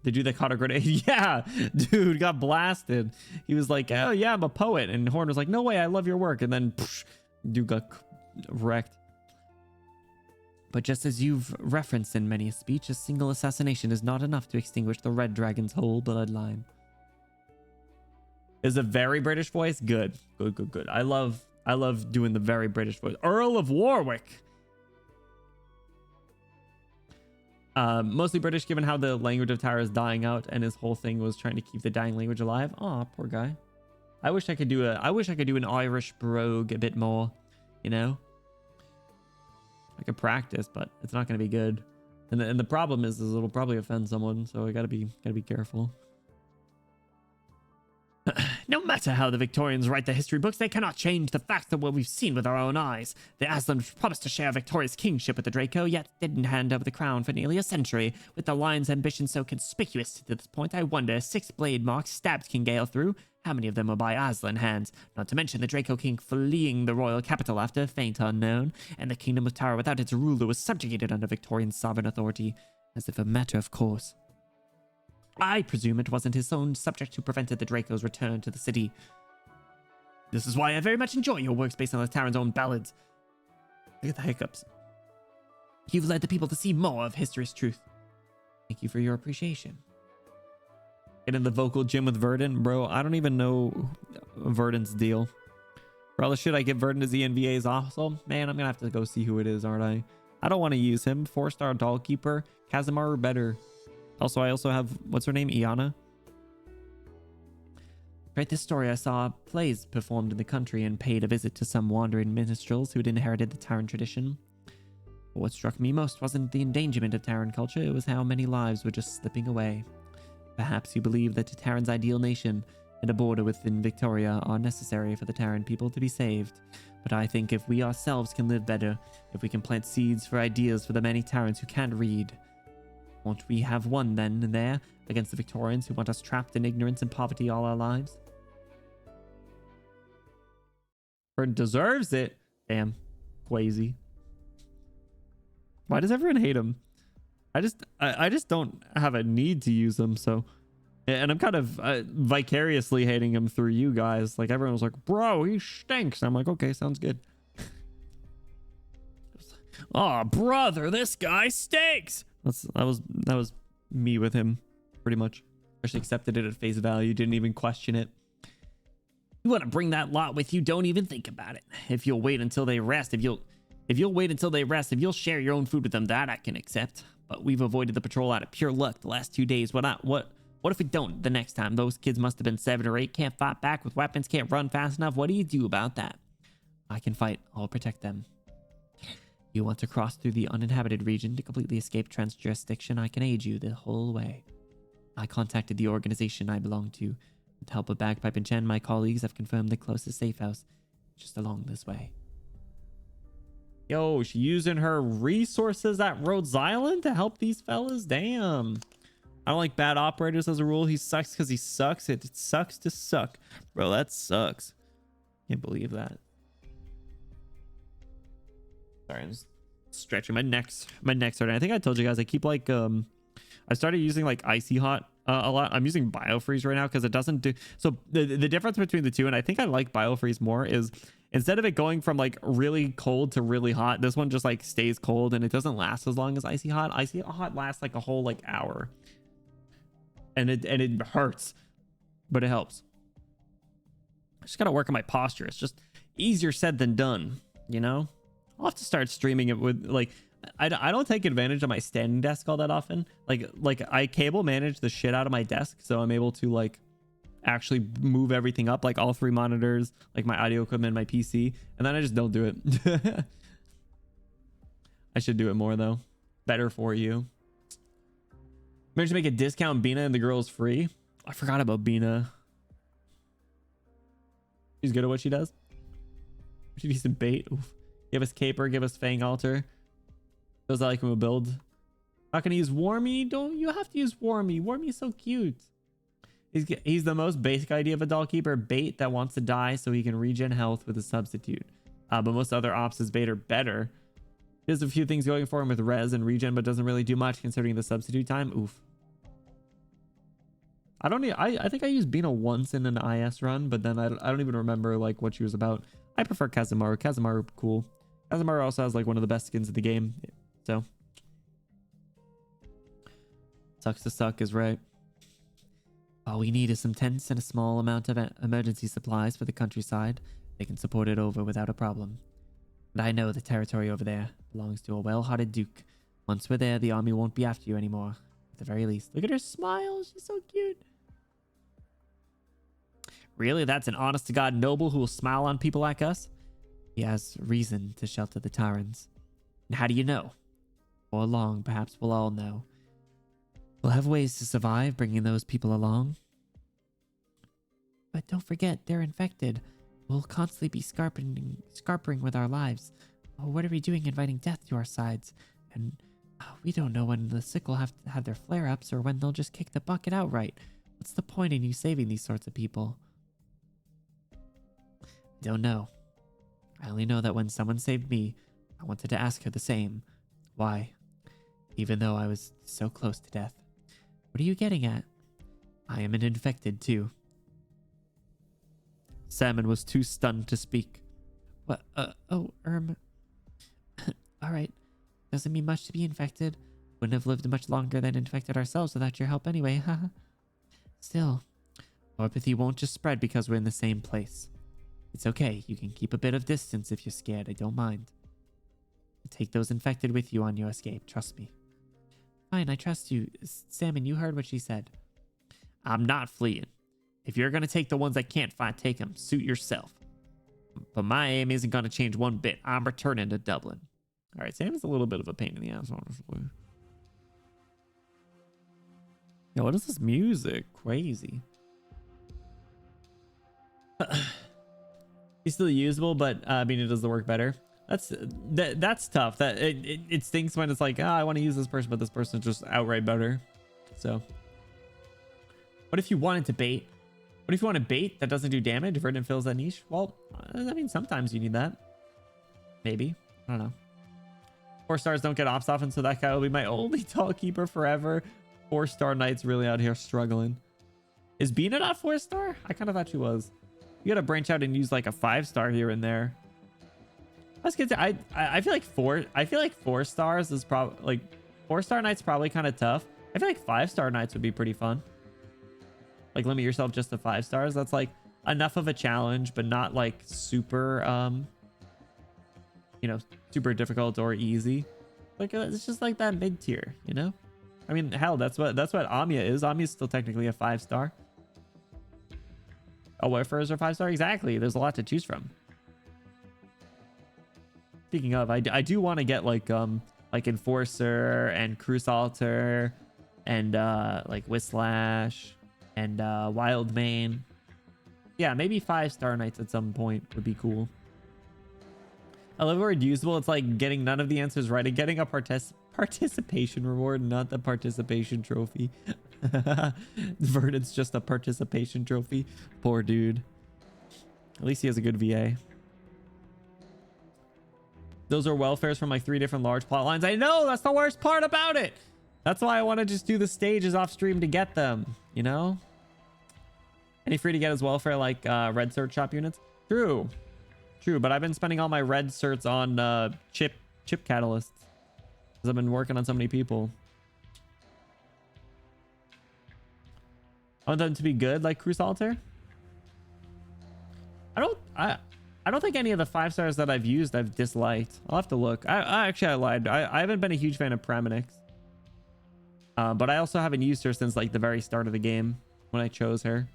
The dude that caught a grenade, yeah, dude got blasted. He was like, oh yeah, I'm a poet. And Horn was like, no way, I love your work. And then, poosh, dude got wrecked. But just as you've referenced in many a speech, a single assassination is not enough to extinguish the Red Dragon's whole bloodline. Is a very British voice? Good. I love doing the very British voice. Earl of Warwick. Mostly British, given how the language of Tyra is dying out, and his whole thing was trying to keep the dying language alive. Aw, poor guy. I wish I could do an Irish brogue a bit more, you know? I could practice, but it's not going to be good. And the problem is it'll probably offend someone, so I gotta be careful. No matter how the Victorians write their history books, they cannot change the facts of what we've seen with our own eyes. The Aslan promised to share Victoria's kingship with the Draco, yet didn't hand over the crown for nearly a century. With the lion's ambition so conspicuous to this point, I wonder, 6 blade marks stabbed King Gale through. How many of them were by Aslan hands? Not to mention the Draco King fleeing the royal capital after a feint unknown, and the kingdom of Tara without its ruler was subjugated under Victorian sovereign authority, as if a matter of course. I presume it wasn't his own subject who prevented the Draco's return to the city. This is why I very much enjoy your works based on the Terran's own ballads. Look at the hiccups. You've led the people to see more of history's truth. Thank you for your appreciation. Get in the vocal gym with Verdant, bro. I don't even know Verdant's deal. For all the shit I give Verdant as ENVAs also, man, I'm gonna have to go see who it is, aren't I? I don't want to use him. 4-star Dollkeeper. Kazimar better. Also, I also have, what's her name? Iana. Right, this story I saw plays performed in the country and paid a visit to some wandering minstrels who'd inherited the Terran tradition. But what struck me most wasn't the endangerment of Terran culture, it was how many lives were just slipping away. Perhaps you believe that a Terran's ideal nation and a border within Victoria are necessary for the Terran people to be saved. But I think if we ourselves can live better, if we can plant seeds for ideas for the many Terrans who can't read, won't we have won then and there against the Victorians who want us trapped in ignorance and poverty all our lives? Verdant deserves it. Damn. Quasi. Why does everyone hate him? I just don't have a need to use him, so... And I'm kind of vicariously hating him through you guys. Like, everyone was like, bro, he stinks. I'm like, okay, sounds good. Oh, brother, this guy stinks. That was me with him, pretty much. Just accepted it at face value, didn't even question it. You want to bring that lot with you, don't even think about it. If you'll wait until they rest, if you'll wait until they rest, if you'll share your own food with them, that I can accept. But we've avoided the patrol out of pure luck the last 2 days. What if we don't the next time? Those kids must have been 7 or 8, can't fight back with weapons, can't run fast enough. What do you do about that? I can fight. I'll protect them. You want to cross through the uninhabited region to completely escape Trent's jurisdiction? I can aid you the whole way. I contacted the organization I belong to. With the help of Bagpipe and Chen, my colleagues have confirmed the closest safe house just along this way. Yo, she using her resources at Rhodes Island to help these fellas? Damn. I don't like bad operators as a rule. He sucks because he sucks. It sucks to suck. Bro, that sucks. Can't believe that. Sorry, I'm just stretching my neck's hurting. I think I told you guys I keep like I started using like Icy Hot a lot. I'm using Biofreeze right now because it doesn't do so. The difference between the two, and I think I like Biofreeze more, is instead of it going from like really cold to really hot, this one just like stays cold and it doesn't last as long as Icy Hot. Icy Hot lasts like a whole like hour, and it hurts, but it helps. I just gotta work on my posture. It's just easier said than done, you know. I'll have to start streaming it with like I don't take advantage of my standing desk all that often. Like I cable manage the shit out of my desk, so I'm able to like actually move everything up, like all 3 monitors, like my audio equipment, my PC, and then I just don't do it. I should do it more though. Better for you. Managed to make a discount Bina and the girls free. I forgot about Bina. She's good at what she does. She needs some bait. Oof. Give us Caper, give us Fang Altar. Those I like when we build. Not gonna use Warmy. Don't you have to use Warmy? Warmy is so cute. He's the most basic idea of a doll keeper. Bait that wants to die so he can regen health with a substitute. But most other ops as bait are better. He has a few things going for him with res and regen, but doesn't really do much considering the substitute time. Oof. I think I used Bina once in an IS run, but then I don't even remember like what she was about. I prefer Kazumaru. Kazumaru cool. Kazumaru also has like one of the best skins in the game. So sucks to suck is right. All we need is some tents and a small amount of emergency supplies for the countryside. They can support it over without a problem. And I know the territory over there belongs to a well-hearted duke. Once we're there, the army won't be after you anymore. At the very least. Look at her smile. She's so cute. Really? That's an honest-to-God noble who will smile on people like us? He has reason to shelter the Tyrants. And how do you know? Before long, perhaps we'll all know. We'll have ways to survive bringing those people along. But don't forget, they're infected. We'll constantly be scarpering with our lives. Oh, what are we doing inviting death to our sides? And we don't know when the sick will have to have their flare-ups or when they'll just kick the bucket outright. What's the point in you saving these sorts of people? I don't know. I only know that when someone saved me, I wanted to ask her the same. Why? Even though I was so close to death. What are you getting at? I am an infected too. Salmon was too stunned to speak. What? Alright. Doesn't mean much to be infected. Wouldn't have lived much longer than infected ourselves without your help anyway, haha. Still, telepathy won't just spread because we're in the same place. It's okay, you can keep a bit of distance if you're scared, I don't mind. Take those infected with you on your escape, trust me. Fine, I trust you. Salmon, you heard what she said. I'm not fleeing. If you're gonna take the ones that can't fight, take them. Suit yourself. But my aim isn't gonna change one bit. I'm returning to Dublin. Alright, Sam is a little bit of a pain in the ass, honestly. Yo, what is this music? Crazy. He's still usable, but I mean, it does the work better. That's tough. That it stinks when it's like, I want to use this person, but this person is just outright better. So, what if you wanted to bait? What if you want to bait that doesn't do damage? Verdant fills that niche. Well, I mean, sometimes you need that. Maybe. I don't know. 4 stars don't get ops often, so that guy will be my only tall keeper forever. 4-star Knights really out here struggling. Is Bina not 4-star? I kind of thought she was. You gotta branch out and use like a 5-star here and there. Let's get to, I feel like four stars is probably like 4-star knights probably kind of tough. I feel like 5-star knights would be pretty fun. Like limit yourself just to 5 stars. That's like enough of a challenge, but not like super, you know, super difficult or easy. Like it's just like that mid tier, you know? I mean, hell, that's what Amiya is. Amiya's still technically a 5-star. Oh, Wayfarers are 5-star? Exactly. There's a lot to choose from. Speaking of, I do want to get like Enforcer and Crusader and like Whistlash and Wildmane. Yeah, maybe 5-star knights at some point would be cool. I love the word usable. It's like getting none of the answers right and getting a participation reward, not the participation trophy. Vernon's just a participation trophy. Poor dude. At least he has a good VA. Those are welfares from like 3 different large plot lines. I know, that's the worst part about it. That's why I want to just do the stages off stream to get them, you know? Any free to get as welfare like red cert shop units? True. True, but I've been spending all my red certs on chip catalysts. Because I've been working on so many people. I want them to be good like Crusader. I don't think any of the 5 stars that I've used I've disliked. I'll have to look. I lied. I haven't been a huge fan of Praminix. But I also haven't used her since like the very start of the game when I chose her.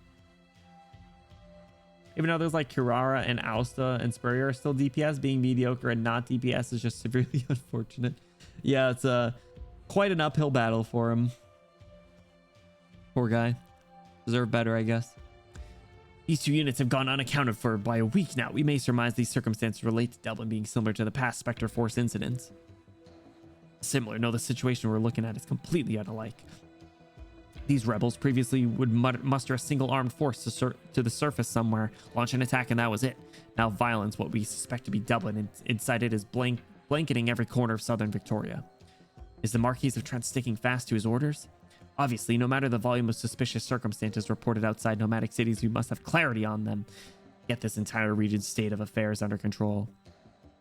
Even though there's like Kirara and Austa and Spurrier are still DPS, being mediocre and not DPS is just severely unfortunate. Yeah, it's quite an uphill battle for him. Poor guy. Deserve better, I guess. These 2 units have gone unaccounted for by a week now. We may surmise these circumstances relate to Dublin being similar to the past Spectre Force incidents. Similar. No, the situation we're looking at is completely unlike. These rebels previously would muster a single armed force to the surface somewhere, launch an attack, and that was it. Now violence, what we suspect to be Dublin, and inside it is blanketing every corner of southern Victoria. Is the Marquis of Trent sticking fast to his orders? Obviously, no matter the volume of suspicious circumstances reported outside nomadic cities, we must have clarity on them. Get this entire region's state of affairs under control.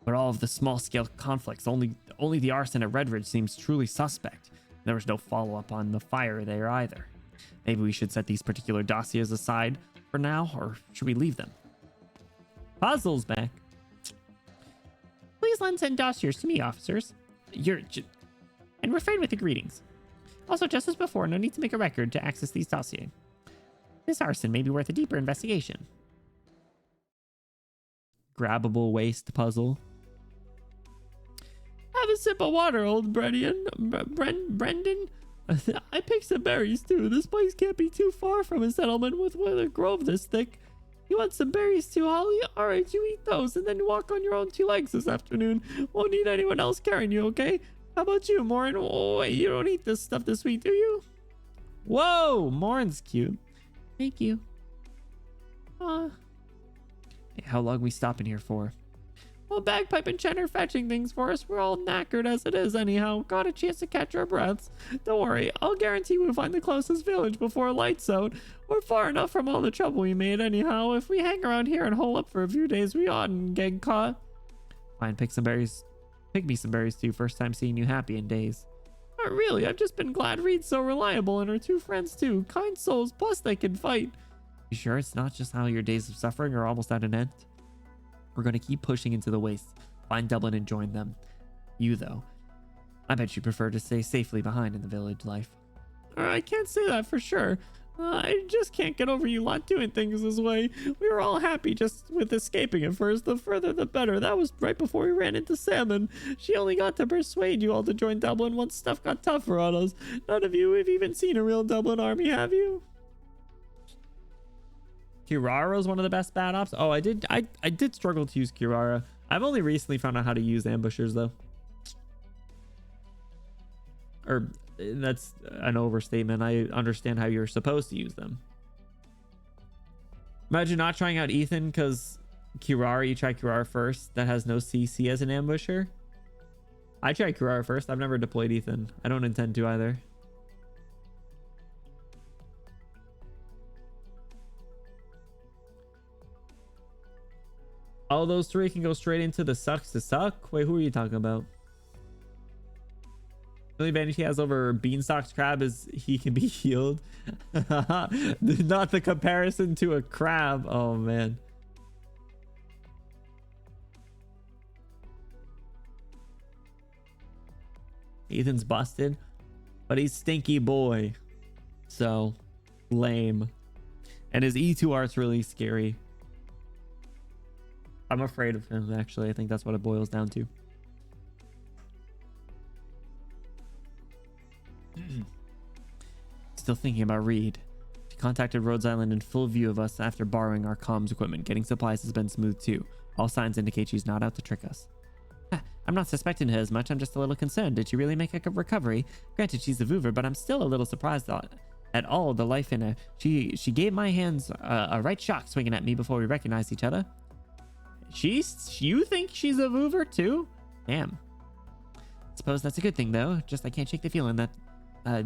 But all of the small-scale conflicts, only the arson at Redridge seems truly suspect. There was no follow-up on the fire there either. Maybe we should set these particular dossiers aside for now, or should we leave them? Puzzle's back. Please lend send dossiers to me, officers. And refrain with the greetings. Also, just as before, no need to make a record to access these dossiers. This arson may be worth a deeper investigation. Grabbable waste puzzle. Have a sip of water, old Brendan. I picked some berries too. This place can't be too far from a settlement with a grove this thick. You want some berries too, Holly? Alright, you eat those and then walk on your own 2 legs this afternoon. Won't need anyone else carrying you, okay? How about you, Morin? Oh, wait, you don't eat this stuff this week, do you? Whoa, Morin's cute. Thank you. Hey, how long we stopping here for? Well, Bagpipe and Chen are fetching things for us. We're all knackered as it is anyhow. Got a chance to catch our breaths. Don't worry, I'll guarantee we'll find the closest village before lights out. We're far enough from all the trouble we made anyhow. If we hang around here and hole up for a few days, we oughtn't get caught. Fine, pick some berries. Pick me some berries too. First time seeing you happy in days. Not really. I've just been glad Reed's so reliable and her 2 friends too. Kind souls, plus they can fight. You sure it's not just how your days of suffering are almost at an end? We're going to keep pushing into the wastes. Find Dublin and join them. You, though. I bet you prefer to stay safely behind in the village life. I can't say that for sure. I just can't get over you lot doing things this way. We were all happy just with escaping at first. The further the better. That was right before we ran into Salmon. She only got to persuade you all to join Dublin once stuff got tougher on us. None of you have even seen a real Dublin army, have you? Kirara's one of the best bad ops. Oh, I did struggle to use Kirara. I've only recently found out how to use ambushers though. Or that's an overstatement. I understand how you're supposed to use them. Imagine not trying out Ethan because Kirara, you try Kirara first. That has no CC as an ambusher. I tried Kirara first. I've never deployed Ethan. I don't intend to either. All those three can go straight into the sucks to suck. Wait, who are you talking about? The only advantage he has over Beanstalk's crab is he can be healed. Not the comparison to a crab. Oh man. Ethan's busted, but he's stinky boy. So lame. And his E2 art's really scary. I'm afraid of him, actually. I think that's what it boils down to. Still thinking about Reed. She contacted Rhodes Island in full view of us after borrowing our comms equipment. Getting supplies has been smooth too. All signs indicate she's not out to trick us. I'm not suspecting her as much. I'm just a little concerned. Did she really make a recovery? Granted, she's a Voover, but I'm still a little surprised at all the life in her. She gave my hands a right shock swinging at me before we recognized each other. You think she's a Voover too? Damn. Suppose that's a good thing though. Just I can't shake the feeling that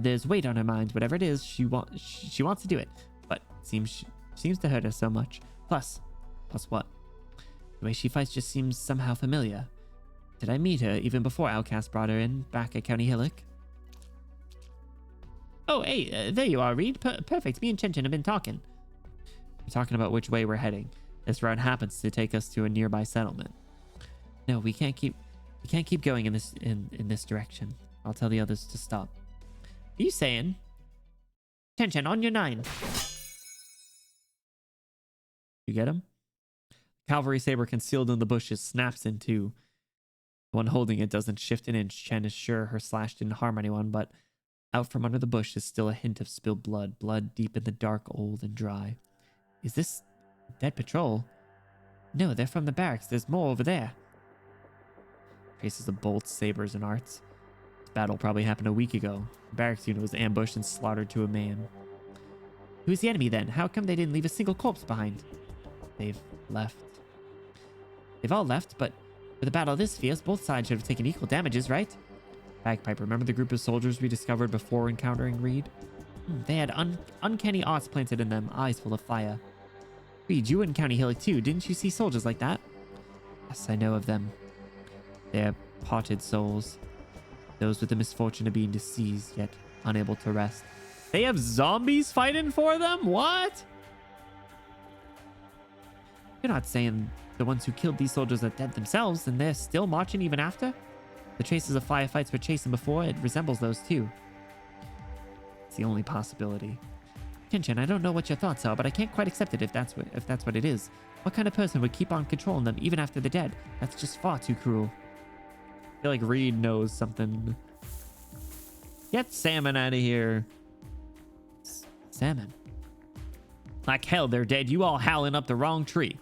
there's weight on her mind. Whatever it is, she wants to do it, but seems to hurt her so much. Plus what? The way she fights just seems somehow familiar. Did I meet her even before Outcast brought her in back at County Hillock? Oh, hey, there you are, Reed. Perfect. Me and Chen Chen have been talking. We're talking about which way we're heading. This route happens to take us to a nearby settlement. No, we can't keep going in this direction. I'll tell the others to stop. Are you saying? Chen Chen, on your 9. You get him? Cavalry saber concealed in the bushes snaps in two. The one holding it doesn't shift an inch. Chen is sure her slash didn't harm anyone, but out from under the bush is still a hint of spilled blood. Blood deep in the dark, old and dry. Is this dead patrol? No, they're from the barracks. There's more over there. Traces of bolts, sabers, and arts. This battle probably happened a week ago. The barracks unit was ambushed and slaughtered to a man. Who's the enemy then? How come they didn't leave a single corpse behind? They've left. They've all left, but with a battle this fierce, both sides should have taken equal damages, right? Bagpipe, remember the group of soldiers we discovered before encountering Reed? They had uncanny arts planted in them, eyes full of fire. Reed, you were in County Hillock too. Didn't you see soldiers like that? Yes, I know of them. They're parted souls. Those with the misfortune of being deceased, yet unable to rest. They have zombies fighting for them? What? You're not saying the ones who killed these soldiers are dead themselves and they're still marching even after? The traces of firefights we're chasing before, it resembles those too. It's the only possibility. Chen Chen, I don't know what your thoughts are, but I can't quite accept it if that's what it is. What kind of person would keep on controlling them even after they're dead? That's just far too cruel. I feel like Reed knows something. Get Salmon out of here. Salmon? Like hell, they're dead. You all howling up the wrong tree.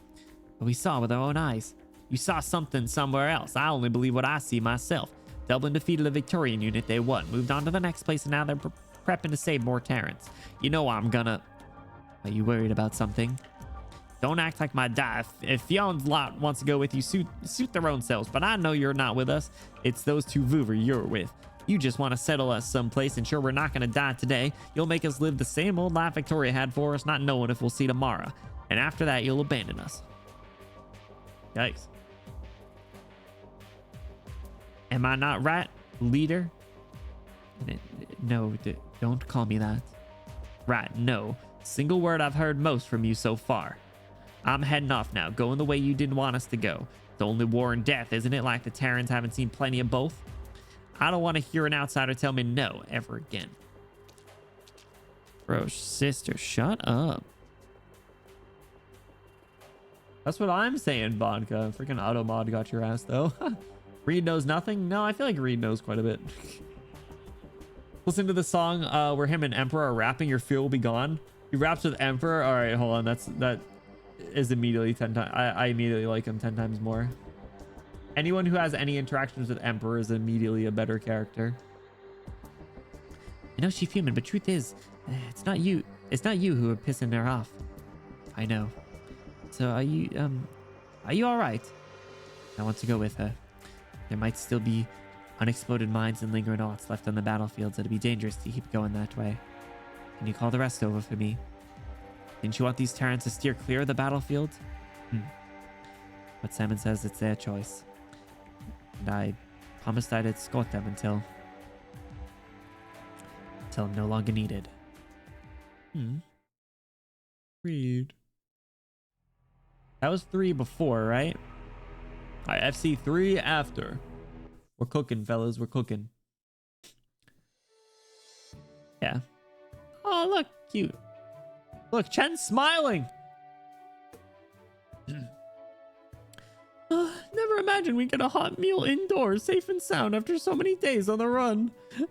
But we saw with our own eyes. You saw something somewhere else. I only believe what I see myself. Dublin defeated the Victorian unit. They what? Moved on to the next place, and now they're prepping to save more Terrans. You know I'm gonna... Are you worried about something? Don't act like my dad. If Fion's lot wants to go with you, suit their own selves. But I know you're not with us. It's those two Voover you're with. You just want to settle us someplace, and sure we're not gonna die today. You'll make us live the same old life Victoria had for us, not knowing if we'll see tomorrow. And after that, you'll abandon us. Yikes. Am I not right, leader? No, don't call me that. Right, no. Single word I've heard most from you so far. I'm heading off now, going the way you didn't want us to go. It's only war and death, isn't it? Like the Terrans haven't seen plenty of both? I don't want to hear an outsider tell me no ever again. Bro, sister, shut up. That's what I'm saying, Vodka. Freaking Automod got your ass, though. Reed knows nothing? No, I feel like Reed knows quite a bit. Listen to the song where him and Emperor are rapping, Your Fear Will Be Gone. He raps with Emperor. All right, hold on. That is immediately 10 times. I immediately like him 10 times more. Anyone who has any interactions with Emperor is immediately a better character. I know she's human, but truth is, it's not you who are pissing her off. I know. So are you all right? I want to go with her. There might still be unexploded mines and lingering arts left on the battlefields. It'd be dangerous to keep going that way. Can you call the rest over for me? Didn't you want these Terrans to steer clear of the battlefield? But Salmon says it's their choice. And I promised I'd escort them until I'm no longer needed. Read. That was 3 before, right? All right, FC 3 after. We're cooking, fellas. We're cooking. Yeah. Oh, look, cute. Look, Chen's smiling. Never imagined we'd get a hot meal indoors, safe and sound after so many days on the run.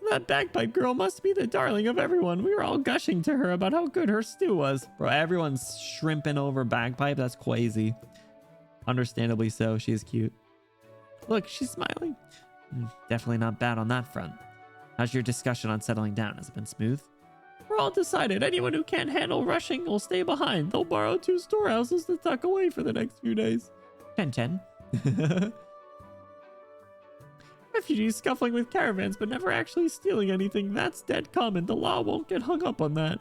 That bagpipe girl must be the darling of everyone. We were all gushing to her about how good her stew was. Bro, everyone's shrimping over bagpipe. That's crazy. Understandably so. She is cute. Look, she's smiling. Definitely not bad on that front. How's your discussion on settling down? Has it been smooth? We're all decided. Anyone who can't handle rushing will stay behind. They'll borrow 2 storehouses to tuck away for the next few days. Chen. Refugees scuffling with caravans but never actually stealing anything. That's dead common. The law won't get hung up on that.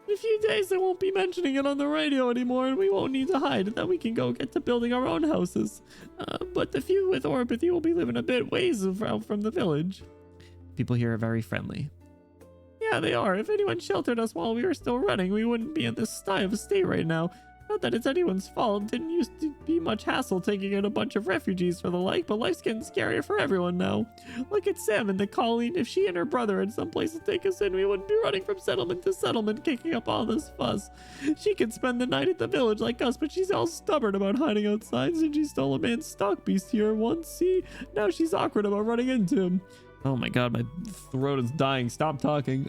In a few days they won't be mentioning it on the radio anymore and we won't need to hide, and then we can go get to building our own houses. But the few with orpathy will be living a bit ways out from the village. People here are very friendly. Yeah, they are. If anyone sheltered us while we were still running, we wouldn't be in this state right now. Not that it's anyone's fault. Didn't used to be much hassle taking in a bunch of refugees for the like, but life's getting scarier for everyone now. Look at Sam and the Colleen. If she and her brother had someplace to take us in, we wouldn't be running from settlement to settlement, kicking up all this fuss. She could spend the night at the village like us, but she's all stubborn about hiding outside since she stole a man's stock beast here once. See, now she's awkward about running into him. Oh my god, my throat is dying. Stop talking.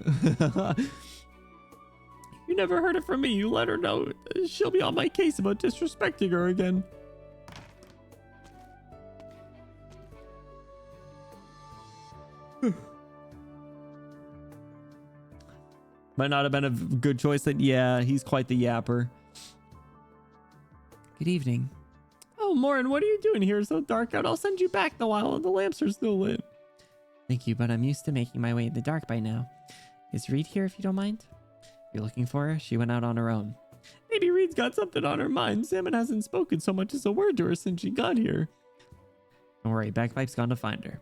You never heard it from me. You let her know. She'll be on my case about disrespecting her again. Might not have been a good choice. That yeah, he's quite the yapper. Good evening. Oh, Morin, what are you doing here? It's so dark out. I'll send you back in a while and the lamps are still lit. Thank you, but I'm used to making my way in the dark by now. Is Reed here if you don't mind? You're looking for her? She went out on her own. Maybe Reed's got something on her mind. Salmon hasn't spoken so much as a word to her since she got here. Don't worry, Bagpipe's gone to find her.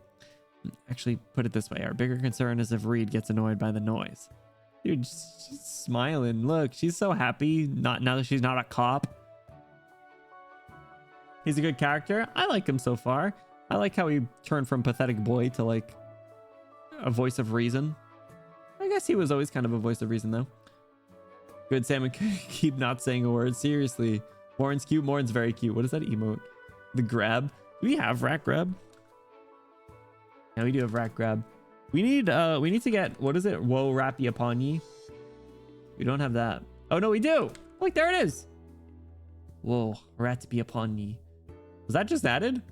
Actually, put it this way. Our bigger concern is if Reed gets annoyed by the noise. Dude, she's smiling. Look, she's so happy now that she's not a cop. He's a good character. I like him so far. I like how he turned from pathetic boy to like a voice of reason. I guess he was always kind of a voice of reason though. Good Salmon, keep not saying a word. Seriously. Morin's cute. Morin's very cute. What is that emote? The grab. Do we have rat grab? Yeah, we do have rat grab. We need to get, what is it? Woe rat be upon ye. We don't have that. Oh no, we do. Look, there it is. Whoa, rat be upon ye. Was that just added?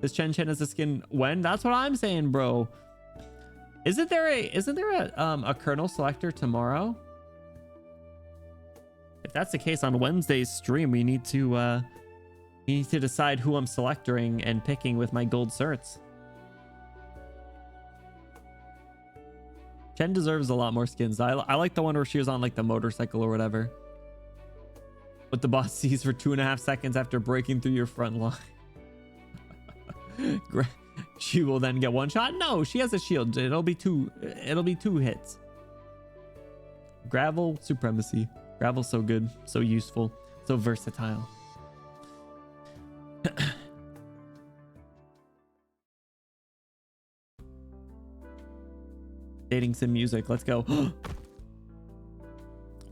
This Chen has a skin when? That's what I'm saying, bro. Isn't there a kernel selector tomorrow? If that's the case, on Wednesday's stream, we need to decide who I'm selecting and picking with my gold certs. Chen deserves a lot more skins. I like the one where she was on like the motorcycle or whatever. What the boss sees for 2.5 seconds after breaking through your front line. She will then get one shot. No, she has a shield. It'll be two hits. Gravel supremacy. Gravel's so good, so useful, so versatile. Dating sim music. Let's go.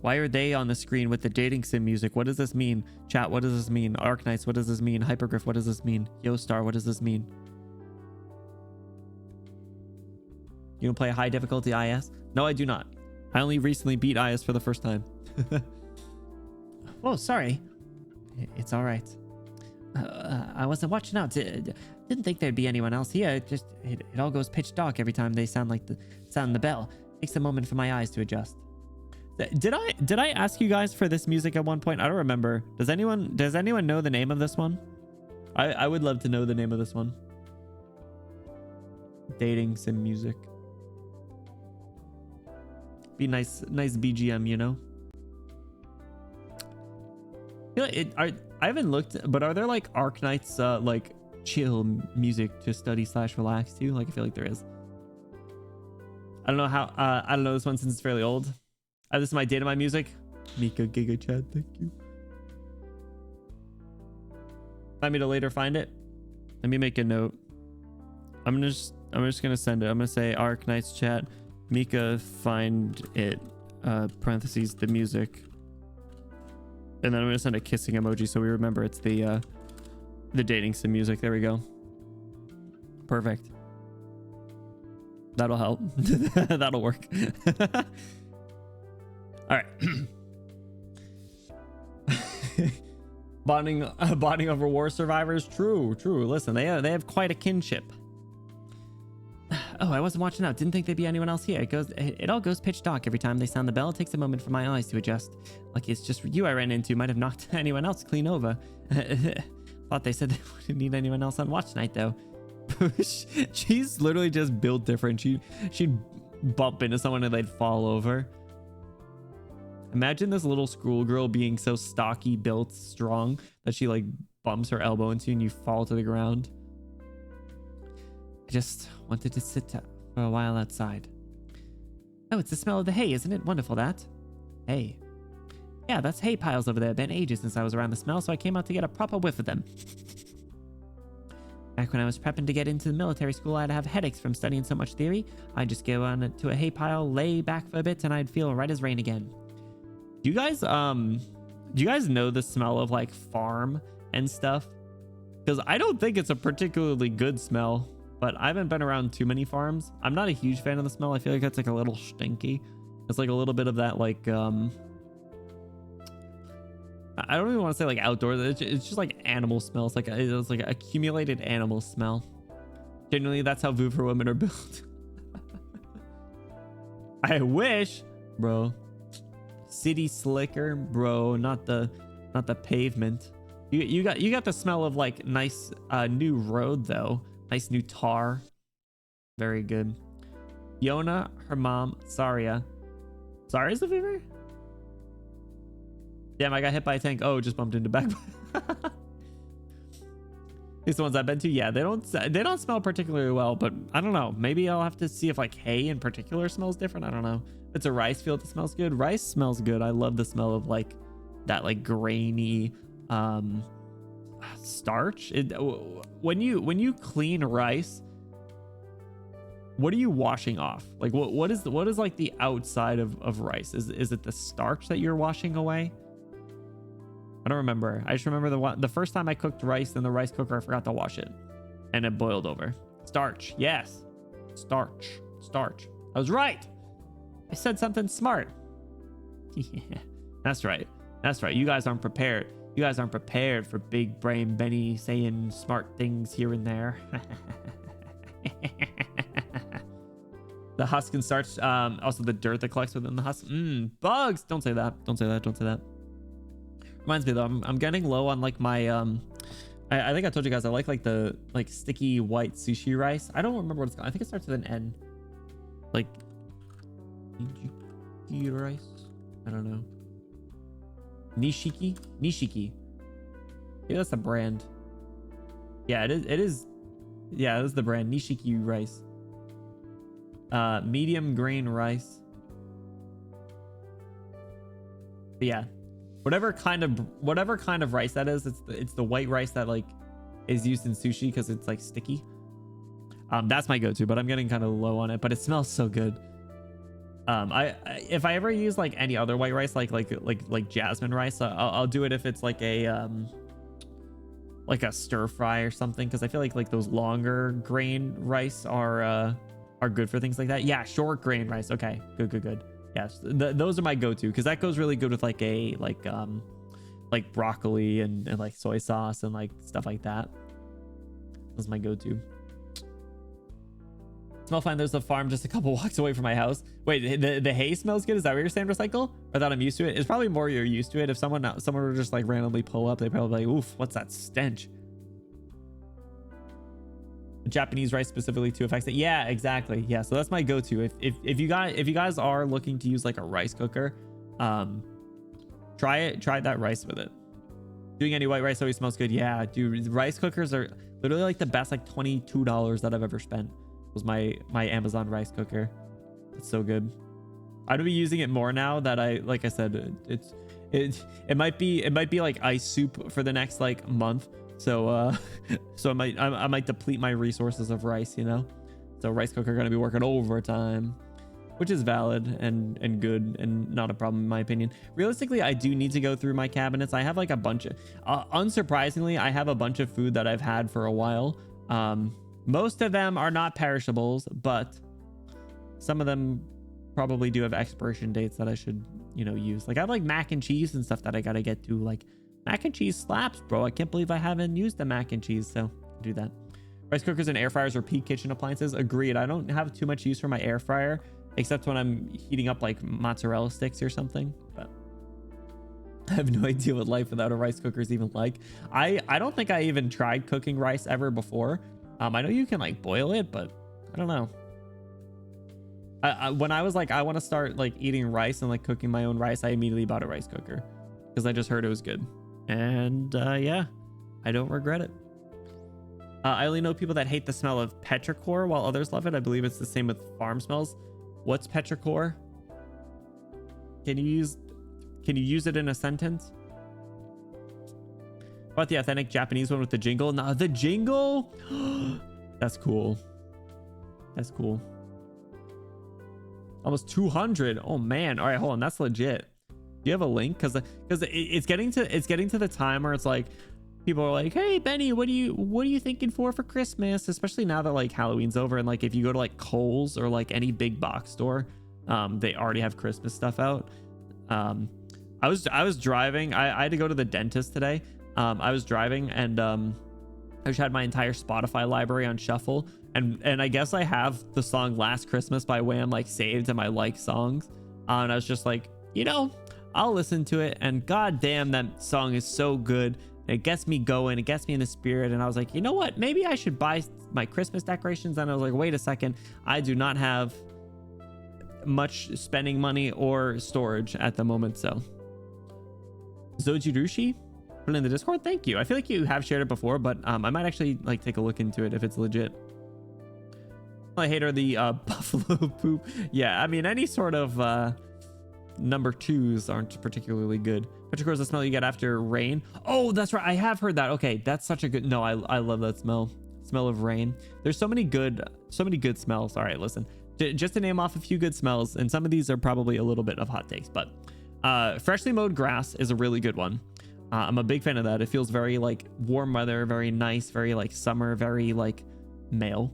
Why are they on the screen with the dating sim music? What does this mean? Chat, what does this mean? Arknights, what does this mean? Hypergriff, what does this mean? Yostar, what does this mean? You don't play high difficulty IS? No, I do not. I only recently beat IS for the first time. Oh, sorry. It's all right. I wasn't watching out. Didn't think there'd be anyone else here. It all goes pitch dark every time they sound the bell. Takes a moment for my eyes to adjust. Did I ask you guys for this music at one point? I don't remember. Does anyone know the name of this one? I would love to know the name of this one. Dating sim music. Be nice BGM, you know. I haven't looked, but are there like Arknights like chill music to study / relax to? Like I feel like there is. I don't know how. I don't know this one since it's fairly old. This is my data, my music. Mika Giga Chat, thank you. Want me to later find it? Let me make a note. I'm just gonna send it. I'm gonna say Arknights chat. Mika, find it. Parentheses the music. And then I'm gonna send a kissing emoji so we remember it's the dating sim music. There we go. Perfect. That'll help. That'll work. All right. bonding over war survivors. True. Listen, they have quite a kinship. Oh, I wasn't watching out. Didn't think there'd be anyone else here. It all goes pitch dark every time they sound the bell. It takes a moment for my eyes to adjust. Like it's just you I ran into. Might have knocked anyone else clean over. Thought they said they wouldn't need anyone else on watch tonight though. She's literally just built different. She'd bump into someone and they'd fall over. Imagine this little schoolgirl being so stocky, built, strong that she like bumps her elbow into you and you fall to the ground. I just wanted to sit for a while outside. Oh, it's the smell of the hay, isn't it? Wonderful, that. Hay. Yeah, that's hay piles over there. Been ages since I was around the smell, so I came out to get a proper whiff of them. Back when I was prepping to get into the military school, I'd have headaches from studying so much theory. I'd just go on to a hay pile, lay back for a bit, and I'd feel right as rain again. Do you guys know the smell of like farm and stuff? Because I don't think it's a particularly good smell. But I haven't been around too many farms. I'm not a huge fan of the smell. I feel like it's like a little stinky. It's like a little bit of that like I don't even want to say like outdoors. It's just like animal smell. It's like accumulated animal smell. Generally, that's how Voofer women are built. I wish, bro. City slicker, bro. Not the pavement. You got the smell of like nice new road though. Nice new tar. Very good. Yona, her mom, Saria. Saria's the fever? Damn, I got hit by a tank. Oh, just bumped into back. These the ones I've been to. Yeah, they don't smell particularly well, but I don't know. Maybe I'll have to see if like hay in particular smells different. I don't know. If it's a rice field that smells good. Rice smells good. I love the smell of like that like grainy starch. When you clean rice, what are you washing off? Like what is like the outside of rice? Is it the starch that you're washing away? I don't remember. I just remember the first time I cooked rice in the rice cooker, I forgot to wash it and it boiled over. Starch. Yes. Starch. I was right. I said something smart. Yeah, that's right. You guys aren't prepared. You guys aren't prepared for big brain Benny saying smart things here and there. The husk and starch, also the dirt that collects within the husk. Bugs! Don't say that. Reminds me though, I'm getting low on like my I think I told you guys I like the sticky white sushi rice. I don't remember what it's called. I think it starts with an N. Like nishiki rice. I don't know. Nishiki. Yeah, that's the brand. Yeah, it is. Yeah, it is the brand. Nishiki rice. Medium grain rice. But yeah, whatever kind of rice that is, it's the white rice that like is used in sushi because it's like sticky. That's my go-to, but I'm getting kind of low on it. But it smells so good. If I ever use like any other white rice, like jasmine rice, I'll do it if it's like a stir fry or something, because I feel like those longer grain rice are good for things like that. Yeah, short grain rice. Okay, good. Yes, those are my go-to, because that goes really good with like broccoli and like soy sauce and like stuff like that. That's my go-to. Smell fine. There's a farm just a couple walks away from my house. Wait, the hay smells good? Is that what you're saying, Recycle? Or that I'm used to it? It's probably more you're used to it. If someone were just like randomly pull up, they probably like, oof, what's that stench? Japanese rice specifically to affects it. Yeah, exactly. Yeah, so that's my go-to. If you guys are looking to use like a rice cooker, try that rice with it. Doing any white rice always smells good. Yeah, dude, rice cookers are literally like the best, like $22 that I've ever spent was my Amazon rice cooker. It's so good. I'd be using it more now that like I said, it might be like ice soup for the next like month. So so I might deplete my resources of rice, you know. So rice cooker gonna be working overtime, which is valid and good and not a problem in my opinion. Realistically, I do need to go through my cabinets. I have like a bunch of unsurprisingly, I have a bunch of food that I've had for a while. Most of them are not perishables, but some of them probably do have expiration dates that I should, you know, use. Like I have like mac and cheese and stuff that I gotta get to. Like mac and cheese slaps, bro. I can't believe I haven't used the mac and cheese, so do that. Rice cookers and air fryers are peak kitchen appliances. Agreed. I don't have too much use for my air fryer, except when I'm heating up like mozzarella sticks or something. But I have no idea what life without a rice cooker is even like. I don't think I even tried cooking rice ever before. I know you can like boil it, but I don't know. When I was like, I want to start like eating rice and like cooking my own rice, I immediately bought a rice cooker because I just heard it was good. And yeah, I don't regret it. I only know people that hate the smell of petrichor while others love it. I believe it's the same with farm smells. What's petrichor? Can you use it in a sentence? How about the authentic Japanese one with the jingle? No, the jingle? That's cool. That's cool. Almost 200. Oh man. All right, hold on. That's legit. Do you have a link? Because it's getting to the time where it's like people are like, hey Benny, what are you thinking for Christmas? Especially now that like Halloween's over, and like if you go to like Kohl's or like any big box store, they already have Christmas stuff out. I was driving. I had to go to the dentist today. I was driving and I just had my entire Spotify library on shuffle, and I guess I have the song Last Christmas by Wham like saved in my like songs, and I was just like, you know, I'll listen to it, and god damn, that song is so good. It gets me going, it gets me in the spirit, and I was like, you know what, maybe I should buy my Christmas decorations. And I was like, wait a second, I do not have much spending money or storage at the moment. So Zojirushi, put in the Discord, thank you. I feel like you have shared it before, but I might actually like take a look into it if it's legit. I hate are the buffalo poop. Yeah, I mean any sort of number twos aren't particularly good. Petrichor is the smell you get after rain. Oh, that's right, I have heard that. Okay, that's such a good, no, I love that smell of rain. There's so many good smells. All right, listen, just to name off a few good smells, and some of these are probably a little bit of hot takes, but freshly mowed grass is a really good one. I'm a big fan of that. It feels very like warm weather, very nice, very like summer, very like male.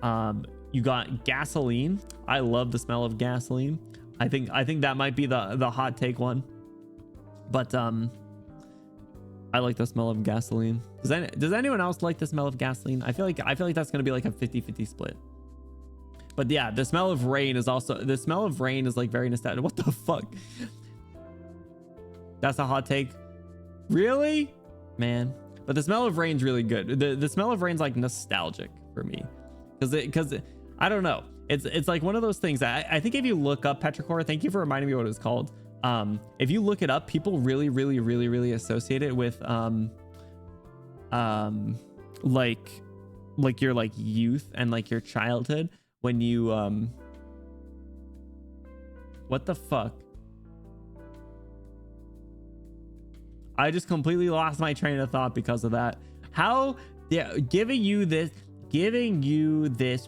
You got gasoline. I love the smell of gasoline. I think that might be the hot take one, but I like the smell of gasoline. Does anyone else like the smell of gasoline? I feel like that's gonna be like a 50-50 split. But yeah, the smell of rain is like very nostalgic. What the fuck? That's a hot take. Really, man? But the smell of rain's really good. The smell of rain's like nostalgic for me, because I don't know. It's like one of those things that I think if you look up petrichor, thank you for reminding me what it was called. If you look it up, people really associate it with like your like youth and like your childhood when you what the fuck? I just completely lost my train of thought because of that. How, yeah, giving you this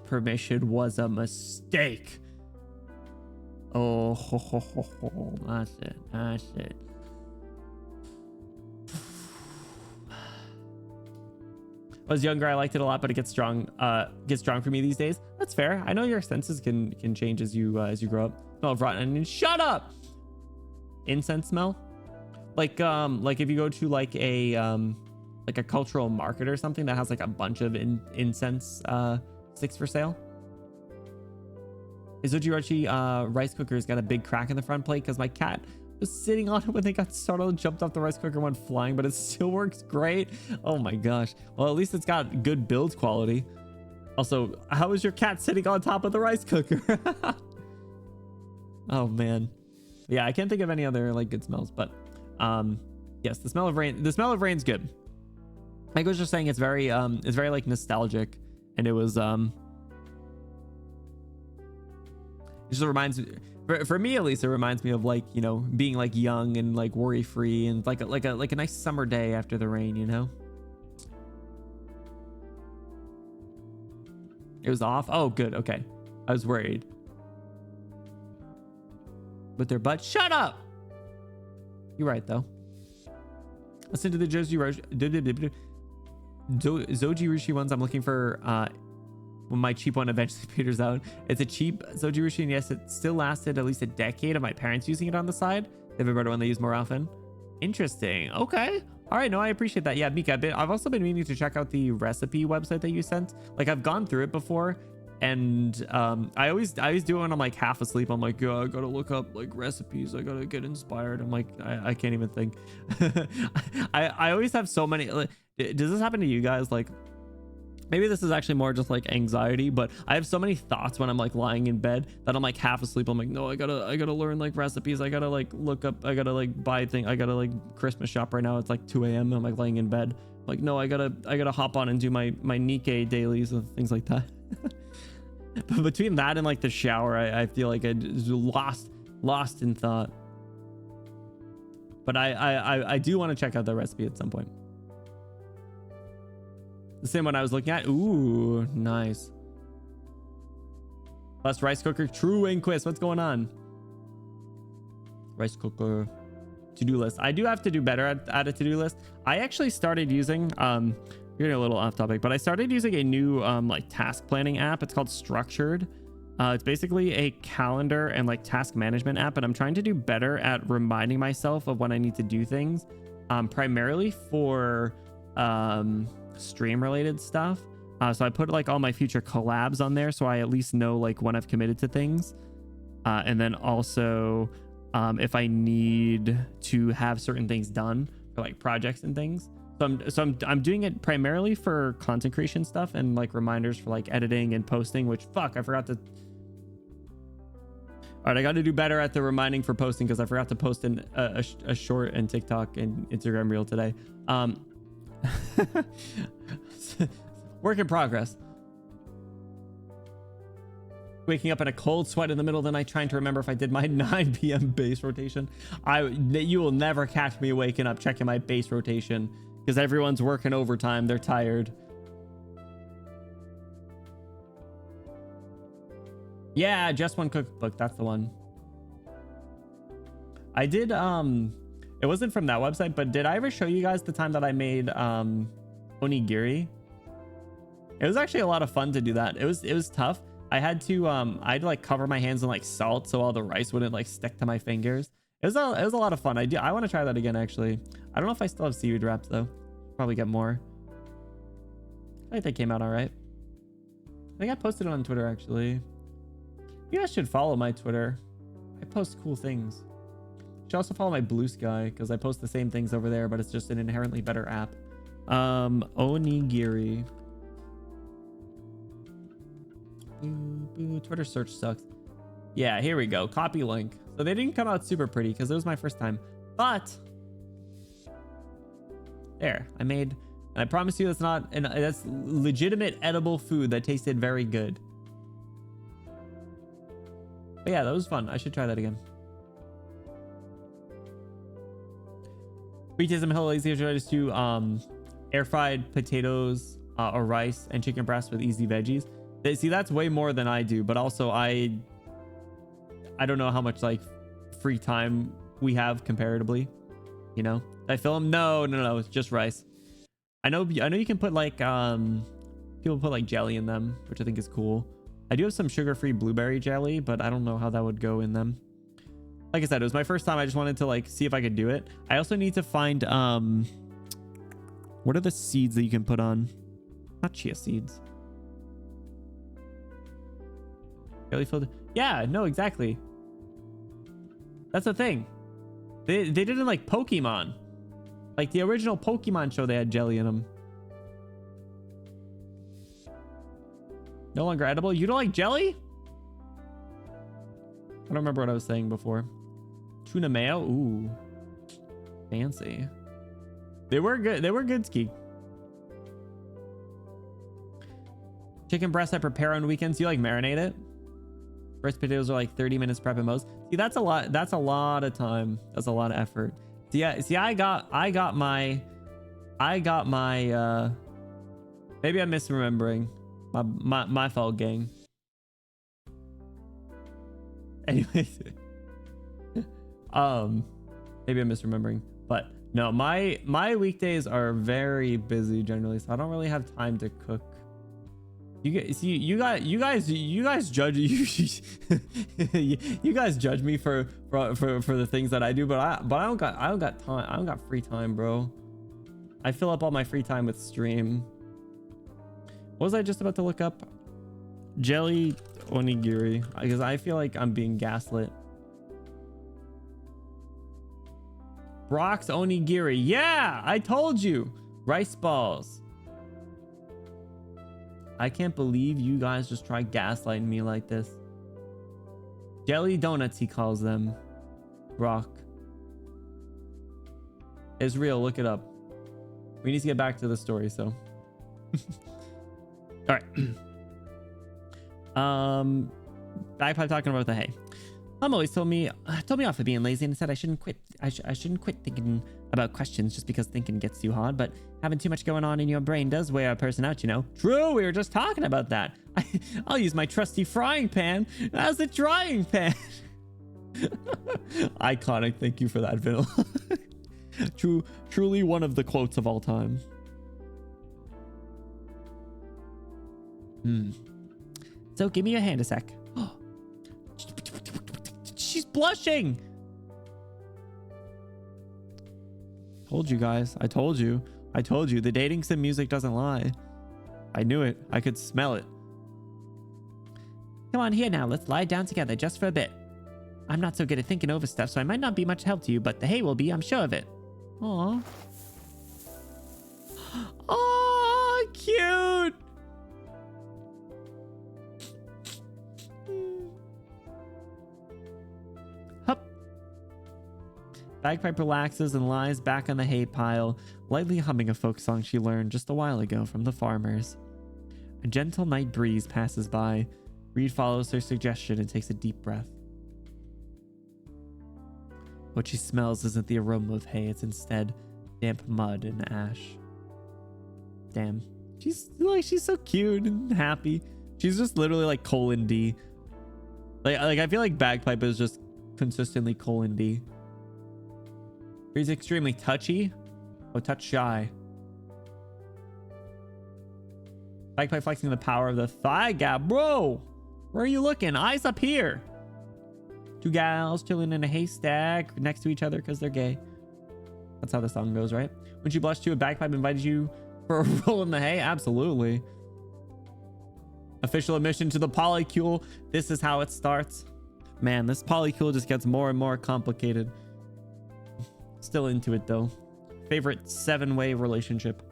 permission was a mistake. Oh, that's it. When I was younger, I liked it a lot, but it gets strong for me these days. That's fair. I know your senses can change as you grow up. Smell of rotten onions. Shut up. Incense smell. Like if you go to like a cultural market or something that has like a bunch of incense sticks for sale. Izujirochi rice cooker's got a big crack in the front plate because my cat was sitting on it when they got startled, jumped off the rice cooker, went flying, but it still works great. Oh my gosh. Well, at least it's got good build quality. Also, how is your cat sitting on top of the rice cooker? Oh man. Yeah, I can't think of any other like good smells, but Yes, the smell of rain. The smell of rain's good. I was just saying it's very like nostalgic, and it was it just reminds me, for me at least, it reminds me of like, you know, being like young and like worry free and like a nice summer day after the rain, you know. It was off. Oh, good. Okay, I was worried. With their butt. Shut up. You're right though. Listen to the Zoji Rushi ones. I'm looking for when my cheap one eventually peters out. It's a cheap Zoji Rushi, and yes, it still lasted at least a decade of my parents using it on the side. They have a better one they use more often. Interesting. Okay. All right. No, I appreciate that. Yeah, Mika, I've also been meaning to check out the recipe website that you sent. Like, I've gone through it before, and I always do it when I'm like half asleep. I'm like, yeah, I gotta look up like recipes. I gotta get inspired. I'm like, I can't even think. I always have so many. Does this happen to you guys? Like, maybe this is actually more just like anxiety, but I have so many thoughts when I'm like lying in bed that I'm like half asleep. I'm like, no, I gotta learn like recipes. I gotta like look up. I gotta like buy things. I gotta like Christmas shop right now. It's like 2 a.m. I'm like laying in bed. I'm like, no, I gotta hop on and do my Nikkei dailies and things like that. But between that and like the shower, I feel like I just lost in thought. But I do want to check out the recipe at some point. The same one I was looking at. Ooh, nice. Plus rice cooker. True Inquis. What's going on? Rice cooker. To-do list. I do have to do better at a to-do list. I actually started using we're getting a little off topic, but I started using a new like task planning app. It's called Structured. It's basically a calendar and like task management app, and I'm trying to do better at reminding myself of when I need to do things, primarily for stream related stuff. So I put like all my future collabs on there, so I at least know like when I've committed to things, and then also if I need to have certain things done for like projects and things. So I'm doing it primarily for content creation stuff and like reminders for like editing and posting, which fuck, I forgot to. All right, I got to do better at the reminding for posting because I forgot to post in a short and TikTok and Instagram reel today. Work in progress. Waking up in a cold sweat in the middle of the night trying to remember if I did my 9 p.m. base rotation. You will never catch me waking up checking my base rotation because everyone's working overtime. They're tired. Yeah, just one cookbook. That's the one. I did it wasn't from that website, but did I ever show you guys the time that I made onigiri? It was actually a lot of fun to do that. It was tough. I had to like cover my hands in like salt so all the rice wouldn't like stick to my fingers. It was a lot of fun. I want to try that again actually. I don't know if I still have seaweed wraps though. Probably get more. I think they came out all right. I think I posted it on Twitter actually. You guys should follow my Twitter. I post cool things. You should also follow my Blue Sky because I post the same things over there, but it's just an inherently better app. Onigiri. Twitter search sucks. Yeah, here we go. Copy link. So they didn't come out super pretty because it was my first time, but there I made, and I promise you that's legitimate edible food that tasted very good. But yeah, that was fun. I should try that again. Beatism Hill Lazy tries to air fried potatoes or rice and chicken breast with easy veggies. See, that's way more than I do, but also I don't know how much like free time we have comparatively, you know. Did I film? No, it's just rice. I know you can put like people put like jelly in them, which I think is cool. I do have some sugar-free blueberry jelly, but I don't know how that would go in them. Like I said, it was my first time. I just wanted to like see if I could do it. I also need to find what are the seeds that you can put on? Not chia seeds. Jelly filled. Yeah, no, exactly. That's the thing. They did it in like Pokemon. Like the original Pokemon show, they had jelly in them. No longer edible. You don't like jelly? I don't remember what I was saying before. Tuna mayo. Ooh, fancy. They were good. They were good, Ski. Chicken breast I prepare on weekends. You like marinate it? Roast potatoes are like 30 minutes prep at most. See, that's a lot. That's a lot of time. That's a lot of effort. See, I got my maybe I'm misremembering. My fault, gang. Anyways. Maybe I'm misremembering. But no, my weekdays are very busy generally, so I don't really have time to cook. You guys judge you guys judge me for the things that I do, but I don't got time. I don't got free time, bro. I fill up all my free time with stream. What was I just about to look up? Jelly onigiri, because I feel like I'm being gaslit. Brock's onigiri. Yeah, I told you. Rice balls. I can't believe you guys just try gaslighting me like this. Jelly donuts, he calls them. Brock. It's real. Look it up. We need to get back to the story, so. All right. Bagpipe talking about the hay. Mom always told me off for being lazy and said I shouldn't quit. I shouldn't quit thinking about questions just because thinking gets too hard. But having too much going on in your brain does wear a person out, you know. True, we were just talking about that. I'll use my trusty frying pan as a drying pan. Iconic. Thank you for that, Vanilla. Truly one of the quotes of all time. So give me your hand a sec. She's blushing. Told you guys. I told you. The dating sim music doesn't lie. I knew it. I could smell it. Come on here now. Let's lie down together just for a bit. I'm not so good at thinking over stuff, so I might not be much help to you, but the hay will be, I'm sure of it. Aww. Oh, cute. Hup. Bagpipe relaxes and lies back on the hay pile, lightly humming a folk song she learned just a while ago from the farmers. A gentle night breeze passes by. Reed follows her suggestion and takes a deep breath. What she smells isn't the aroma of hay, it's instead damp mud and ash. Damn. She's so cute and happy. She's just literally like colon D. Like I feel like Bagpipe is just consistently colon D. He's extremely touchy. Oh, touch shy. Bagpipe flexing the power of the thigh gap. Bro, where are you looking? Eyes up here. Two gals chilling in a haystack next to each other because they're gay. That's how the song goes, right? When she blushed to a Bagpipe invited you for a roll in the hay? Absolutely. Official admission to the polycule. This is how it starts. Man, this polycule just gets more and more complicated. Still into it though. Favorite 7-way relationship.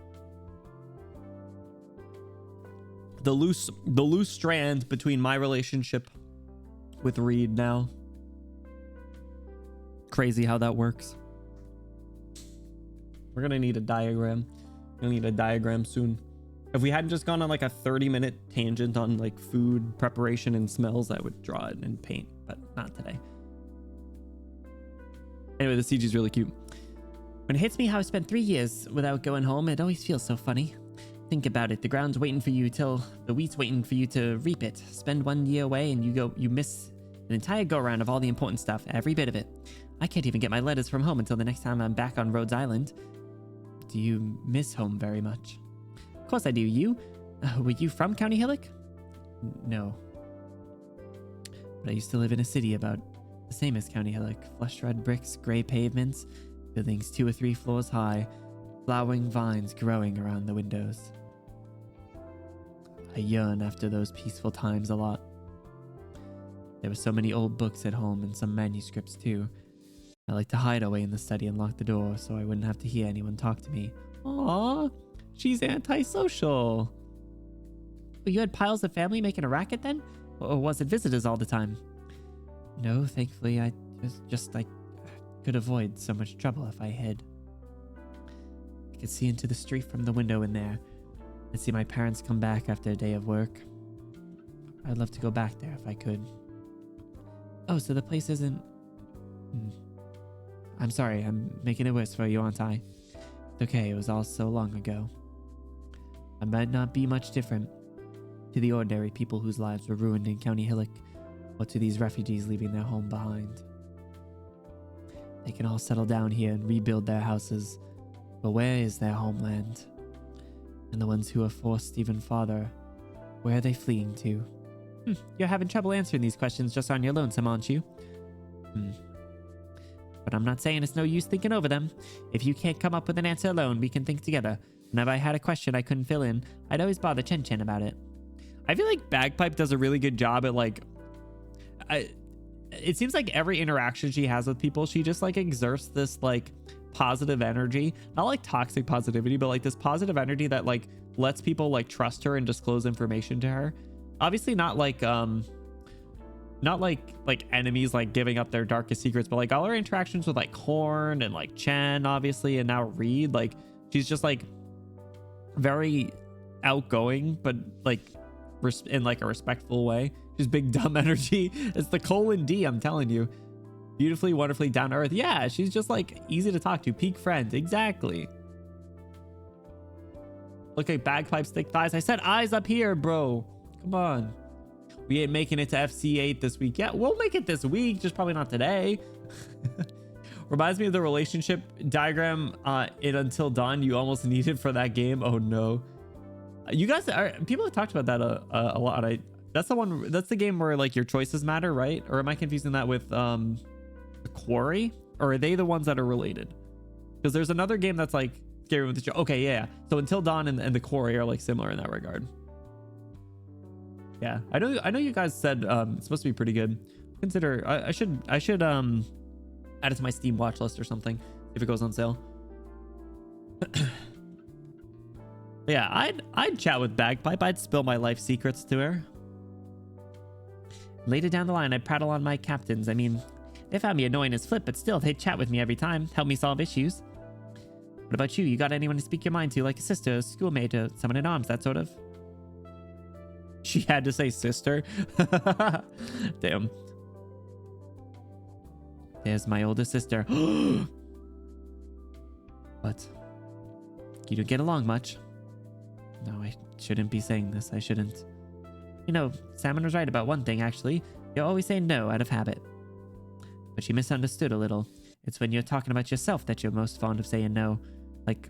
The loose strand between my relationship with Reed now. Crazy how that works. We're gonna need a diagram. We're gonna need a diagram soon. If we hadn't just gone on like a 30-minute tangent on like food preparation and smells, I would draw it in paint, but not today. Anyway, the CG is really cute. When it hits me how I spent 3 years without going home, it always feels so funny. Think about it. The ground's waiting for you till the wheat's waiting for you to reap it. Spend 1 year away and you miss an entire go-around of all the important stuff, every bit of it. I can't even get my letters from home until the next time I'm back on Rhodes Island. Do you miss home very much? Of course I do. You? Were you from County Hillock? No. But I used to live in a city about the same as County Hillock. Flush red bricks, gray pavements, buildings 2 or 3 floors high, flowering vines growing around the windows. I yearn after those peaceful times a lot. There were so many old books at home and some manuscripts too. I like to hide away in the study and lock the door so I wouldn't have to hear anyone talk to me. Aww, she's antisocial. Well, you had piles of family making a racket then? Or was it visitors all the time? No, thankfully I could avoid so much trouble if I hid. I could see into the street from the window in there and see my parents come back after a day of work. I'd love to go back there if I could. Oh, so the place isn't... I'm sorry, I'm making it worse for you, aren't I? It's okay, it was all so long ago. I might not be much different to the ordinary people whose lives were ruined in County Hillock, or to these refugees leaving their home behind. They can all settle down here and rebuild their houses, but where is their homeland? And the ones who are forced even farther, where are they fleeing to? You're having trouble answering these questions just on your lonesome, aren't you? But I'm not saying it's no use thinking over them. If you can't come up with an answer alone, we can think together. Whenever I had a question I couldn't fill in, I'd always bother Chen Chen about it. I feel like Bagpipe does a really good job at like... It seems like every interaction she has with people, she just like exerts this like positive energy. Not like toxic positivity, but like this positive energy that like lets people like trust her and disclose information to her. Obviously not like enemies like giving up their darkest secrets, but like all her interactions with like Horn and like Chen obviously, and now Reed, like she's just like very outgoing, but like in like a respectful way. She's big dumb energy. It's the :D, I'm telling you. Beautifully, wonderfully down to earth. Yeah, she's just like easy to talk to. Peak friend. Exactly. Look at Bagpipe's thick thighs. I said eyes up here, bro. Come on. We ain't making it to FC8 this week. Yeah, we'll make it this week, just probably not today. Reminds me of the relationship diagram in Until Dawn you almost needed for that game. Oh no. You guys are... People have talked about that a lot. That's the one... That's the game where like your choices matter, right? Or am I confusing that with the Quarry? Or are they the ones that are related? Because there's another game that's like scary with the show. Okay, yeah. So Until Dawn and the Quarry are like similar in that regard. Yeah, I know you guys said it's supposed to be pretty good. Consider I should add it to my Steam watch list or something if it goes on sale. Yeah, I'd chat with Bagpipe. I'd spill my life secrets to her. Later down the line, I'd prattle on my captains. I mean, they found me annoying as flip, but still, they'd chat with me every time, help me solve issues. What about you? You got anyone to speak your mind to, like a sister, a schoolmate, or someone in arms, that sort of? She had to say sister. Damn. There's my older sister. What? You don't get along much. No, I shouldn't be saying this. I shouldn't. You know, Salmon was right about one thing, actually. You're always saying no out of habit. But she misunderstood a little. It's when you're talking about yourself that you're most fond of saying no. Like,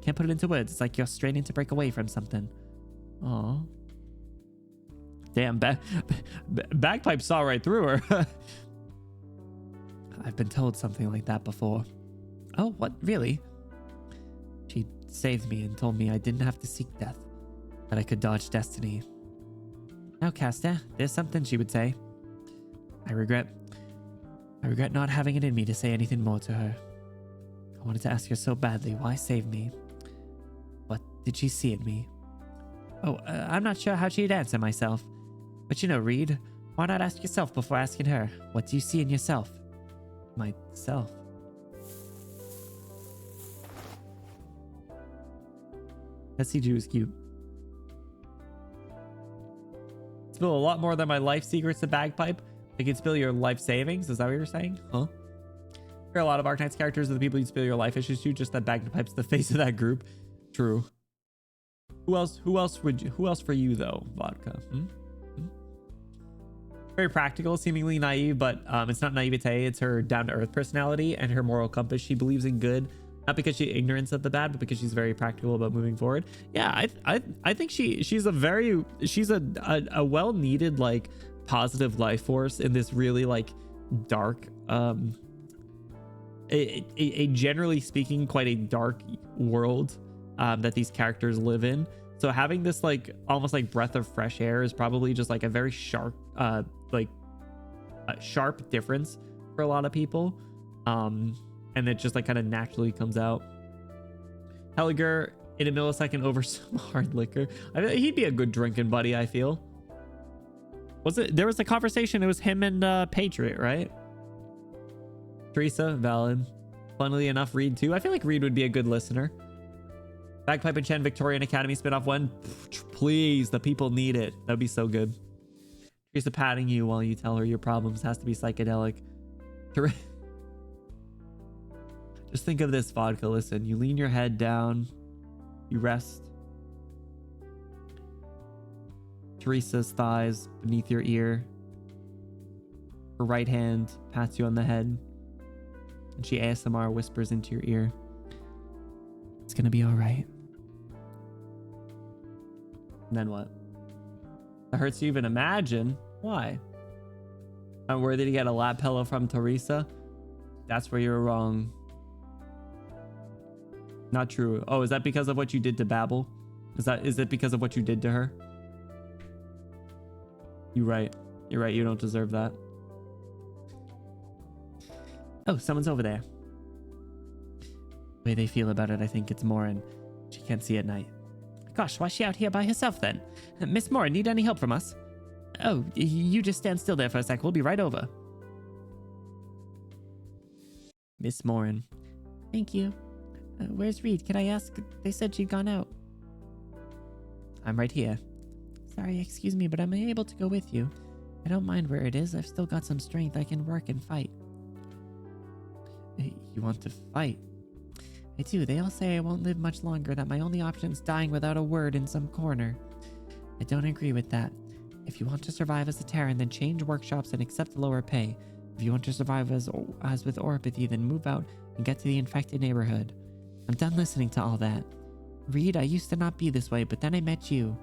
can't put it into words. It's like you're straining to break away from something. Aw. Damn, Bagpipe saw right through her. I've been told something like that before. Oh, what? Really? She saved me and told me I didn't have to seek death, that I could dodge destiny. Now, Casta, there's something she would say. I regret not having it in me to say anything more to her. I wanted to ask her so badly why save me. What did she see in me? Oh, I'm not sure how she'd answer myself. But you know, Reed, why not ask yourself before asking her? What do you see in yourself? Myself. That CG was cute. Spill a lot more than my life secrets to Bagpipe. I can spill your life savings. Is that what you're saying? Huh? There are a lot of Arknights characters are the people you spill your life issues to. Just that Bagpipe's the face of that group. True. Who else for you though? Vodka. Very practical, seemingly naive, but it's not naivete. It's her down-to-earth personality and her moral compass. She believes in good, not because she's ignorant of the bad, but because she's very practical about moving forward. Yeah, I think she's a well-needed like positive life force in this really like dark, a generally speaking quite a dark world that these characters live in. So having this like almost like breath of fresh air is probably just like a very sharp sharp difference for a lot of people, and it just like kind of naturally comes out. Helliger in a millisecond over some hard liquor. He'd be a good drinking buddy, I feel. There was a conversation, it was him and Patriot, right? Teresa, valid. Funnily enough, Reed too. I feel like Reed would be a good listener. Bagpipe and Chen Victorian Academy spinoff when? Please, the people need it. That'd be so good. Teresa patting you while you tell her your problems has to be psychedelic. Just think of this, Vodka. Listen, you lean your head down. You rest. Teresa's thighs beneath your ear. Her right hand pats you on the head. And she ASMR whispers into your ear. It's gonna be alright. And then what? That hurts to even imagine. Why? Not worthy to get a lap pillow from Teresa? That's where you're wrong. Not true. Oh, is that because of what you did to Babel? Is it because of what you did to her? You're right. You're right. You don't deserve that. Oh, someone's over there. The way they feel about it, I think it's Morin. She can't see at night. Gosh, why's she out here by herself then? Miss Morin, need any help from us? Oh, you just stand still there for a sec. We'll be right over. Miss Morin. Thank you. Where's Reed? Can I ask? They said she'd gone out. I'm right here. Sorry, excuse me, but I'm able to go with you. I don't mind where it is. I've still got some strength. I can work and fight. You want to fight? I do. They all say I won't live much longer, that my only option is dying without a word in some corner. I don't agree with that. If you want to survive as a Terran, then change workshops and accept lower pay. If you want to survive as with Orpathy, then move out and get to the infected neighborhood. I'm done listening to all that. Reed, I used to not be this way, but then I met you.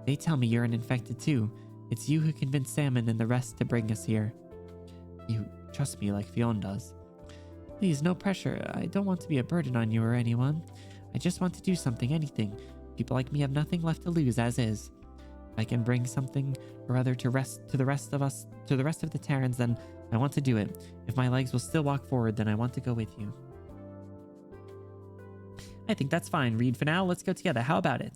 They tell me you're an infected too. It's you who convinced Salmon and the rest to bring us here. You trust me like Fionn does. Please, no pressure. I don't want to be a burden on you or anyone. I just want to do something, anything. People like me have nothing left to lose as is. If I can bring something or other to the rest of the Terrans, then I want to do it. If my legs will still walk forward, then I want to go with you. I think that's fine, Reed. For now, let's go together. How about it?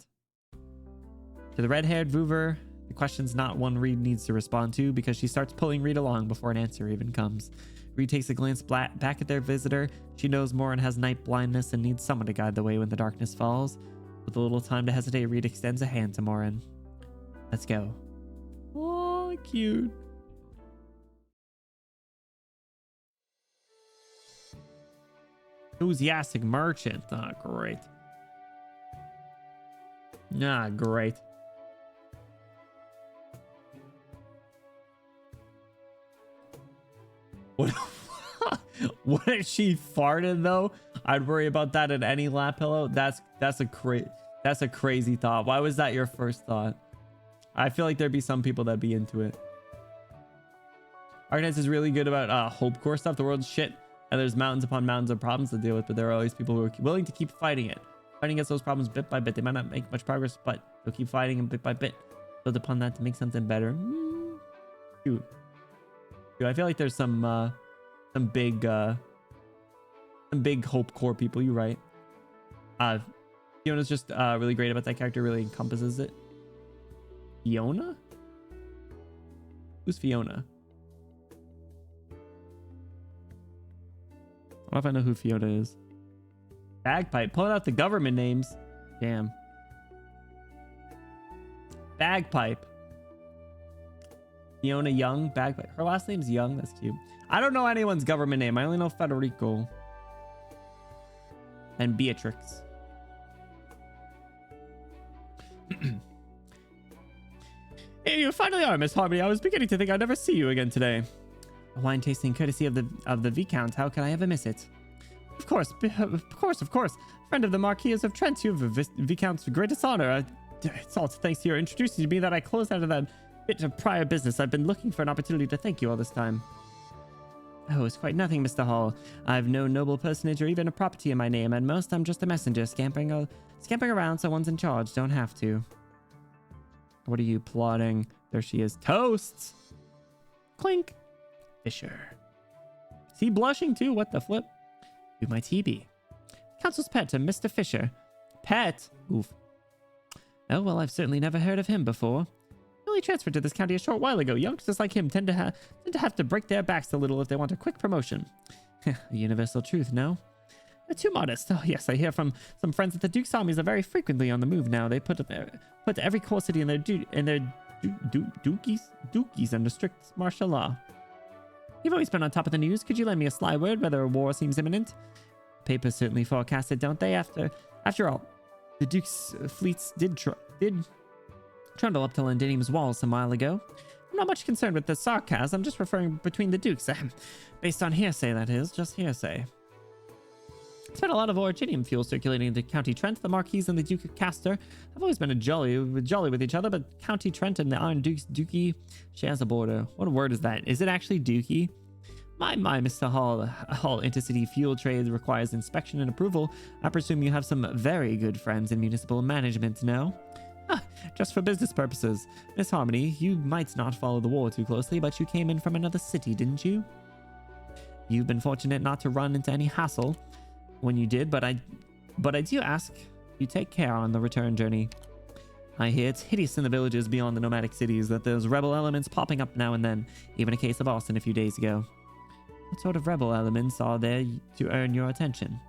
To the red-haired Voover, the question's not one Reed needs to respond to because she starts pulling Reed along before an answer even comes. Reed takes a glance back at their visitor. She knows Morin has night blindness and needs someone to guide the way when the darkness falls. With a little time to hesitate, Reed extends a hand to Morin. Let's go. Oh, cute. Enthusiastic merchant. Ah, great. Ah, great. What? What if she farted though? I'd worry about that in any lap pillow. That's a crazy thought. Why was that your first thought? I feel like there'd be some people that'd be into it. Arknights is really good about hope core stuff. The world's shit, and there's mountains upon mountains of problems to deal with, but there are always people who are willing to keep fighting it. Fighting against those problems bit by bit. They might not make much progress, but they'll keep fighting them bit by bit. Build upon that to make something better. Dude, I feel like there's some big hope core people. You're right. Fiona's just really great about that character. Really encompasses it. Fiona? Who's Fiona? I don't know if I know who Fiona is. Bagpipe. Pulling out the government names. Damn. Bagpipe. Fiona Young. Bagpipe. Her last name's Young. That's cute. I don't know anyone's government name. I only know Federico. And Beatrix. Hey, you finally are, Miss Harmony. I was beginning to think I'd never see you again today. A wine tasting courtesy of the Viscount. How could I ever miss it? Of course. Friend of the Marquis of Trent, you have Viscount's greatest honor. It's all thanks to your introducing to me that I closed out of that bit of prior business. I've been looking for an opportunity to thank you all this time. Oh, it's quite nothing, Mr. Hall. I've no noble personage or even a property in my name. At most, I'm just a messenger scampering around so one's in charge. Don't have to. What are you plotting? There she is. Toasts! Clink! Fisher. Is he blushing too? What the flip? Who might he be? Council's pet, a Mr. Fisher. Pet? Oof. Oh, well, I've certainly never heard of him before. He only transferred to this county a short while ago. Youngsters like him tend to have to break their backs a little if they want a quick promotion. A universal truth, no? Too modest. Oh, yes, I hear from some friends that the Duke's armies are very frequently on the move now. They put every core city in their dukies under strict martial law. You've always been on top of the news. Could you lend me a sly word whether a war seems imminent? Papers certainly forecast it, don't they? After all, the Duke's fleets did trundle up to Londinium's walls some while ago. I'm not much concerned with the sarcasm. I'm just referring between the Dukes. Based on hearsay, that is. Just hearsay. There's been a lot of originium fuel circulating into County Trent. The Marquis and the Duke of Castor have always been jolly with each other, but County Trent and the Iron Duke's Dookie shares a border. What word is that? Is it actually Dookie? My, Mr. Hall, all intercity fuel trade requires inspection and approval. I presume you have some very good friends in municipal management, no? Just for business purposes. Miss Harmony, you might not follow the war too closely, but you came in from another city, didn't you? You've been fortunate not to run into any hassle when you did, but I do ask you take care on the return journey. I hear it's hideous in the villages beyond the nomadic cities, that there's rebel elements popping up now and then, even a case of Austin a few days ago. What sort of rebel elements are there to earn your attention?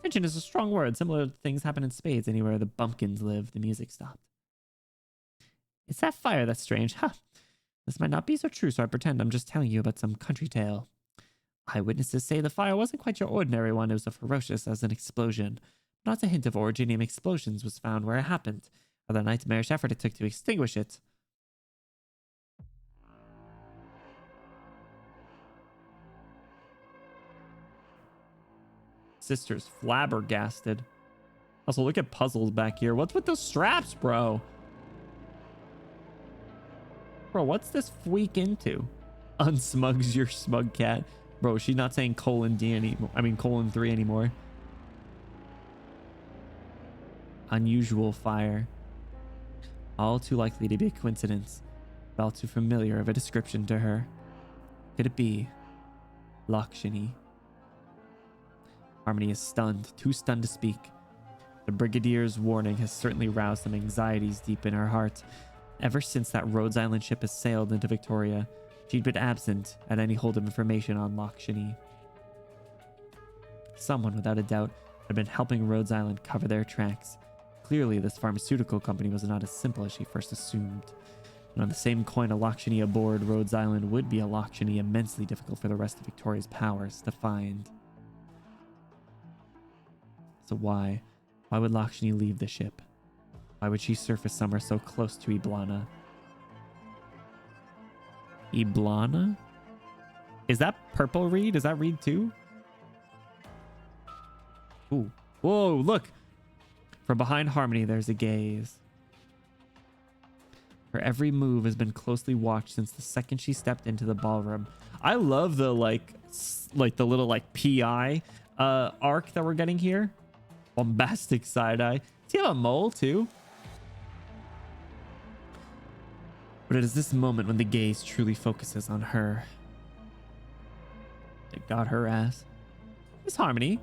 Attention is a strong word. Similar things happen in spades anywhere the bumpkins live. The music stopped. It's that fire that's strange. This might not be so true, so I pretend I'm just telling you about some country tale. Eyewitnesses say the fire wasn't quite your ordinary one. It was as ferocious as an explosion. Not a hint of originium explosions was found where it happened, or the nightmarish effort it took to extinguish it. Sister's flabbergasted. Also, look at puzzles back here. What's with those straps, bro? Bro, what's this freak into? Unsmugs your smug cat. Bro, she's not saying colon D anymore. I mean, colon 3 anymore. Unusual fire. All too likely to be a coincidence. But all too familiar of a description to her. Could it be Lakshmi? Harmony is stunned, too stunned to speak. The Brigadier's warning has certainly roused some anxieties deep in her heart. Ever since that Rhodes Island ship has sailed into Victoria, she'd been absent at any hold of information on Lakshmi. Someone, without a doubt, had been helping Rhodes Island cover their tracks. Clearly, this pharmaceutical company was not as simple as she first assumed. And on the same coin, a Lakshmi aboard Rhodes Island would be a Lakshmi immensely difficult for the rest of Victoria's powers to find. So why would Lakshmi leave the ship? Why would she surface somewhere so close to Iblana? Iblana? Is that purple Reed? Is that Reed too? Ooh. Whoa, look! From behind Harmony, there's a gaze. Her every move has been closely watched since the second she stepped into the ballroom. I love the like the little PI arc that we're getting here. Bombastic side eye. Does he have a mole too? But it is this moment when the gaze truly focuses on her. It got her ass. Miss Harmony.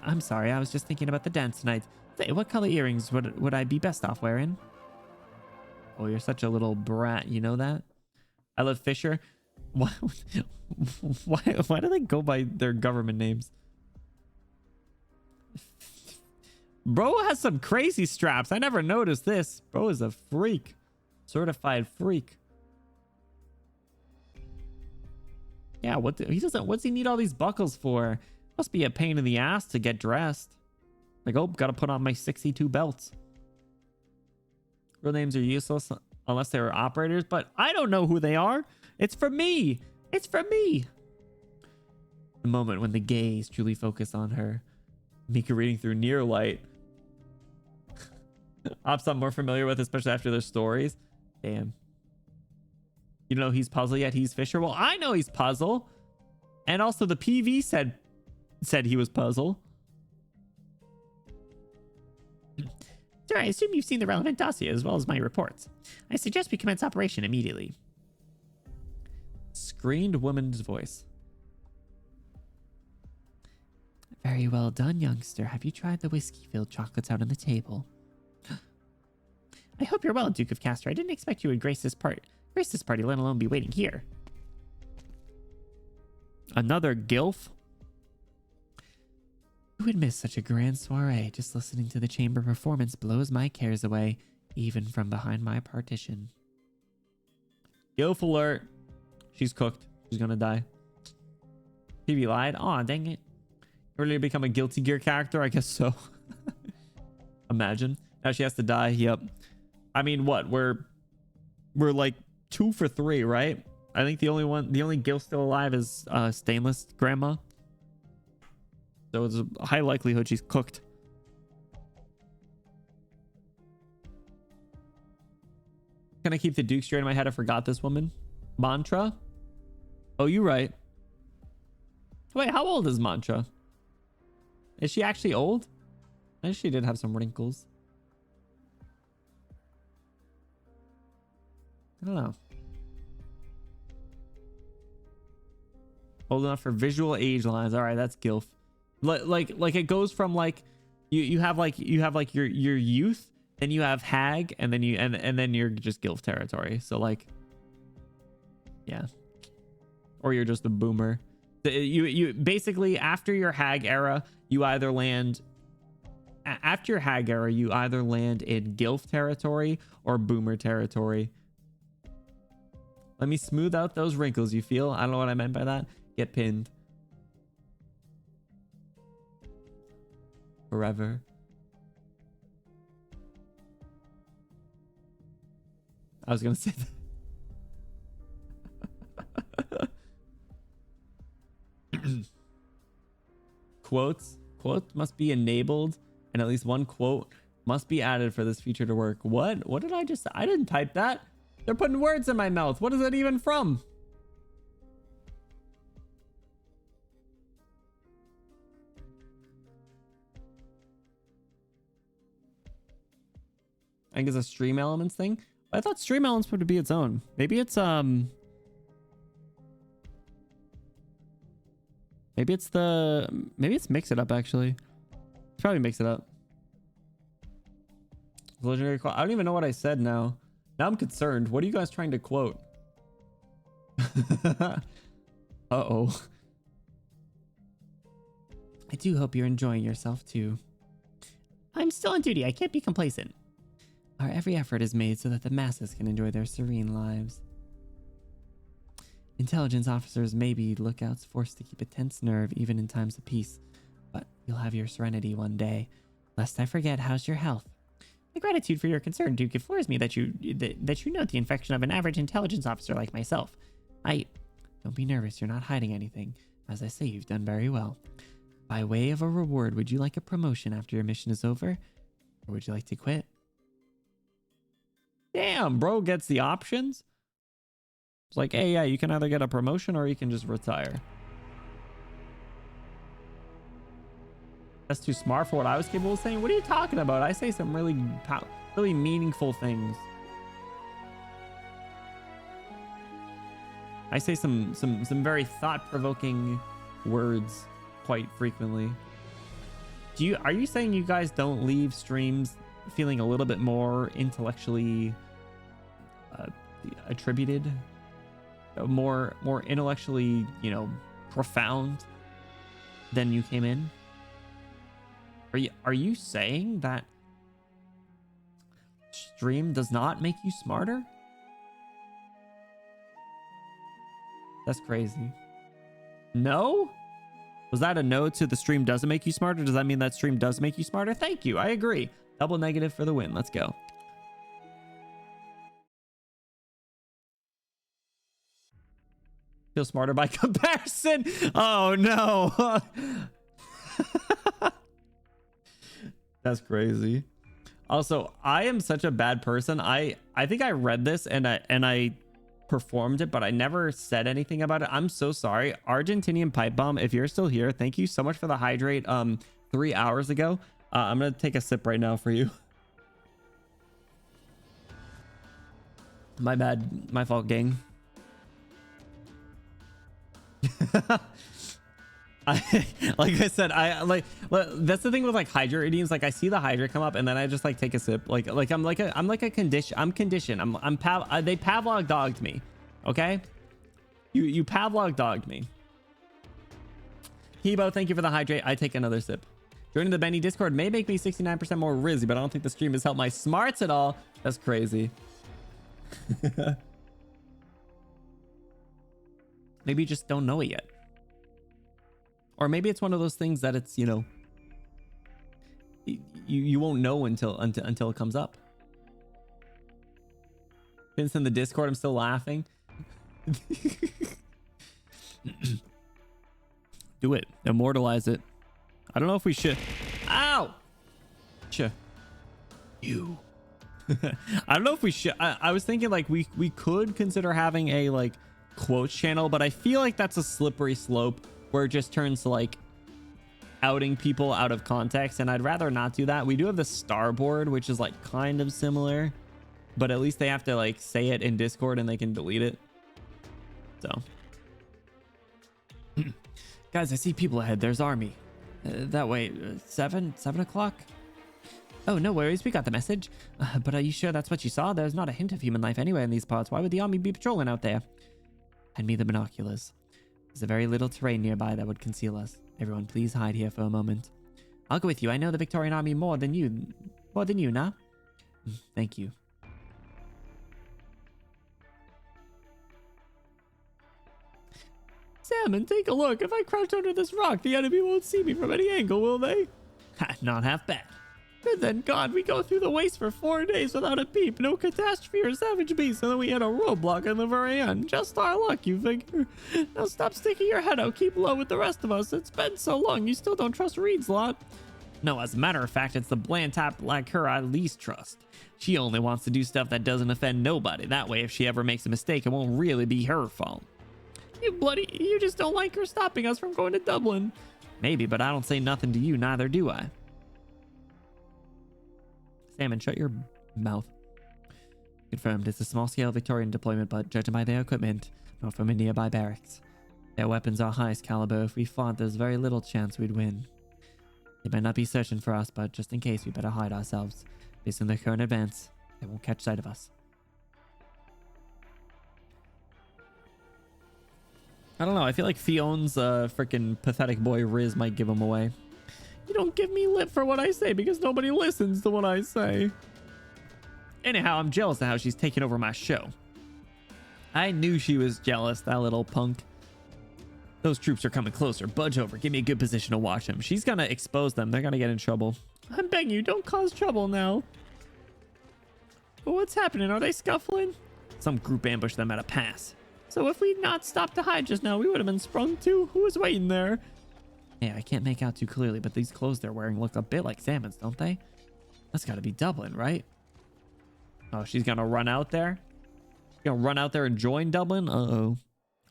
I'm sorry, I was just thinking about the dance tonight. Say, what color earrings would I be best off wearing? Oh, you're such a little brat, you know that? I love Fisher. Why do they go by their government names? Bro has some crazy straps. I never noticed this. Bro is a freak. Certified freak. Yeah, what's he need all these buckles for? Must be a pain in the ass to get dressed. Like, oh, gotta put on my 62 belts. Real names are useless unless they were operators, but I don't know who they are. It's for me. It's for me. The moment when the gaze truly focus on her. Mika reading through Near Light. Ops I'm more familiar with, especially after their stories. Damn. You know he's Puzzle yet? He's Fisher? Well, I know he's Puzzle. And also the PV said he was Puzzle. Sir, I assume you've seen the relevant dossier as well as my reports. I suggest we commence operation immediately. Screened woman's voice. Very well done, youngster. Have you tried the whiskey-filled chocolates out on the table? I hope you're well, Duke of Castor. I didn't expect you would grace this party, let alone be waiting here. Another gilf? Who would miss such a grand soiree? Just listening to the chamber performance blows my cares away, even from behind my partition. Gilf alert. She's cooked. She's gonna die. PB lied. Aw, dang it. Ready to become a Guilty Gear character? I guess so. Imagine. Now she has to die. Yep. I mean, what? We're like 2 for 3, right? I think the only Gil still alive is Stainless Grandma. So it's a high likelihood she's cooked. Can I keep the Duke straight in my head? I forgot this woman. Mantra? Oh, you're right. Wait, how old is Mantra? Is she actually old? I think she did have some wrinkles. I don't know. Old enough for visual age lines. All right, that's gilf. Like it goes from like you have your youth, then you have hag, and then and then you're just gilf territory. So like, yeah, or you're just a boomer. You basically after your hag era, you either land in gilf territory or boomer territory. Let me smooth out those wrinkles. You feel? I don't know what I meant by that. Get pinned. Forever. I was gonna say that. Quotes must be enabled, and at least one quote must be added for this feature to work. What did I just? I didn't type that. They're putting words in my mouth. What is it even from? I think it's a Stream Elements thing. I thought Stream Elements would be its own. Maybe it's maybe it's Mix It Up actually. It's probably Mix It Up. Legendary quote. I don't even know what I said now. Now I'm concerned. What are you guys trying to quote? Uh-oh. I do hope you're enjoying yourself too. I'm still on duty. I can't be complacent. Our every effort is made so that the masses can enjoy their serene lives. Intelligence officers may be lookouts forced to keep a tense nerve even in times of peace, but you'll have your serenity one day. Lest I forget, how's your health? My gratitude for your concern, Duke. It floors me that you note the infection of an average intelligence officer like myself. Don't be nervous. You're not hiding anything. As I say, you've done very well. By way of a reward, would you like a promotion after your mission is over, or would you like to quit? Damn, bro gets the options. It's like, hey, yeah, you can either get a promotion or you can just retire. That's too smart for what I was capable of saying. What are you talking about? I say some really meaningful things. I say some very thought-provoking words quite frequently. Are you saying you guys don't leave streams feeling a little bit more intellectually attributed, more intellectually, profound than you came in? Are you saying that stream does not make you smarter? That's crazy. No? Was that a no to the stream doesn't make you smarter? Does that mean that stream does make you smarter? Thank you. I agree. Double negative for the win. Let's go. Feel smarter by comparison. Oh no. That's crazy. Also, I am such a bad person. I think I read this and I performed it, but I never said anything about it. I'm so sorry. Argentinian Pipe Bomb, if you're still here, thank you so much for the hydrate 3 hours ago. I'm gonna take a sip right now for you. My bad. My fault, gang. Like I said, that's the thing with like hydrate redeems. Like I see the hydrate come up and then I just like take a sip. I'm conditioned. They Pavlov dogged me. Okay. You Pavlov dogged me. Hebo, thank you for the hydrate. I take another sip. Joining the Benny Discord may make me 69% more rizzy, but I don't think the stream has helped my smarts at all. That's crazy. Maybe you just don't know it yet. Or maybe it's one of those things that it's, you know, you won't know until it comes up. Vince in the Discord, I'm still laughing. Do it. Immortalize it. I don't know if we should. Ow! You. I don't know if we should. I was thinking like we could consider having a like quotes channel, but I feel like that's a slippery slope where it just turns to like outing people out of context, and I'd rather not do that. We do have the starboard, which is like kind of similar, but at least they have to like say it in Discord and they can delete it. So guys, I see people ahead. There's army that way. 7 o'clock. Oh, no worries. We got the message. But are you sure that's what you saw? There's not a hint of human life anywhere in these parts. Why would the army be patrolling out there? Hand me the binoculars. There's a very little terrain nearby that would conceal us. Everyone, please hide here for a moment. I'll go with you. I know the Victorian army more than you, nah? Thank you. Salmon, take a look. If I crouch under this rock, the enemy won't see me from any angle, will they? Ha, not half bad. And then, God, we go through the waste for 4 days without a peep. No catastrophe or savage beast, and then we hit a roadblock in the very end. Just our luck, you figure. Now stop sticking your head out. Keep low with the rest of us. It's been so long, you still don't trust Reed's lot. No, as a matter of fact, it's the bland tap like her I least trust. She only wants to do stuff that doesn't offend nobody. That way, if she ever makes a mistake, it won't really be her fault. You just don't like her stopping us from going to Dublin. Maybe, but I don't say nothing to you, neither do I. Salmon, shut your mouth. Confirmed, it's a small-scale Victorian deployment, but judging by their equipment, not from a nearby barracks. Their weapons are highest caliber. If we fought, there's very little chance we'd win. They might not be searching for us, but just in case, we better hide ourselves. Based on their current advance, they won't catch sight of us. I don't know. I feel like Fion's freaking pathetic boy Riz might give him away. You don't give me lip for what I say because nobody listens to what I say. Anyhow, I'm jealous of how she's taking over my show. I knew she was jealous, that little punk. Those troops are coming closer. Budge over. Give me a good position to watch them. She's gonna expose them. They're gonna get in trouble. I'm begging you, don't cause trouble now. What's happening? Are they scuffling? Some group ambushed them at a pass. So if we'd not stopped to hide just now, we would have been sprung too. Who was waiting there? Yeah, I can't make out too clearly, but these clothes they're wearing look a bit like Salmon's, don't they? That's got to be Dublin, right? Oh, she's going to run out there? She's going to run out there and join Dublin? Uh-oh.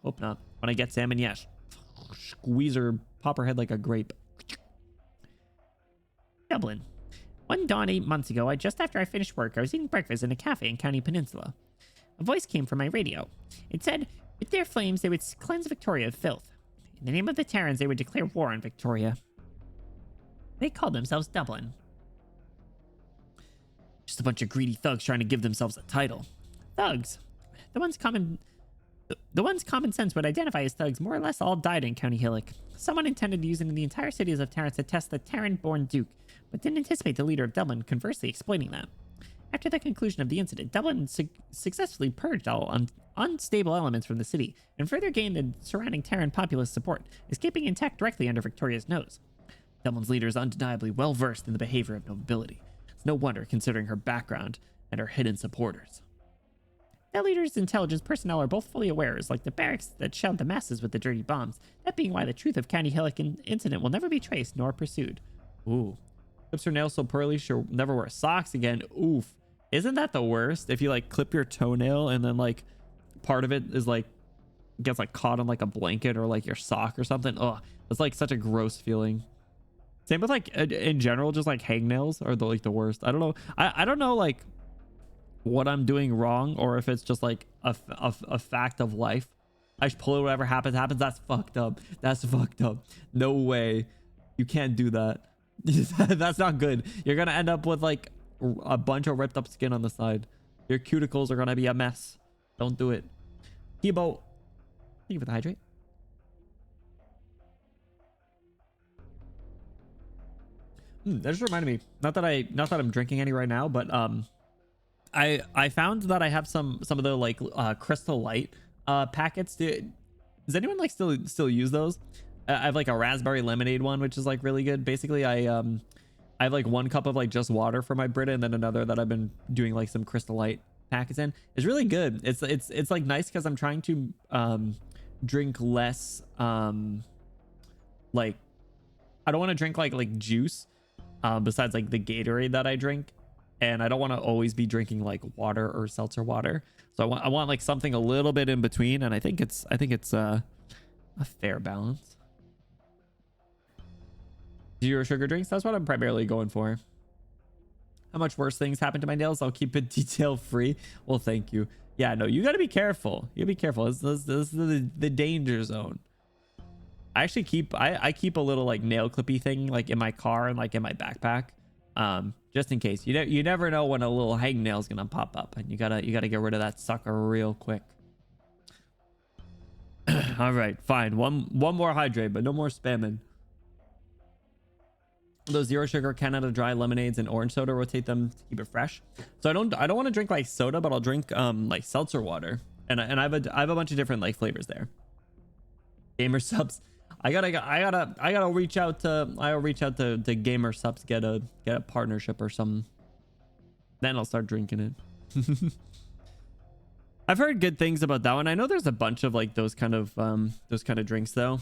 Hope not. When I get Salmon, yes. Squeeze her, pop her head like a grape. Dublin. One dawn 8 months ago, just after I finished work, I was eating breakfast in a cafe in County Peninsula. A voice came from my radio. It said, with their flames, they would cleanse Victoria of filth. In the name of the Terrans, they would declare war on Victoria. They called themselves Dublin. Just a bunch of greedy thugs trying to give themselves a title. Thugs. The ones common sense would identify as thugs more or less all died in County Hillock. Someone intended to use it in the entire cities of Terrans to test the Terran-born Duke, but didn't anticipate the leader of Dublin conversely exploiting that. After the conclusion of the incident, Dublin successfully purged all unstable elements from the city and further gained the surrounding Terran populace support, escaping intact directly under Victoria's nose. Dublin's leader is undeniably well versed in the behavior of nobility. It's no wonder considering her background and her hidden supporters. That leader's intelligence personnel are both fully aware, is like the barracks that shelled the masses with the dirty bombs, that being why the truth of County Hillock incident will never be traced nor pursued. Ooh. Clips her nails so pearly she'll never wear socks again. Oof. Isn't that the worst? If you like clip your toenail and then like part of it is like gets like caught on like a blanket or like your sock or something. Oh, it's like such a gross feeling. Same with like in general, just like hangnails are the worst. I don't know. I don't know like what I'm doing wrong or if it's just like a fact of life. I just pull it, whatever happens. That's fucked up. That's fucked up. No way. You can't do that. That's not good. You're gonna end up with like a bunch of ripped up skin on the side. Your cuticles are gonna be a mess. Don't do it. Kibo, thank you for the hydrate. That just reminded me. Not that I'm drinking any right now, but I found that I have some of the like Crystal Light packets. Does anyone like still use those? I have like a raspberry lemonade one, which is like really good. Basically, I have like 1 cup of like just water for my Brita, and then another that I've been doing like some Crystal Light packets in. It's really good. It's like nice because I'm trying to drink less like I don't want to drink like juice besides like the Gatorade that I drink, and I don't want to always be drinking like water or seltzer water. So I want like something a little bit in between, and I think it's a fair balance. 0 sugar drinks, that's what I'm primarily going for. How much worse things happen to my nails? I'll keep it detail free. Well, thank you. Yeah, no, you got to be careful. You be careful. This is the danger zone. I actually keep I keep a little like nail clippy thing like in my car and like in my backpack, just in case. You never know when a little hangnail is gonna pop up, and you gotta get rid of that sucker real quick. All right, fine. One more hydrate, but no more spamming. Those 0 sugar Canada Dry lemonades and orange soda, rotate them to keep it fresh. So I don't want to drink like soda, but I'll drink like seltzer water, and I have a bunch of different like flavors there. Gamer Subs, I gotta reach out to Gamer Subs, get a partnership or something. Then I'll start drinking it. I've heard good things about that one. I know there's a bunch of like those kind of drinks though.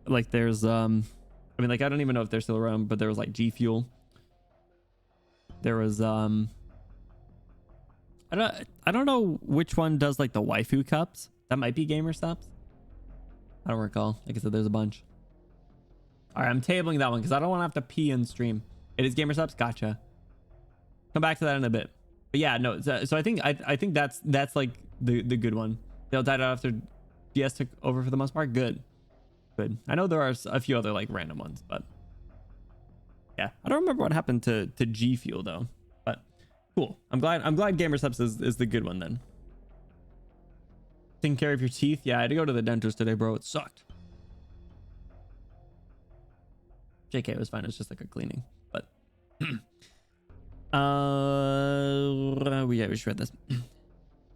Like there's I mean, like, I don't even know if they're still around, but there was like G Fuel. There was I don't know which one does like the waifu cups. That might be Gamer Subs. I don't recall. Like I said, there's a bunch. All right, I'm tabling that one because I don't want to have to pee in stream. It is Gamer Subs. Gotcha. Come back to that in a bit. But yeah, no. So I think that's like the good one. They'll die out after DS took over for the most part. Good. I know there are a few other like random ones, but yeah, I don't remember what happened to G Fuel though. But cool. I'm glad Gamer Subs is the good one then. Taking care of your teeth. Yeah, I had to go to the dentist today, bro. It sucked. JK, it was fine. It was just like a cleaning. But we just read this.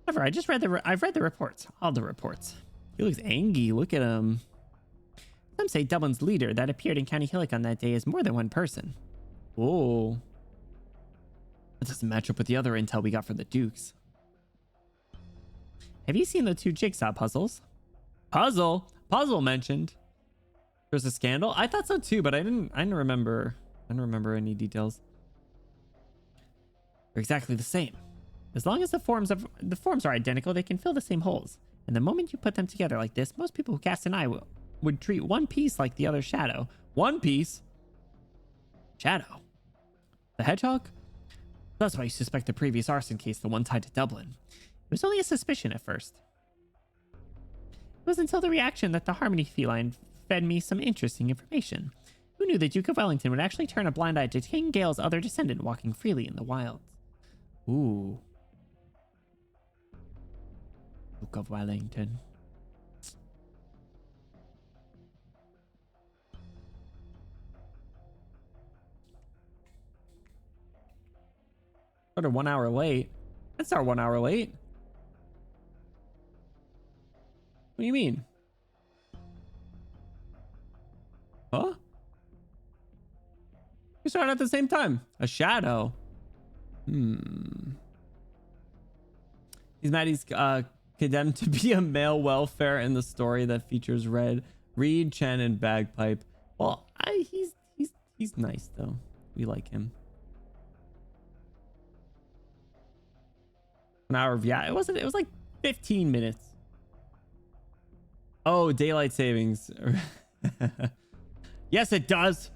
However, I've read the reports. All the reports. He looks angry. Look at him. Some say Dublin's leader that appeared in County Hillock on that day is more than one person. Whoa. That doesn't match up with the other intel we got from the Dukes. Have you seen the 2 jigsaw puzzles? Puzzle mentioned. There's a scandal? I thought so too, but I didn't remember any details. They're exactly the same. As long as the forms are identical, they can fill the same holes. And the moment you put them together like this, most people who cast an eye would treat one piece like the other shadow. One piece? Shadow? The hedgehog? That's why you suspect the previous arson case, the one tied to Dublin. It was only a suspicion at first. It was until the reaction that the Harmony feline fed me some interesting information. Who knew the Duke of Wellington would actually turn a blind eye to King Gale's other descendant walking freely in the wilds? Ooh. Duke of Wellington. Started 1 hour late. That's our 1 hour late. What do you mean? Huh? We started at the same time. A shadow. He's Maddie's condemned to be a male welfare in the story that features Reed, Chen, and Bagpipe. Well, he's nice though. We like him. An hour of it was like 15 minutes. Oh, daylight savings. Yes, it does.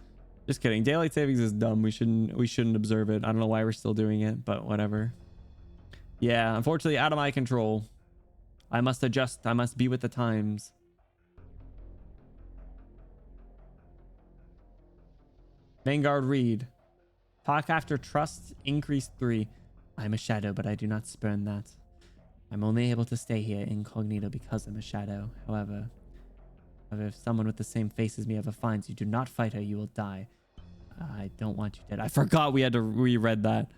Just kidding. Daylight savings is dumb. We shouldn't observe it. I don't know why we're still doing it, but whatever. Yeah, unfortunately out of my control. I must adjust. I must be with the times. Vanguard Reed. Talk after trust increase 3. I'm a shadow, but I do not spurn that. I'm only able to stay here incognito because I'm a shadow. However, if someone with the same face as me ever finds you, do not fight her, you will die. I don't want you dead. I forgot we had to reread that.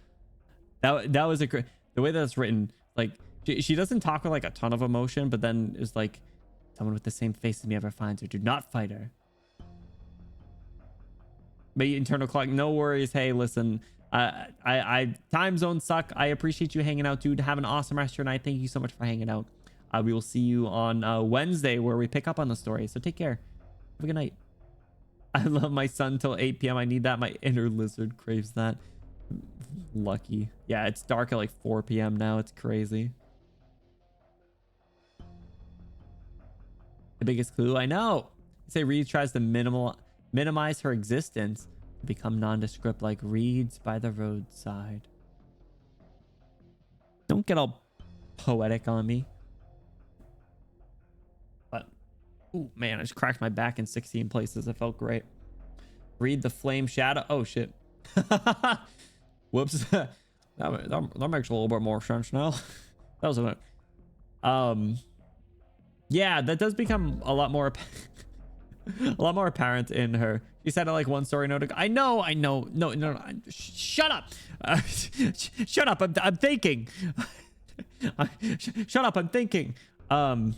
That was the way that's written. Like she doesn't talk with like a ton of emotion, but then is like, someone with the same face as me ever finds her, do not fight her. But internal clock, no worries. Hey, listen, I time zones suck. I appreciate you hanging out, dude. Have an awesome rest of your night. Thank you so much for hanging out. We will see you on Wednesday where we pick up on the story. So take care. Have a good night. I love my son till 8 p.m. I need that. My inner lizard craves that. Lucky. Yeah, it's dark at like 4 p.m. now. It's crazy. The biggest clue, I know. Say Reed tries to minimize her existence to become nondescript like reeds by the roadside. Don't get all poetic on me. But, oh man, I just cracked my back in 16 places. It felt great. Read the flame shadow. Oh shit. Whoops. that makes a little bit more sense now. That was a yeah, that does become a lot more apparent in her. She said it like one story note. I know. No. Shut up. Shut up. I'm thinking. Shut up. I'm thinking. Thoughts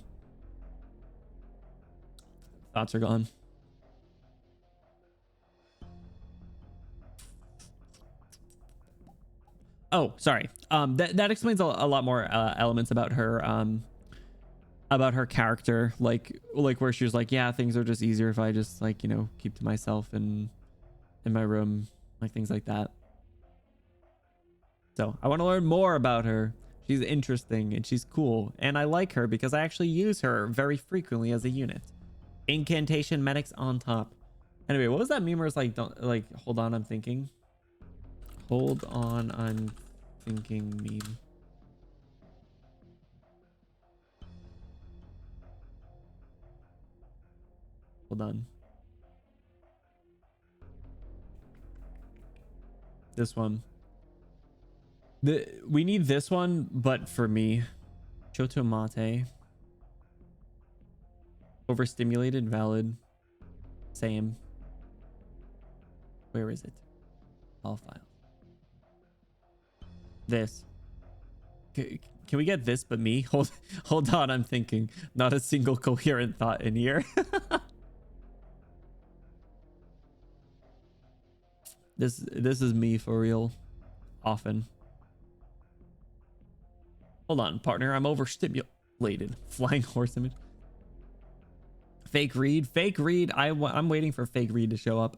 are gone. Oh, sorry. That explains a lot more elements about her character, like where she was like, yeah, things are just easier if I just like, you know, keep to myself and in my room, like things like that. So I want to learn more about her. She's interesting and she's cool, and I like her because I actually use her very frequently as a unit. Incantation medics on top. Anyway, what was that meme where it's like, don't like, hold on, I'm thinking. Hold on, I'm thinking meme. Hold on. This one. We need this one, but for me. Kyoto mate. Overstimulated, valid. Same. Where is it? All files. This. Can we get this but me? Hold on, I'm thinking. Not a single coherent thought in here. This is me for real. Often. Hold on, partner. I'm overstimulated. Flying horse image. Fake read. Fake read. I'm waiting for fake read to show up.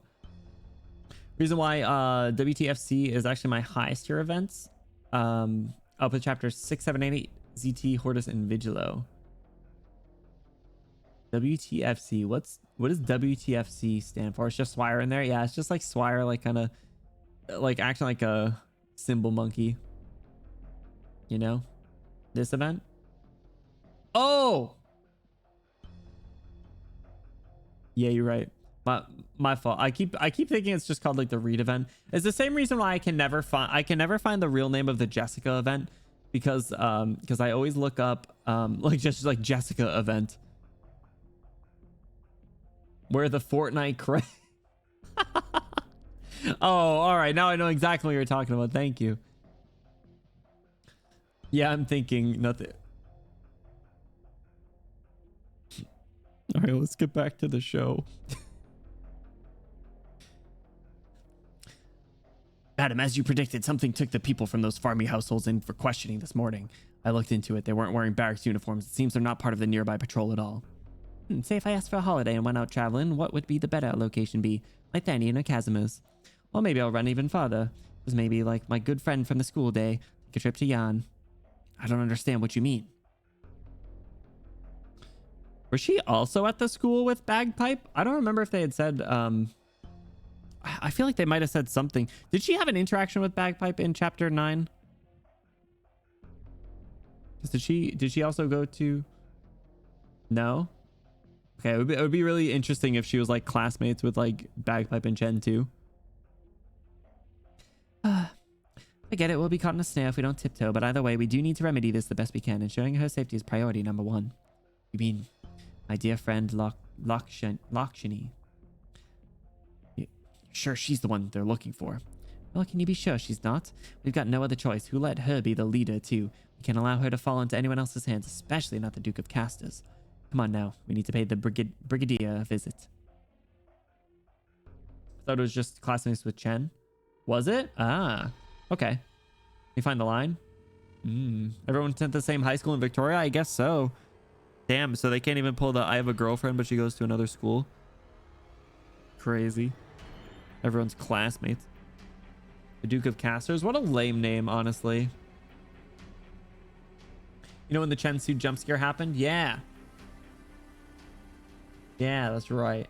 Reason why WTFC is actually my highest tier events. Up with chapters 6, 7, 8, 8, ZT, Hortus, and Vigilo. WTFC. What does WTFC stand for? It's just Swire in there. Yeah, it's just like Swire, like kind of like acting like a symbol monkey. You know, this event. Oh, yeah, you're right. My fault. I keep thinking it's just called like the Reed event. It's the same reason why I can never find the real name of the Jessica event, because I always look up like just like Jessica event. Where the Fortnite Oh, all right. Now I know exactly what you're talking about. Thank you. Yeah, I'm thinking nothing. All right, let's get back to the show. Madam, as you predicted, something took the people from those farming households in for questioning this morning. I looked into it. They weren't wearing barracks uniforms. It seems they're not part of the nearby patrol at all. Say if I asked for a holiday and went out traveling, what would be the better location be? Like Danny or Casimir's? Or maybe I'll run even farther. It was maybe like my good friend from the school day. Take a trip to Yan. I don't understand what you mean. Was she also at the school with Bagpipe? I don't remember if they had said, I feel like they might have said something. Did she have an interaction with Bagpipe in chapter 9? Did she also go to... No? Okay, it would be really interesting if she was like classmates with like Bagpipe and Chen too. I get it. We'll be caught in a snare if we don't tiptoe, but either way, we do need to remedy this the best we can, ensuring her safety is priority number one. You mean my dear friend Lakshini? You Sure she's the one they're looking for? Well, can you be sure she's not? We've got no other choice. Who let her be the leader, too? We can't allow her to fall into anyone else's hands, especially not the Duke of Casters. Come on now. We need to pay the Brigadier a visit. I thought it was just classmates with Chen. Was it? Ah. Okay. Can you find the line? Everyone went to the same high school in Victoria? I guess so. Damn, so they can't even pull the I have a girlfriend, but she goes to another school. Crazy. Everyone's classmates. The Duke of Casters. What a lame name, honestly. You know when the Chen suit jump scare happened? Yeah. Yeah, that's right.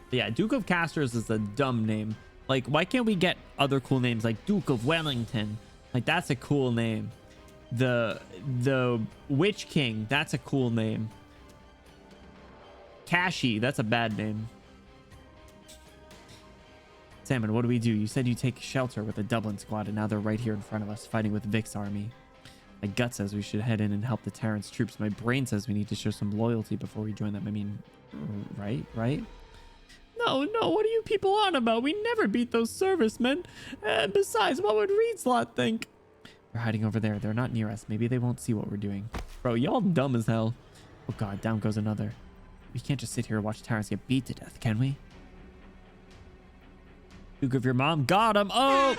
But yeah, Duke of Casters is a dumb name. Like, why can't we get other cool names like Duke of Wellington? Like, that's a cool name. The Witch King, that's a cool name. Kashi, that's a bad name. Salmon, what do we do? You said you take shelter with the Dublin squad, and now they're right here in front of us, fighting with Vic's army. My gut says we should head in and help the Terrans troops. My brain says we need to show some loyalty before we join them. I mean, right? No, what are you people on about? We never beat those servicemen. Besides, what would Reedslot think? They're hiding over there. They're not near us. Maybe they won't see what we're doing. Bro, y'all dumb as hell. Oh god, down goes another. We can't just sit here and watch Terrans get beat to death, can we? Duke of your mom. Got him. Oh!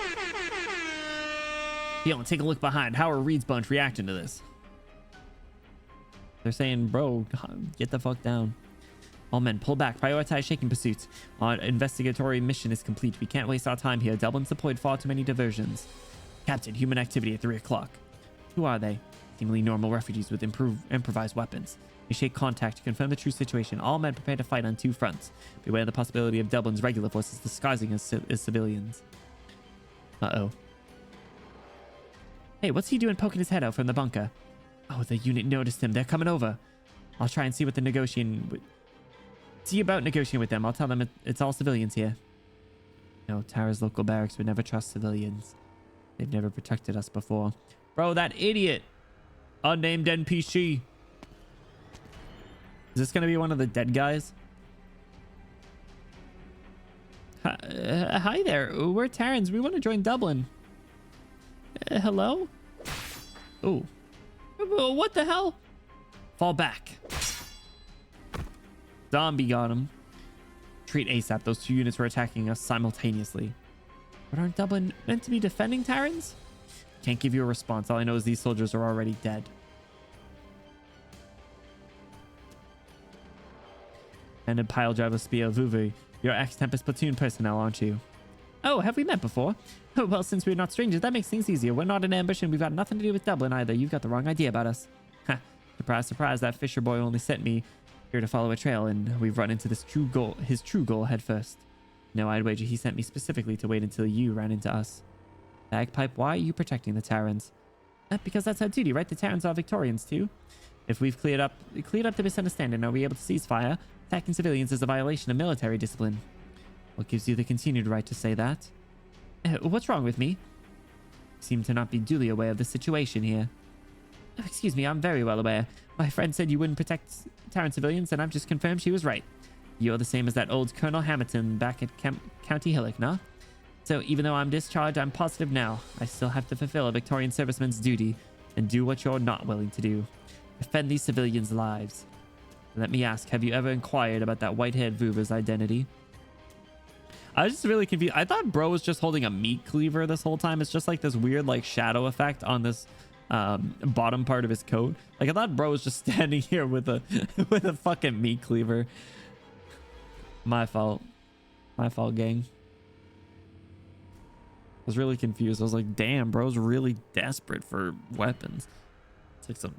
Yo, take a look behind. How are Reed's bunch reacting to this? They're saying, bro, get the fuck down. All men, pull back. Prioritize shaking pursuits. Our investigatory mission is complete. We can't waste our time here. Dublin's deployed far too many diversions. Captain, human activity at 3 o'clock. Who are they? Seemingly normal refugees with improvised weapons. Initiate contact to confirm the true situation. All men prepare to fight on 2 fronts. Beware of the possibility of Dublin's regular forces disguising as civilians. Uh-oh. Hey, what's he doing poking his head out from the bunker? Oh, the unit noticed him. They're coming over. I'll try and see what the negotiating... See about negotiating with them. I'll tell them it's all civilians here. No, Tara's local barracks would never trust civilians. They've never protected us before. Bro, that idiot! Unnamed NPC. Is this gonna be one of the dead guys? Hi there. We're Terrans. We want to join Dublin. Hello? Oh. What the hell? Fall back. Zombie got him. Treat ASAP. Those 2 units were attacking us simultaneously. But aren't Dublin meant to be defending Terrans? Can't give you a response. All I know is these soldiers are already dead. And a pile driver Spear Vuvu. You're ex-Tempest platoon personnel, aren't you? Oh, have we met before? Oh, well, since we're not strangers, that makes things easier. We're not an ambush and we've got nothing to do with Dublin either. You've got the wrong idea about us. Ha! Surprise, surprise, that Fisher boy only sent me here to follow a trail, and we've run into his true goal head first. No, I'd wager he sent me specifically to wait until you ran into us. Bagpipe, why are you protecting the Terrans? Because that's our duty, right? The Terrans are Victorians too. If we've cleared up the misunderstanding, are we able to cease fire? Attacking civilians is a violation of military discipline. What gives you the continued right to say that? What's wrong with me? You seem to not be duly aware of the situation here. Oh, excuse me, I'm very well aware. My friend said you wouldn't protect Terran civilians, and I've just confirmed she was right. You're the same as that old Colonel Hamilton back at County Hillock, nah? So even though I'm discharged, I'm positive now. I still have to fulfill a Victorian serviceman's duty and do what you're not willing to do. Defend these civilians' lives. Let me ask, have you ever inquired about that white-haired Vuva's identity? I was just really confused. I thought bro was just holding a meat cleaver this whole time. It's just like this weird like shadow effect on this bottom part of his coat. Like I thought bro was just standing here with a with a fucking meat cleaver. My fault, gang. I was really confused. I was like, damn, bro's really desperate for weapons. It's like some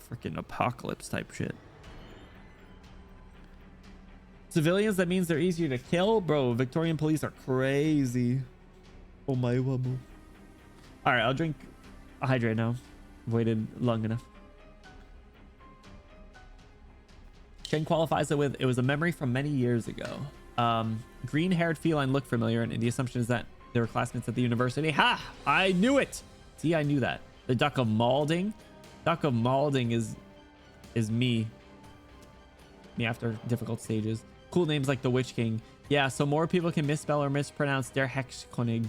freaking apocalypse type shit. Civilians, that means they're easier to kill? Bro, Victorian police are crazy. Oh my wobble. Alright, I'll drink a hydrate now. Waited long enough. Chen qualifies it with, it was a memory from many years ago. Green-haired feline looked familiar, and the assumption is that they were classmates at the university. Ha! I knew it! See, I knew that. The Duck of Malding? Duck of Malding is me. me after difficult stages. Cool names like the Witch King. Yeah, so more people can misspell or mispronounce Der Hexkönig.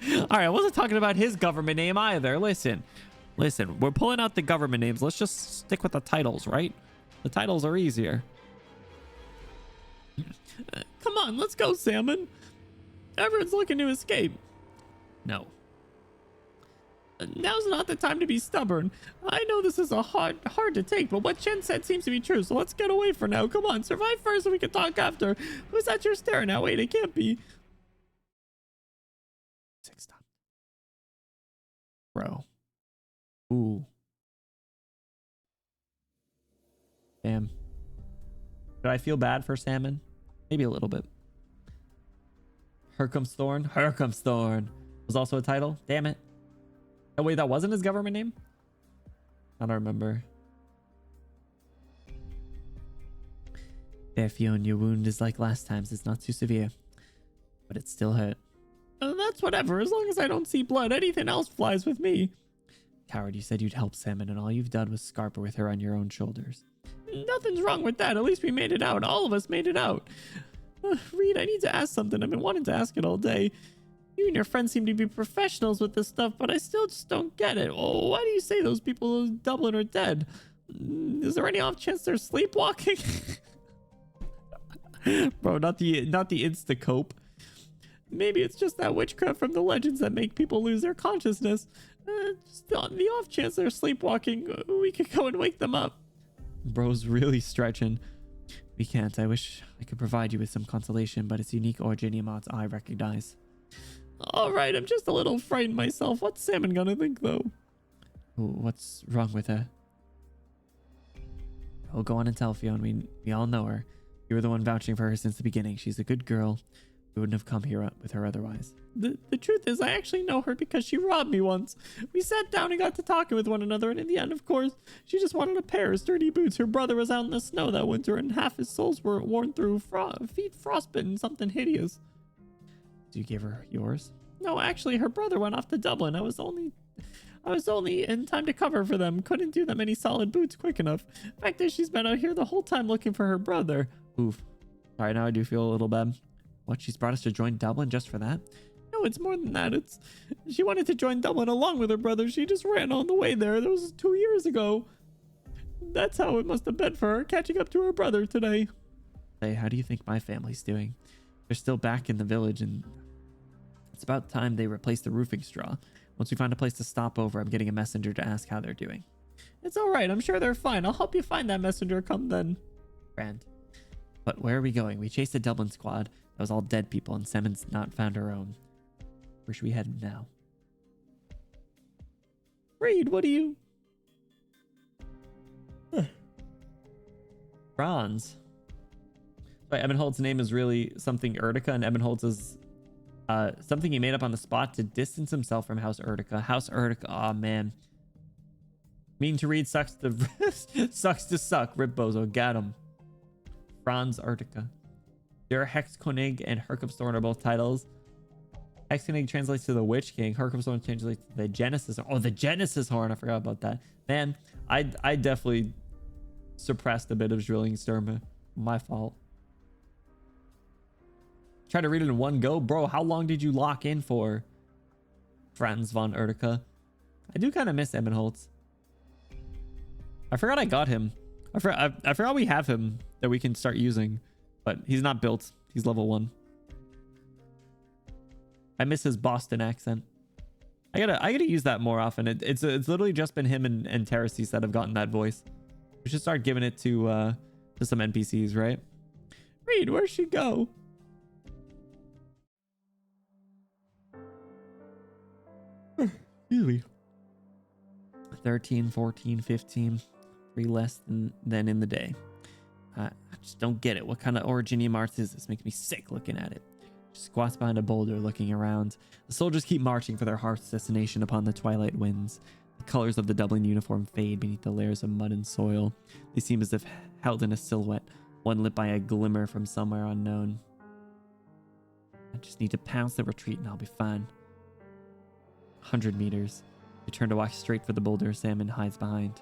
All right, I wasn't talking about his government name either. Listen, we're pulling out the government names. Let's just stick with the titles, right? The titles are easier. Come on, let's go, Salmon. Everyone's looking to escape. No. Now's not the time to be stubborn. I know this is hard to take, but what Chen said seems to be true, so let's get away for now. Come on, survive first and we can talk after. Who's that you're staring at? Wait, it can't be. 6 stop. Bro. Ooh. Damn. Did I feel bad for Salmon? Maybe a little bit. Herkumsthorn? Herkumsthorn was also a title? Damn it. Oh, wait, that wasn't his government name? I don't remember. There, Fionn, your wound is like last time's. It's not too severe, but it still hurt. That's whatever. As long as I don't see blood, anything else flies with me. Coward, you said you'd help Salmon, and all you've done was scarper with her on your own shoulders. Nothing's wrong with that. At least we made it out. All of us made it out. Reed, I need to ask something. I've been wanting to ask it all day. You and your friends seem to be professionals with this stuff, but I still just don't get it. Oh, why do you say those people in Dublin are dead? Is there any off chance they're sleepwalking? Bro, not the insta-cope. Maybe it's just that witchcraft from the legends that make people lose their consciousness. Just on the off chance they're sleepwalking, we could go and wake them up. Bro's really stretching. We can't. I wish I could provide you with some consolation, but it's unique origin emotes I recognize. All right, I'm just a little frightened myself. What's Salmon gonna think, though? What's wrong with her? Oh, go on and tell Fionn. We all know her. You were the one vouching for her since the beginning. She's a good girl. We wouldn't have come here with her otherwise. The truth is, I actually know her because she robbed me once. We sat down and got to talking with one another, and in the end, of course, she just wanted a pair of sturdy boots. Her brother was out in the snow that winter, and half his soles were worn through feet frostbitten, something hideous. Did you give her yours? No, actually, her brother went off to Dublin. I was only in time to cover for them. Couldn't do them any solid boots quick enough. Fact is, she's been out here the whole time looking for her brother. Oof. All right, now I do feel a little bad. What, she's brought us to join Dublin just for that? No, it's more than that. She wanted to join Dublin along with her brother. She just ran on the way there. That was 2 years ago. That's how it must have been for her, catching up to her brother today. Hey, how do you think my family's doing? They're still back in the village, and it's about time they replace the roofing straw. Once we find a place to stop over, I'm getting a messenger to ask how they're doing. It's all right. I'm sure they're fine. I'll help you find that messenger. Come then. Grand. But where are we going? We chased a Dublin squad. That was all dead people, and Salmon's not found her own. Where should we head now? Reed, what do you... Franz. Right, Ebenholt's name is really something Erdica, and Ebenholt's is something he made up on the spot to distance himself from House Erdica. House Erdica, aw, man. Mean to read, sucks to sucks to suck. Rip Bozo, got him. Franz Erdica. Der Hexkönig and Herkumsthorn are both titles. Hexkönig translates to the Witch King. Herkumsthorn translates to the Genesis. Oh, the Genesis horn. I forgot about that. Man, I definitely suppressed a bit of Drillingsturm. My fault. Try to read it in one go. Bro, how long did you lock in for? Franz von Erdica. I do kind of miss Ebenholtz. I forgot I got him. I forgot we have him that we can start using. But he's not built. He's level 1. I miss his Boston accent. I gotta use that more often. It's literally just been him and Terraces that have gotten that voice. We should start giving it to some NPCs, right? Reed, where'd she go? Excuse me. 13, 14, 15. 3 less than in the day. I just don't get it. What kind of origin march is this? Makes me sick looking at it. She squats behind a boulder looking around. The soldiers keep marching for their heart's destination upon the twilight winds. The colors of the Dublin uniform fade beneath the layers of mud and soil. They seem as if held in a silhouette, one lit by a glimmer from somewhere unknown. I just need to pounce the retreat and I'll be fine. 100 meters. They turn to walk straight for the boulder Salmon hides behind.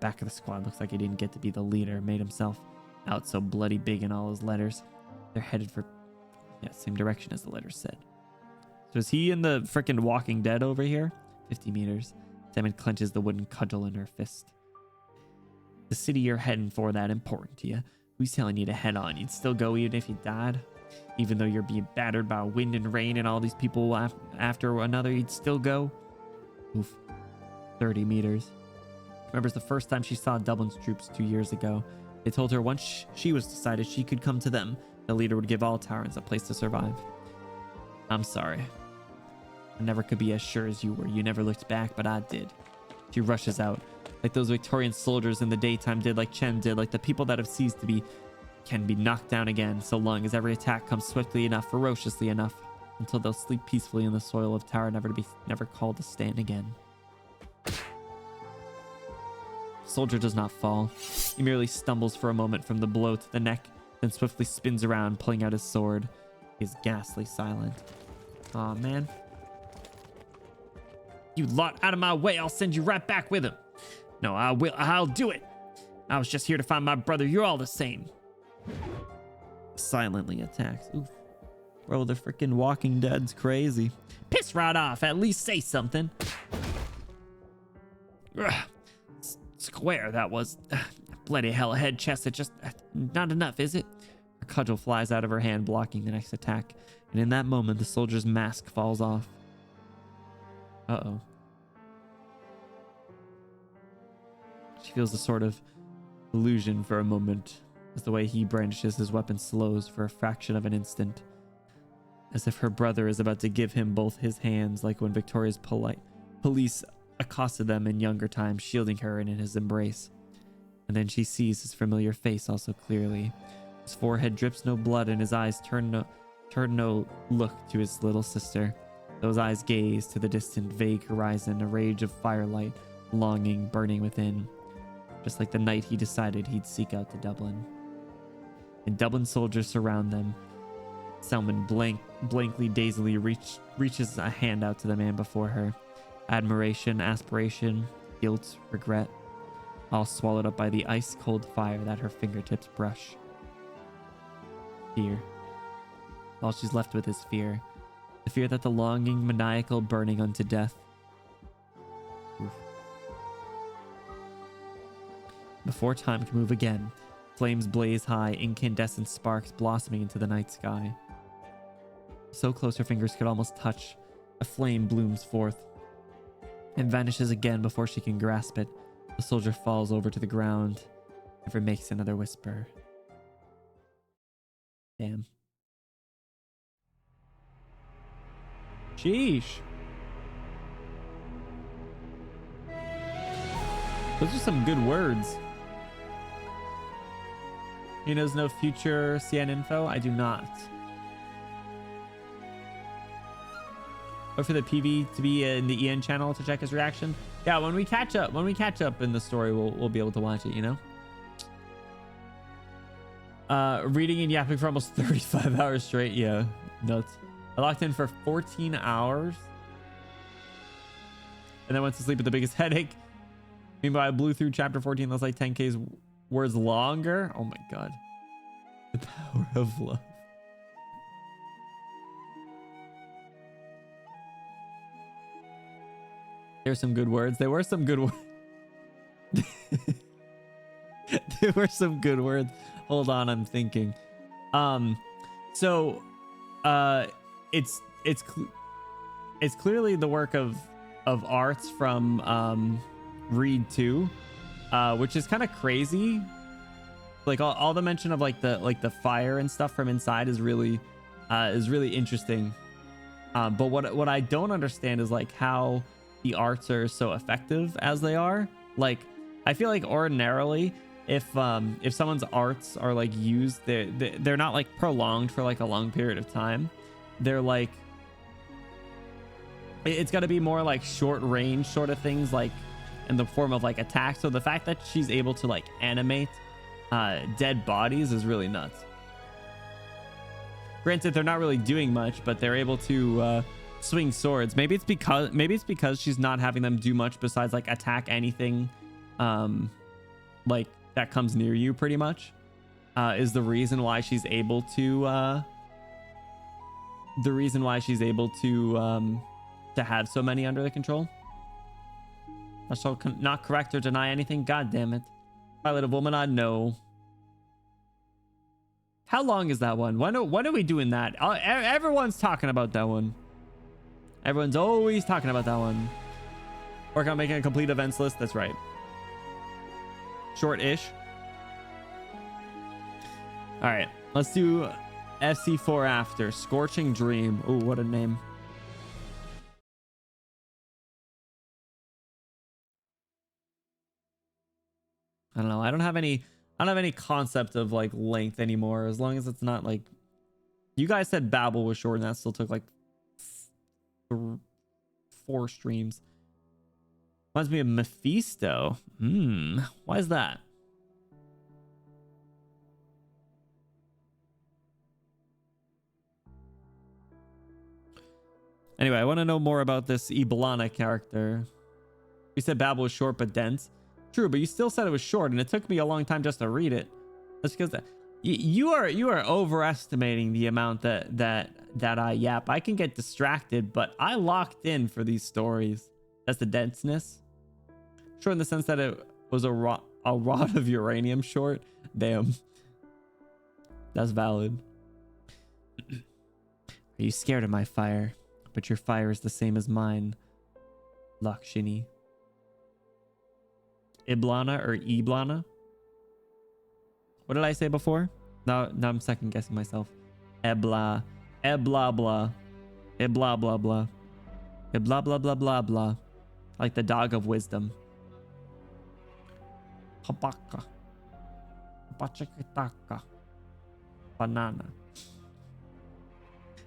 back of the squad. Looks like he didn't get to be the leader. Made himself out so bloody big in all his letters. They're headed for, yeah, same direction as the letters said. So is he in the freaking Walking Dead over here? 50 meters. Simon clenches the wooden cudgel in her fist. The city you're heading for that important to you? Who's telling you to head on? You'd still go even if you died? Even though you're being battered by wind and rain and all these people after another, you'd still go? Oof. 30 meters. Remembers the first time she saw Dublin's troops 2 years ago. They told her once she was decided she could come to them, the leader would give all Taurans a place to survive. I'm sorry. I never could be as sure as you were. You never looked back, but I did. She rushes out, like those Victorian soldiers in the daytime did, like Chen did, like the people that have ceased to be can be knocked down again, so long as every attack comes swiftly enough, ferociously enough, until they'll sleep peacefully in the soil of Tara, never called to stand again. Soldier does not fall. He merely stumbles for a moment from the blow to the neck, then swiftly spins around, pulling out his sword. He is ghastly silent. Aw, man. You lot out of my way, I'll send you right back with him. No, I'll do it. I was just here to find my brother. You're all the same. Silently attacks. Oof. Bro, the freaking Walking Dead's crazy. Piss right off. At least say something. Ugh. Square, that was. Bloody hell, a head chest. It just not enough, is it? Her cudgel flies out of her hand, blocking the next attack. And in that moment, the soldier's mask falls off. Uh-oh. She feels a sort of illusion for a moment as the way he brandishes his weapon slows for a fraction of an instant, as if her brother is about to give him both his hands, like when Victoria's police accosted them in younger times, shielding her in his embrace. And then she sees his familiar face also clearly. His forehead drips no blood, and his eyes turn no look to his little sister. Those eyes gaze to the distant, vague horizon, a rage of firelight, longing burning within, just like the night he decided he'd seek out to Dublin. And Dublin soldiers surround them. Selman blankly, dazedly reaches a hand out to the man before her. Admiration, aspiration, guilt, regret, all swallowed up by the ice-cold fire that her fingertips brush. Fear. All she's left with is fear. The fear that the longing, maniacal burning unto death. Oof. Before time can move again, flames blaze high, incandescent sparks blossoming into the night sky. So close her fingers could almost touch, a flame blooms forth and vanishes again before she can grasp it. The soldier falls over to the ground, never makes another whisper. Damn. Sheesh. Those are some good words. He knows no future CN info? I do not. Or for the PV to be in the EN channel to check his reaction. Yeah, when we catch up in the story, we'll be able to watch it, you know? Reading and yapping for almost 35 hours straight. Yeah, nuts. I locked in for 14 hours. And then went to sleep with the biggest headache. Meanwhile, I blew through chapter 14. That's like 10K's words longer. Oh my God. The power of love. There's some good words. There were some good words. There were some good words. Hold on, I'm thinking. It's clearly the work of arts from Read 2, which is kind of crazy. Like all the mention of like the fire and stuff from inside is really interesting. But what I don't understand is like how the arts are so effective as they are. Like I feel like ordinarily if someone's arts are like used, they're not like prolonged for like a long period of time. They're like, it's got to be more like short range sort of things, like in the form of like attacks. So the fact that she's able to like animate dead bodies is really nuts. Granted, they're not really doing much, but they're able to swing swords. Maybe it's because she's not having them do much besides like attack anything like that comes near you pretty much, is the reason why she's able to have so many under the control. I shall not correct or deny anything. God damn it. Pilot of woman, I know. How long is that one? When are we doing that? Everyone's talking about that one. Everyone's always talking about that one. Work on making a complete events list. That's right. Short-ish. All right. Let's do SC4 after. Scorching Dream. Ooh, what a name. I don't know. I don't have any concept of like length anymore, as long as it's not like, you guys said Babel was short and that still took like 4 streams. Reminds me of Mephisto. Why is that? Anyway, I want to know more about this Iblana character. You said Babel was short but dense. True, but you still said it was short, and it took me a long time just to read it. That's because you are overestimating the amount that I yap. I can get distracted, but I locked in for these stories. That's the denseness. Short in the sense that it was a rod of uranium short. Damn, that's valid. Are you scared of my fire? But your fire is the same as mine, Lakshini. Iblana or Iblana? What did I say before? Now I'm second guessing myself. Ebla. Ebla blah. Ebla blah blah. Ebla blah blah blah blah. Like the dog of wisdom. Habaka. Bachakitaka. Banana.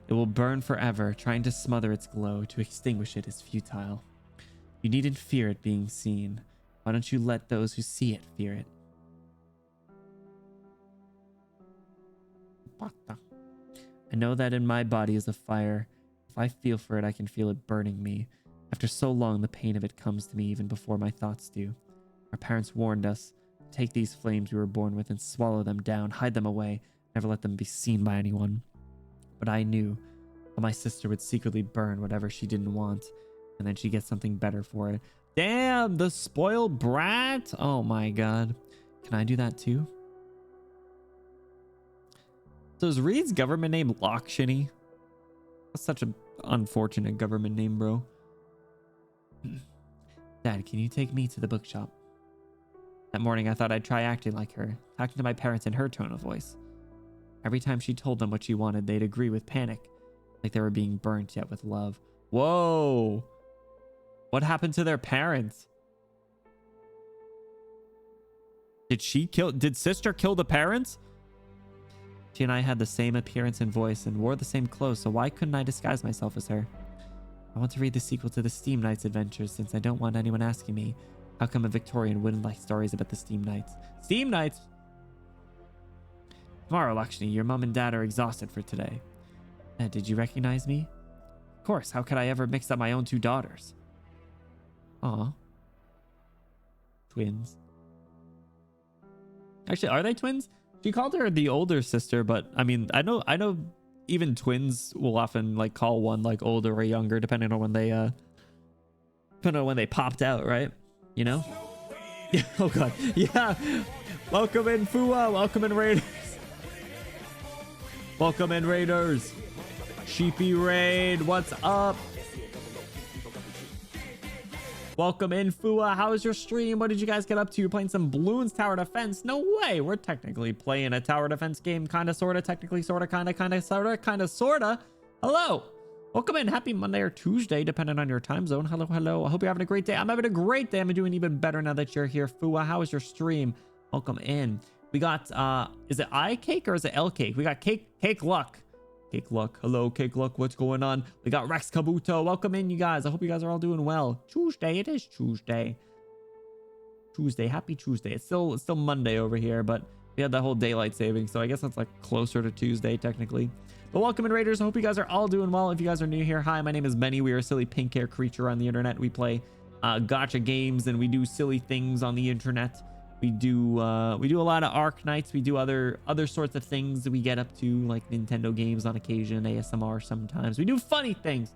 It will burn forever. Trying to smother its glow, to extinguish it is futile. You needn't fear it being seen. Why don't you let those who see it fear it? I know that in my body is a fire. If I feel for it, I can feel it burning me. After so long, the pain of it comes to me even before my thoughts do. Our parents warned us, take these flames we were born with and swallow them down, hide them away, never let them be seen by anyone. But I knew that my sister would secretly burn whatever she didn't want, and then she'd get something better for it. Damn, the spoiled brat. Oh my god. Can I do that too? So is Reed's government name Lakshini? That's such an unfortunate government name, bro. Dad, can you take me to the bookshop? That morning I thought I'd try acting like her, talking to my parents in her tone of voice. Every time she told them what she wanted, they'd agree with panic, like they were being burnt yet with love. Whoa! What happened to their parents? Did sister kill the parents? She and I had the same appearance and voice and wore the same clothes, so why couldn't I disguise myself as her? I want to read the sequel to the Steam Knights adventures since I don't want anyone asking me how come a Victorian wouldn't like stories about the Steam Knights. Steam Knights? Tomorrow, Lakshmi, your mom and dad are exhausted for today. Did you recognize me? Of course, how could I ever mix up my own 2 daughters? Aw. Twins. Actually, are they twins? She called her the older sister, but I mean, I know even twins will often like call one like older or younger depending on when they popped out, right? You know? Yeah. Oh god. Yeah. Welcome in, Fua. Welcome in, Raiders. Welcome in, Raiders. Sheepy Raid, what's up? Welcome in, Fua. How was your stream? What did you guys get up to? You're playing some Bloons Tower Defense? No way. We're technically playing a tower defense game. Kind of, sort of, technically, sort of, kind of, sort of, kind of, sort of. Hello. Welcome in. Happy Monday or Tuesday, depending on your time zone. Hello, hello. I hope you're having a great day. I'm having a great day. I'm doing even better now that you're here, Fua. How was your stream? Welcome in. We got, is it I cake or is it L cake? We got cake luck. Cake luck. Hello, cake luck. What's going on? We got Rex Kabuto. Welcome in, you guys. I hope you guys are all doing well. Tuesday. It is Tuesday. Tuesday. Happy Tuesday. It's still Monday over here, but we had that whole daylight saving, so I guess that's like closer to Tuesday technically. But welcome in, Raiders. I hope you guys are all doing well. If you guys are new here, hi, my name is Benny. We are a silly pink hair creature on the internet. We play gacha games and we do silly things on the internet. We do a lot of Arknights. We do other sorts of things that we get up to, like Nintendo games on occasion, ASMR sometimes. We do funny things.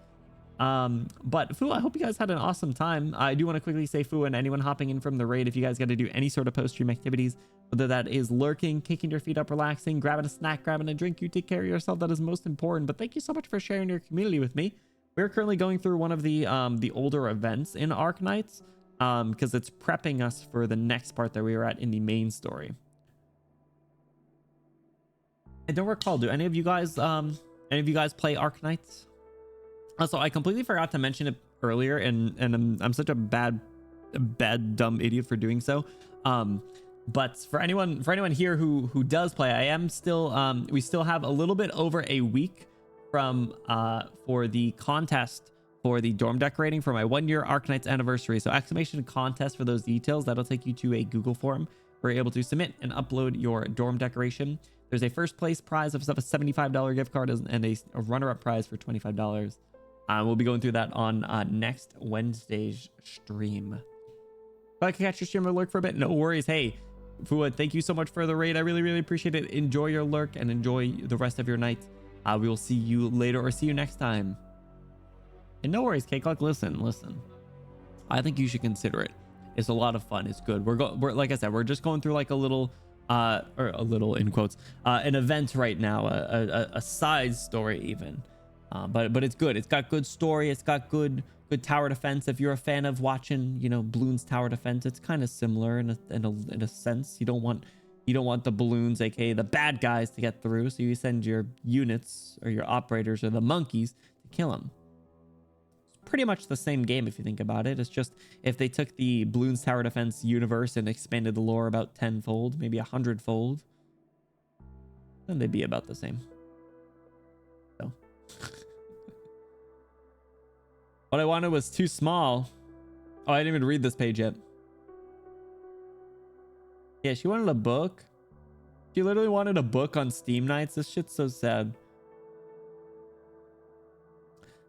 But Fu, I hope you guys had an awesome time. I do want to quickly say, Fu, and anyone hopping in from the raid, if you guys got to do any sort of post-stream activities, whether that is lurking, kicking your feet up, relaxing, grabbing a snack, grabbing a drink, you take care of yourself. That is most important. But thank you so much for sharing your community with me. We're currently going through one of the older events in Arknights, because it's prepping us for the next part that we were at in the main story. I don't recall, do any of you guys play Arknights? Also, I completely forgot to mention it earlier, and I'm such a bad dumb idiot for doing so. But for anyone here who does play, I am still we still have a little bit over a week from for the contest for the dorm decorating for my 1-year Arknights anniversary. So exclamation contest for those details. That'll take you to a Google form where you're able to submit and upload your dorm decoration. There's a first place prize of a $75 gift card and a runner-up prize for $25. We'll be going through that on next Wednesday's stream. If I can catch your stream or lurk for a bit, no worries. Hey, Fuad, thank you so much for the raid. I really, really appreciate it. Enjoy your lurk and enjoy the rest of your night. We will see you later or see you next time. And no worries, K-Clock, listen. I think you should consider it. It's a lot of fun. It's good. We're like I said, we're just going through like a little, or a little in quotes, an event right now, a side story even. But it's good. It's got good story. It's got good tower defense. If you're a fan of watching, you know, Bloons tower defense, it's kind of similar in a sense. You don't want the balloons, aka the bad guys, to get through. So you send your units or your operators or the monkeys to kill them. It's pretty much the same game if you think about it. It's just if they took the Bloons tower defense universe and expanded the lore about 10-fold, maybe 100-fold, then they'd be about the same. So. What I wanted was too small. Oh, I didn't even read this page yet. Yeah, she wanted a book. She literally wanted a book on Steam nights. This shit's so sad.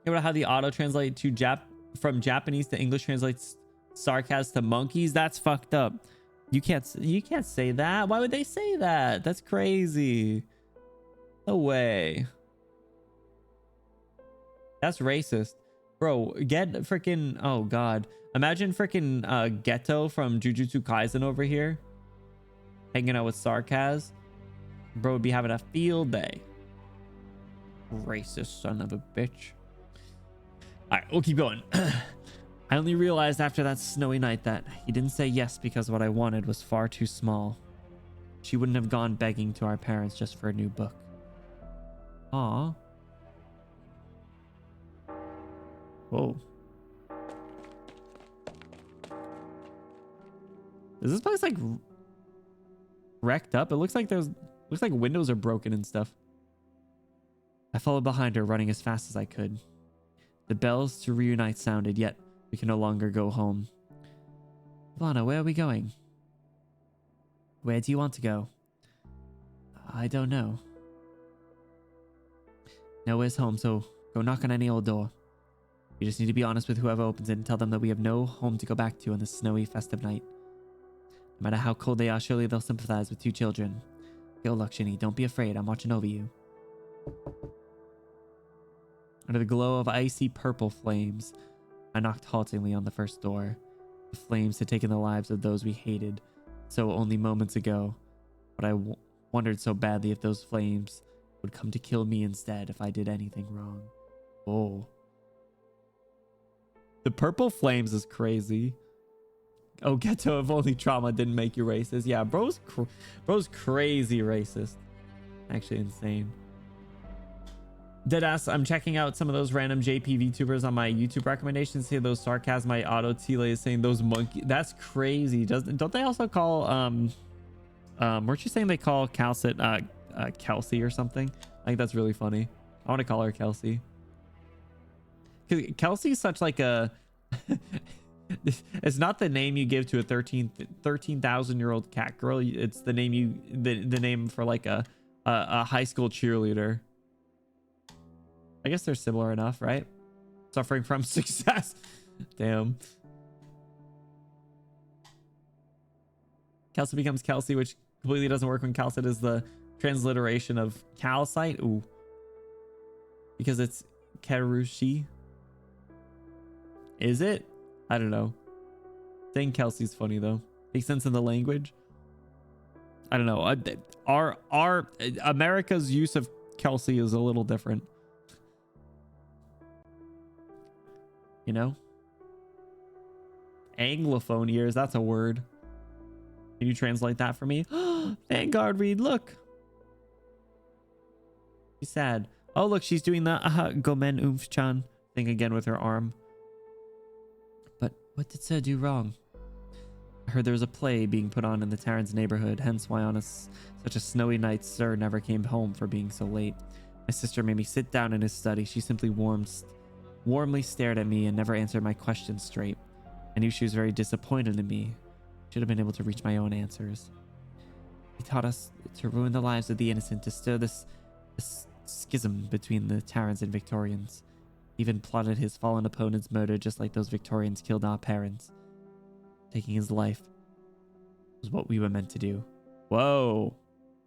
You know how the auto translate to from Japanese to English translates sarcasm to monkeys? That's fucked up. You can't say that. Why would they say that? That's crazy. No way. That's racist. Bro, get freaking, oh god. Imagine freaking Ghetto from Jujutsu Kaisen over here. Hanging out with Sarkaz. Bro would be having a field day. Racist son of a bitch. Alright, we'll keep going. I only realized after that snowy night that he didn't say yes because what I wanted was far too small. She wouldn't have gone begging to our parents just for a new book. Aww. Whoa. Is this place like wrecked up? It looks like windows are broken and stuff. I followed behind her, running as fast as I could. The bells to reunite sounded, yet we can no longer go home. Lana, where are we going? Where do you want to go? I don't know. Nowhere's home, so go knock on any old door. You just need to be honest with whoever opens it and tell them that we have no home to go back to on this snowy, festive night. No matter how cold they are, surely they'll sympathize with two children. Go, Lakshmi, don't be afraid. I'm watching over you. Under the glow of icy purple flames, I knocked haltingly on the first door. The flames had taken the lives of those we hated so only moments ago, but I wondered so badly if those flames would come to kill me instead if I did anything wrong. Oh. The purple flames is crazy. Oh, Ghetto, if only trauma didn't make you racist. Yeah, bro's crazy racist. Actually insane. Deadass, I'm checking out some of those random JP VTubers on my YouTube recommendations. See those sarcasm, my auto Tile is saying those monkey. That's crazy. Don't they also call weren't you saying they call Calcit Kelsey or something? I think that's really funny. I want to call her Kelsey. Kelsey's such like a it's not the name you give to a 13,000-year-old cat girl. It's the name the name for like a high school cheerleader. I guess they're similar enough, right? Suffering from success. Damn. Kelsey becomes Kelsey, which completely doesn't work when calcit is the transliteration of calcite. Ooh. Because it's Kerushi. Is it? I don't know. Saying Kelsey's funny though. Makes sense in the language. I don't know. Our America's use of Kelsey is a little different. You know? Anglophone ears, that's a word. Can you translate that for me? Vanguard read, look. She's sad. Oh, look, she's doing the Gomen Umf-chan thing again with her arm. But what did Sir do wrong? I heard there was a play being put on in the Terran's neighborhood, hence why on such a snowy night Sir never came home for being so late. My sister made me sit down in his study. She simply warmly stared at me and never answered my questions straight. I knew she was very disappointed in me. Should have been able to reach my own answers. He taught us to ruin the lives of the innocent, to stir this schism between the Terrans and Victorians. He even plotted his fallen opponent's murder just like those Victorians killed our parents. Taking his life was what we were meant to do. Whoa.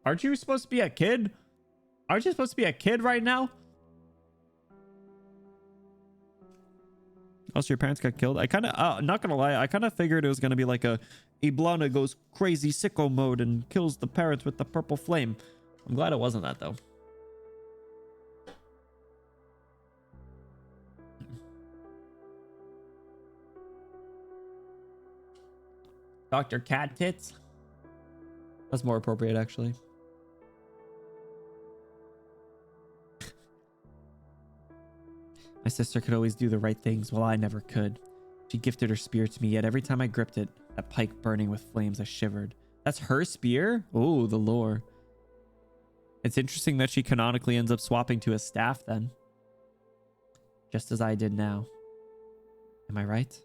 Aren't you supposed to be a kid? Aren't you supposed to be a kid right now? Also, your parents got killed. I kind of, not gonna lie, I kind of figured it was gonna be like a Iblana goes crazy sicko mode and kills the parents with the purple flame. I'm glad it wasn't that though. Dr. Cat Tits. That's more appropriate, actually. My sister could always do the right things while I never could. She gifted her spear to me, yet every time I gripped it, that pike burning with flames, I shivered. That's her spear? Oh, the lore. It's interesting that she canonically ends up swapping to a staff then. Just as I did now. Am I right?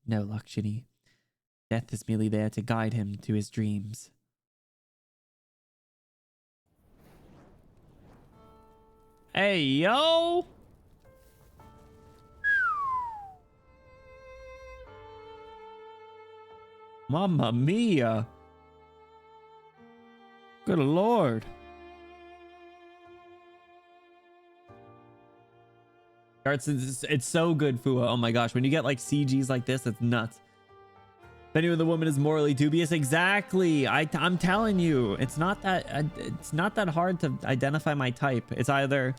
No, Lakshini. Death is merely there to guide him to his dreams. Hey, yo! Mamma mia! Good lord. It's so good, Fua. Oh my gosh, when you get like CGs like this, it's nuts. If anyone, the woman is morally dubious. Exactly. I'm telling you, it's not that hard to identify my type. It's either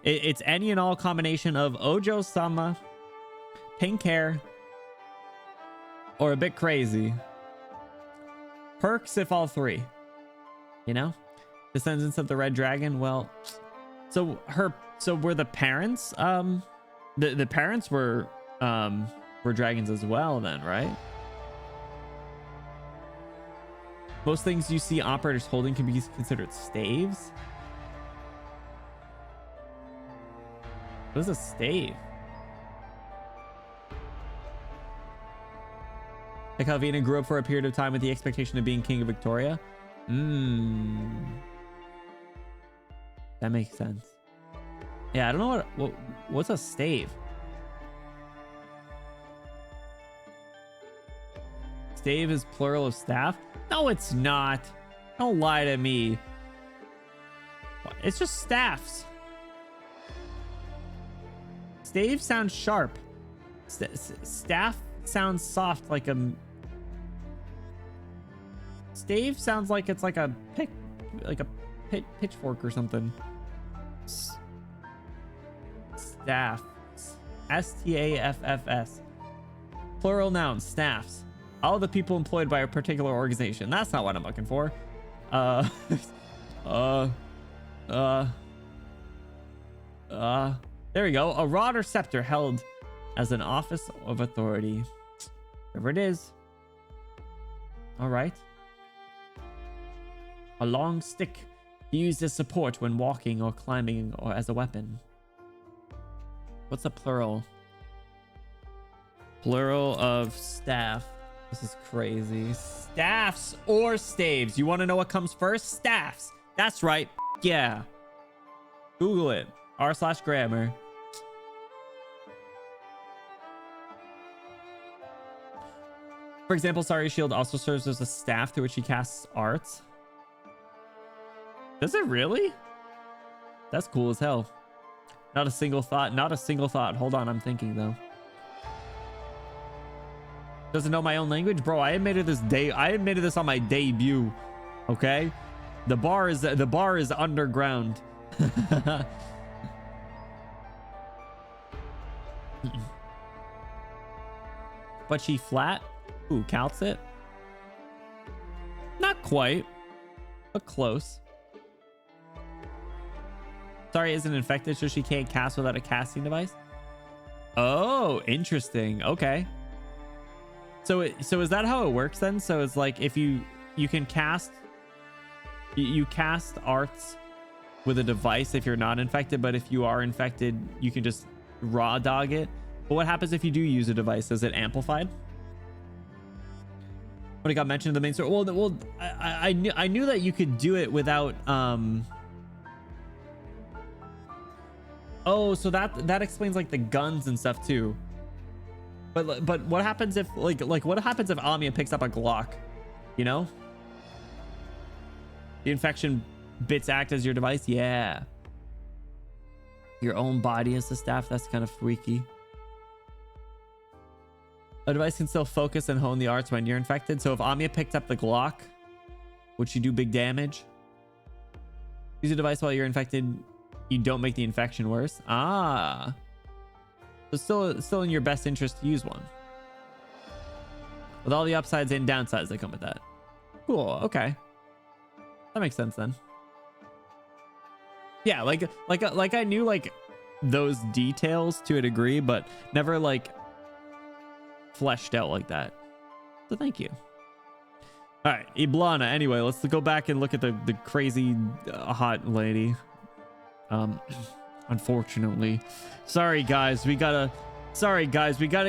it's any and all combination of Ojo-sama, pink hair, or a bit crazy. Perks if all three. You know? Descendants of the Red Dragon. Well, so were the parents the parents were dragons as well then, right? Most things you see operators holding can be considered staves. What is a stave? Like how Vina grew up for a period of time with the expectation of being king of Victoria. That makes sense. Yeah, I don't know what's a stave. Stave is plural of staff? No, it's not. Don't lie to me. It's just staffs. Stave sounds sharp. Staff sounds soft, like a... Stave sounds like it's like a pitchfork or something. Staff. S-T-A-F-F-S. Plural noun, staffs. All the people employed by a particular organization. That's not what I'm looking for. There we go. A rod or scepter held as an office of authority. Whatever it is. All right. A long stick used as support when walking or climbing or as a weapon. What's the plural? Plural of staff. This is crazy. Staffs or staves. You want to know what comes first? Staffs. That's right. Yeah. Google it. r/grammar. For example, Sari's shield also serves as a staff through which she casts arts. Does it really? That's cool as hell. Not a single thought. Not a single thought. Hold on, I'm thinking though. Doesn't know my own language, bro. I admitted this on my debut. Okay, the bar is underground. But she flat. Ooh, counts it. Not quite, but close. Sorry, isn't infected, so she can't cast without a casting device. Oh, interesting. Okay. So is that how it works then? So it's like if you can cast, you cast arts with a device if you're not infected, but if you are infected, you can just raw dog it. But what happens if you do use a device? Is it amplified? When it got mentioned in the main story, well, I knew that you could do it without Oh, so that explains like the guns and stuff too. But what happens if like what happens if Amia picks up a Glock? You know? The infection bits act as your device? Yeah. Your own body as the staff? That's kind of freaky. A device can still focus and hone the arts when you're infected. So if Amia picked up the Glock, would she do big damage? Use a device while you're infected. You don't make the infection worse. Ah. So still in your best interest to use one. With all the upsides and downsides that come with that. Cool. Okay. That makes sense then. Yeah, like I knew like those details to a degree, but never like fleshed out like that. So thank you. All right, Iblana. Anyway, let's go back and look at the crazy hot lady. Unfortunately, sorry guys, we gotta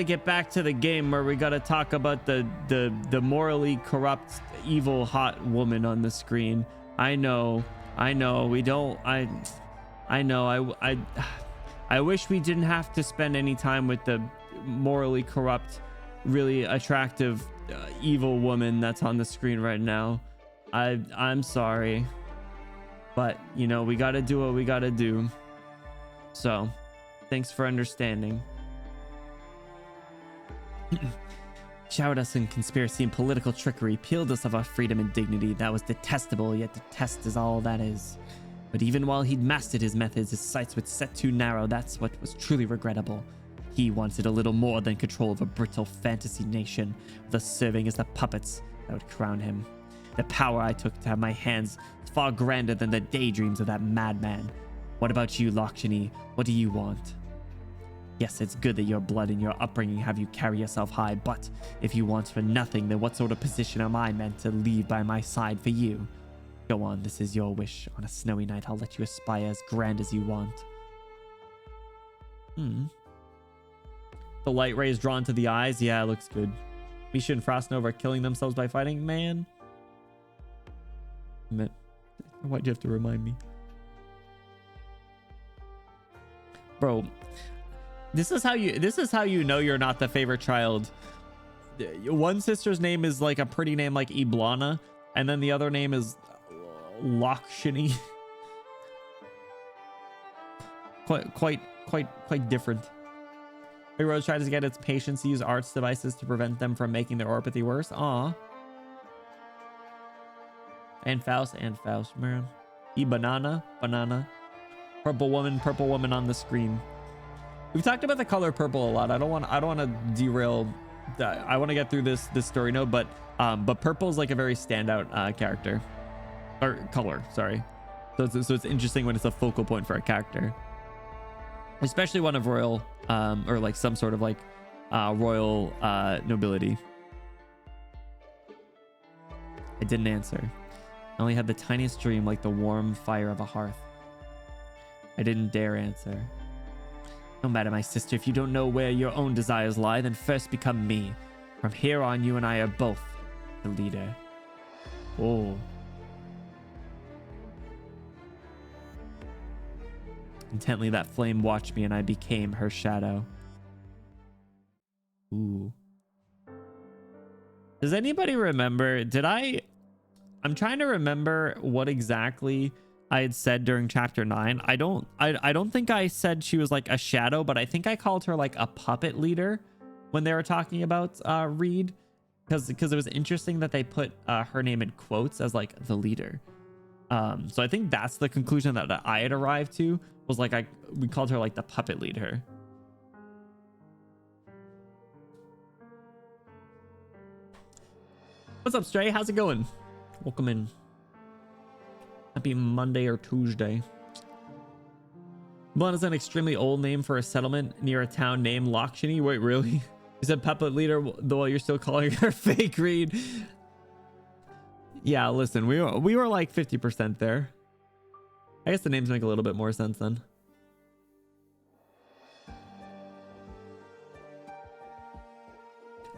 get back to the game where we gotta talk about the morally corrupt, evil, hot woman on the screen. I know we don't. I know. I wish we didn't have to spend any time with the morally corrupt, really attractive, evil woman that's on the screen right now. I'm sorry, but you know, we gotta do what we gotta do. So thanks for understanding. Showered us in conspiracy and political trickery, peeled us of our freedom and dignity. That was detestable, yet detest is all that is. But even while he'd mastered his methods, his sights were set too narrow. That's what was truly regrettable. He wanted a little more than control of a brittle fantasy nation, with us serving as the puppets that would crown him. The power I took to have my hands is far grander than the daydreams of that madman. What about you, Lakshmi? What do you want? Yes, it's good that your blood and your upbringing have you carry yourself high, but if you want for nothing, then what sort of position am I meant to leave by my side for you? Go on, this is your wish. On a snowy night, I'll let you aspire as grand as you want. The light rays drawn to the eyes. Yeah, it looks good. Misha and Frostnova are killing themselves by fighting. Man. Why'd you have to remind me? Bro. This is how you know you're not the favorite child. One sister's name is like a pretty name like Iblana, and then the other name is Lakshmi. quite different. Rose tries to get its patients to use arts devices to prevent them from making their oropathy worse. Aw. And Faust, man. Banana. Purple woman on the screen. We've talked about the color purple a lot. I don't want to derail. I want to get through this story note, but purple is like a very standout character or color. Sorry. So it's interesting when it's a focal point for a character, especially one of royal or like some sort of like royal nobility. I didn't answer. I only had the tiniest dream, like the warm fire of a hearth. I didn't dare answer. No matter, my sister, if you don't know where your own desires lie, then first become me. From here on, you and I are both the leader. Oh. Intently, that flame watched me, and I became her shadow. Ooh. Does anybody remember? I'm trying to remember what exactly I had said during chapter 9. I don't think I said she was like a shadow, but I think I called her like a puppet leader when they were talking about Reed, because it was interesting that they put her name in quotes as like the leader. So I think that's the conclusion that I had arrived to, was like we called her like the puppet leader. What's up, Stray? How's it going? Welcome in. Happy Monday or Tuesday. Blunt is an extremely old name for a settlement near a town named Lakshini. Wait, really? You said puppet leader, though you're still calling her fake Reed. Yeah, listen, we were like 50% there. I guess the names make a little bit more sense then.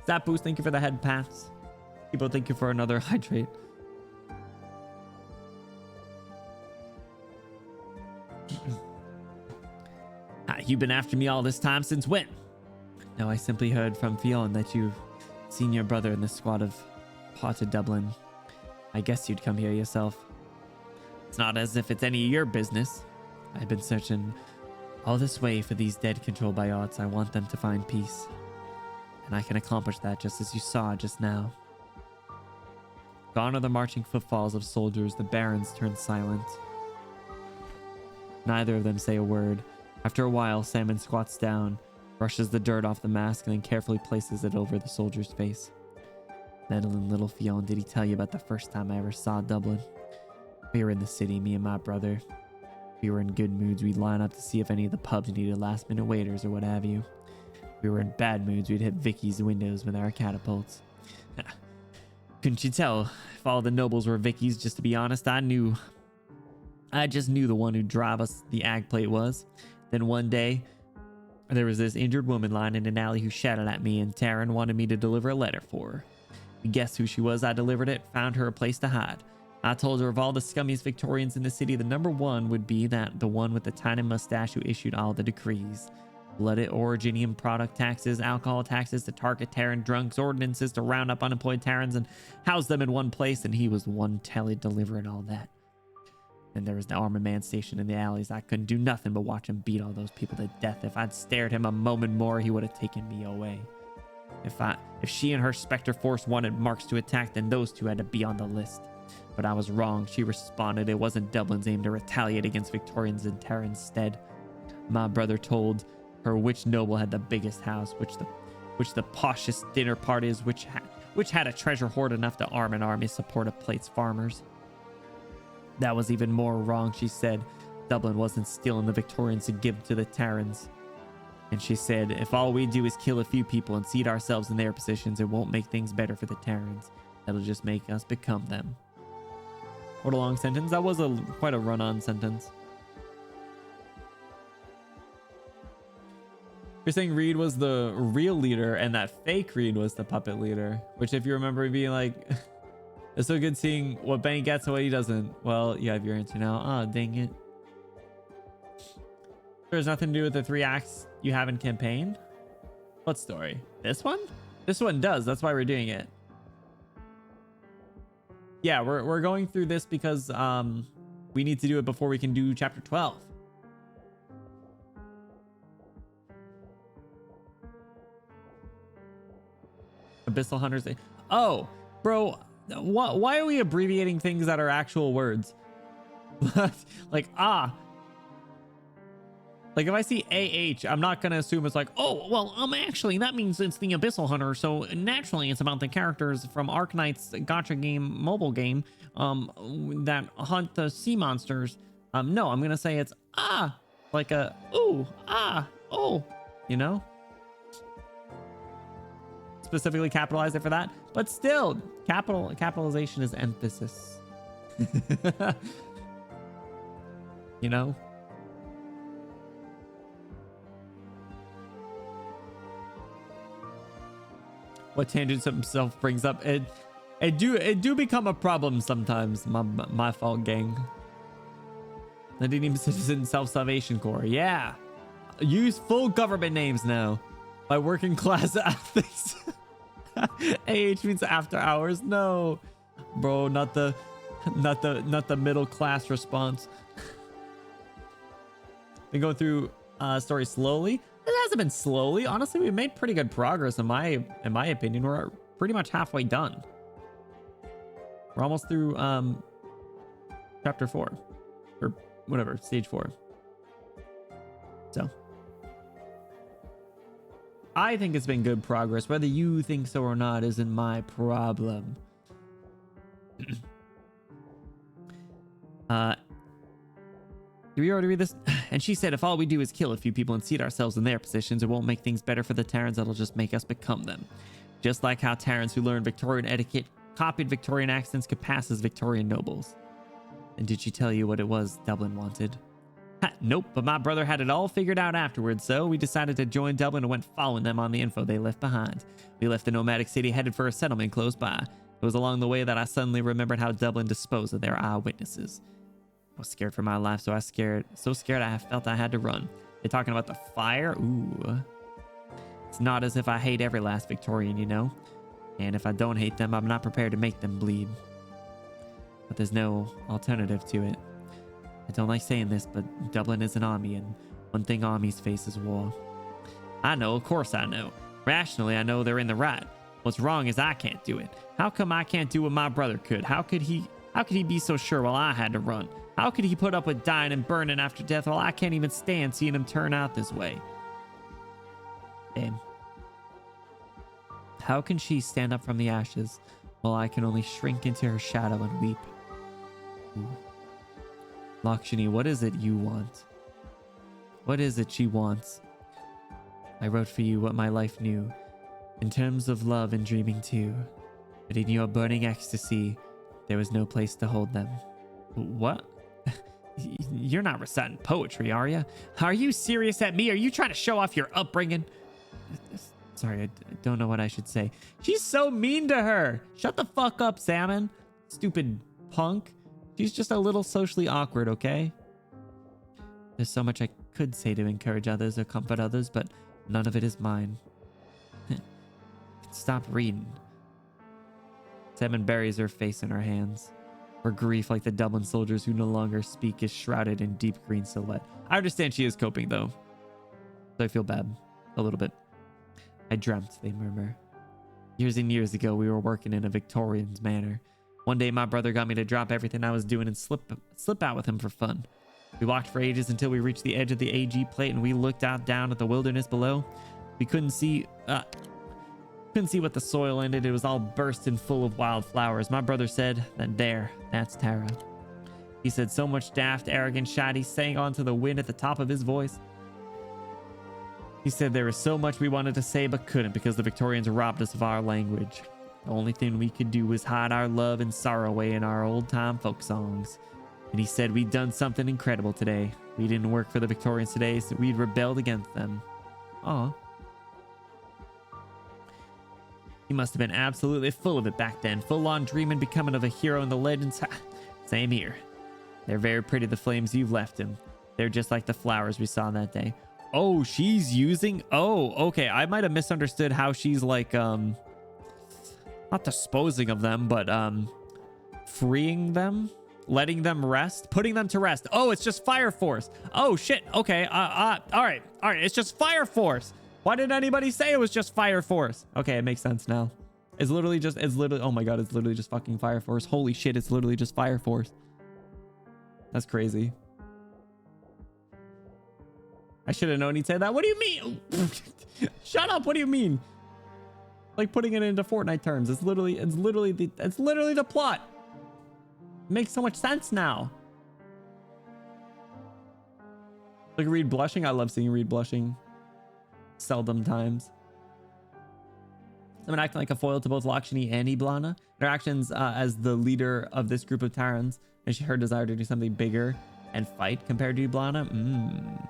Zap Boost, thank you for the head pats. People, thank you for another hydrate. You've been after me all this time, since when? No, I simply heard from Fionn that you've seen your brother in the squad of Potter Dublin. I guess you'd come here yourself. It's not as if it's any of your business. I've been searching all this way for these dead controlled by arts. I want them to find peace. And I can accomplish that just as you saw just now. Gone are the marching footfalls of soldiers. The barons turn silent. Neither of them say a word. After a while, Salmon squats down, brushes the dirt off the mask, and then carefully places it over the soldier's face. Meddling little Fionn, did he tell you about the first time I ever saw Dublin? We were in the city, me and my brother. We were in good moods. We'd line up to see if any of the pubs needed last-minute waiters or what have you. We were in bad moods. We'd hit Vicky's windows with our catapults. Couldn't you tell if all the nobles were Vicky's? Just to be honest, I just knew the one who'd drive us the ag plate was. Then one day, there was this injured woman lying in an alley who shouted at me, and Taryn wanted me to deliver a letter for her. You guess who she was? I delivered it, found her a place to hide. I told her of all the scummiest Victorians in the city, the number one would be the one with the tiny mustache who issued all the decrees. Blooded originium product taxes, alcohol taxes to target Terran drunks, ordinances to round up unemployed Terrans and house them in one place, and he was the one telly delivering all that. And there was the armored man stationed in the alleys. I couldn't do nothing but watch him beat all those people to death. If I'd stared him a moment more, he would have taken me away. If she and her Spectre force wanted marks to attack, then those two had to be on the list. But I was wrong. She responded it wasn't Dublin's aim to retaliate against Victorians in Terran's stead. My brother told her which noble had the biggest house, which the poshest dinner parties, which had a treasure hoard enough to arm an army support of Plate's farmers. That was even more wrong, she said. Dublin wasn't stealing the Victorians to give to the Terrans. And she said, if all we do is kill a few people and seat ourselves in their positions, it won't make things better for the Terrans. That'll just make us become them. What a long sentence. That was quite a run-on sentence. You're saying Reed was the real leader and that fake Reed was the puppet leader, which if you remember being like, it's so good seeing what Benny gets and what he doesn't. Well, you have your answer now. Oh, dang it. There's nothing to do with the 3 acts you have in campaign. What story? This one? This one does. That's why we're doing it. Yeah, we're going through this because we need to do it before we can do chapter 12. Abyssal Hunters. Oh, bro, why are we abbreviating things that are actual words? Like, like if I see AH, I'm not going to assume it's like, oh, well, actually that means it's the Abyssal Hunter. So naturally it's about the characters from Arknights Gotcha game, mobile game, that hunt the sea monsters. No, I'm going to say it's, like a, ooh, oh, you know? Specifically capitalize it for that, but still capitalization is emphasis. You know? What tangents himself brings up, it do become a problem sometimes. My fault, gang. I didn't even citizen self-salvation corps. Yeah, use full government names now by working class athletes. AH means after hours. No, bro, not the middle class response. Been going through story slowly. It hasn't been slowly. Honestly, we made pretty good progress in my opinion. We're pretty much halfway done. We're almost through chapter 4 or whatever, stage 4. So I think it's been good progress. Whether you think so or not isn't my problem. Do we already read this? And she said, if all we do is kill a few people and seat ourselves in their positions, it won't make things better for the Terrans. It'll just make us become them. Just like how Terrans who learned Victorian etiquette, copied Victorian accents, could pass as Victorian nobles. And did she tell you what it was Dublin wanted? Ha, nope, but my brother had it all figured out afterwards, so we decided to join Dublin and went following them on the info they left behind. We left the nomadic city headed for a settlement close by. It was along the way that I suddenly remembered how Dublin disposed of their eyewitnesses. I was scared for my life, so scared I felt I had to run. They're talking about the fire? Ooh. It's not as if I hate every last Victorian, you know? And if I don't hate them, I'm not prepared to make them bleed. But there's no alternative to it. I don't like saying this, but Dublin is an army, and one thing armies face is war. I know, of course I know. Rationally, I know they're in the right. What's wrong is I can't do it. How come I can't do what my brother could? How could he be so sure while I had to run? How could he put up with dying and burning after death while I can't even stand seeing him turn out this way? Damn. How can she stand up from the ashes while I can only shrink into her shadow and weep? Ooh. Lakshmi, what is it you want? What is it she wants? I wrote for you what my life knew, in terms of love and dreaming too. But in your burning ecstasy, there was no place to hold them. What? You're not reciting poetry, are you? Are you serious at me? Are you trying to show off your upbringing? Sorry, I don't know what I should say. She's so mean to her. Shut the fuck up, Salmon. Stupid punk. She's just a little socially awkward, okay? There's so much I could say to encourage others or comfort others, but none of it is mine. Stop reading. Salmon buries her face in her hands. Her grief, like the Dublin soldiers who no longer speak, is shrouded in deep green silhouette. I understand she is coping, though. So I feel bad. A little bit. I dreamt, they murmur. Years and years ago, we were working in a Victorian's manor. One day, my brother got me to drop everything I was doing and slip out with him for fun. We walked for ages until we reached the edge of the AG plate and we looked out down at the wilderness below. We couldn't see what the soil ended. It was all bursting full of wildflowers. My brother said that's Tara. He said so much daft, arrogant shit. He sang onto the wind at the top of his voice. He said there was so much we wanted to say but couldn't because the Victorians robbed us of our language. The only thing we could do was hide our love and sorrow away in our old-time folk songs. And he said we'd done something incredible today. We didn't work for the Victorians today, so we'd rebelled against them. Aw. He must have been absolutely full of it back then. Full on dreaming, becoming of a hero in the legends. Same here. They're very pretty, the flames you've left him. They're just like the flowers we saw that day. Oh, she's using... Oh, okay. I might have misunderstood how she's like, not disposing of them, but, freeing them? Letting them rest? Putting them to rest. Oh, it's just Fire Force. Oh, shit. Okay. All right. It's just Fire Force. Why didn't anybody say it was just Fire Force? Okay, it makes sense now. It's literally, oh my god, it's literally just fucking Fire Force. Holy shit, it's literally just Fire Force. That's crazy. I should have known he'd say that. What do you mean? Shut up, what do you mean? Like putting it into Fortnite terms. It's literally the plot. It makes so much sense now. Like Reed blushing. I love seeing Reed blushing. Seldom times. Someone acting like a foil to both Lakshmi and Iblana. Their actions as the leader of this group of Terrans, and her desire to do something bigger and fight compared to Iblana.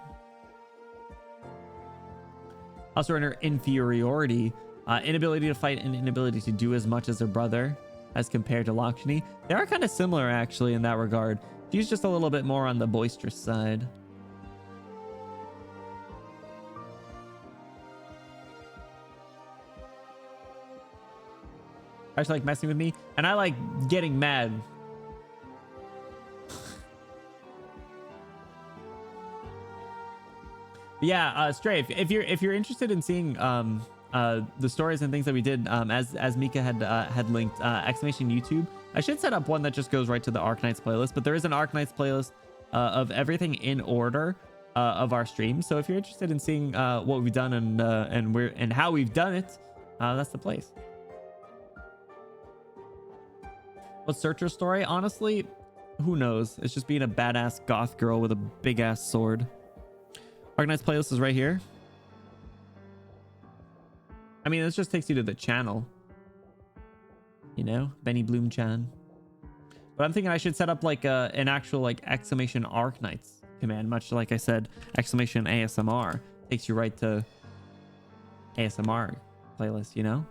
Also in her inferiority, inability to fight and inability to do as much as her brother as compared to Lakshmi. They are kind of similar actually in that regard. She's just a little bit more on the boisterous side. I just like messing with me, and I like getting mad. Yeah, Stray, if you're interested in seeing the stories and things that we did, as Mika had linked, exclamation YouTube, I should set up one that just goes right to the Arknights playlist, but there is an Arknights playlist of everything in order of our stream. So if you're interested in seeing what we've done and how we've done it, that's the place. What's Searcher's story? Honestly, who knows? It's just being a badass goth girl with a big ass sword. Arknights playlist is right here. I mean, this just takes you to the channel. You know, Benny Bloom Chan. But I'm thinking I should set up like an actual like exclamation Arknights command, much like I said, exclamation ASMR takes you right to ASMR playlist, you know?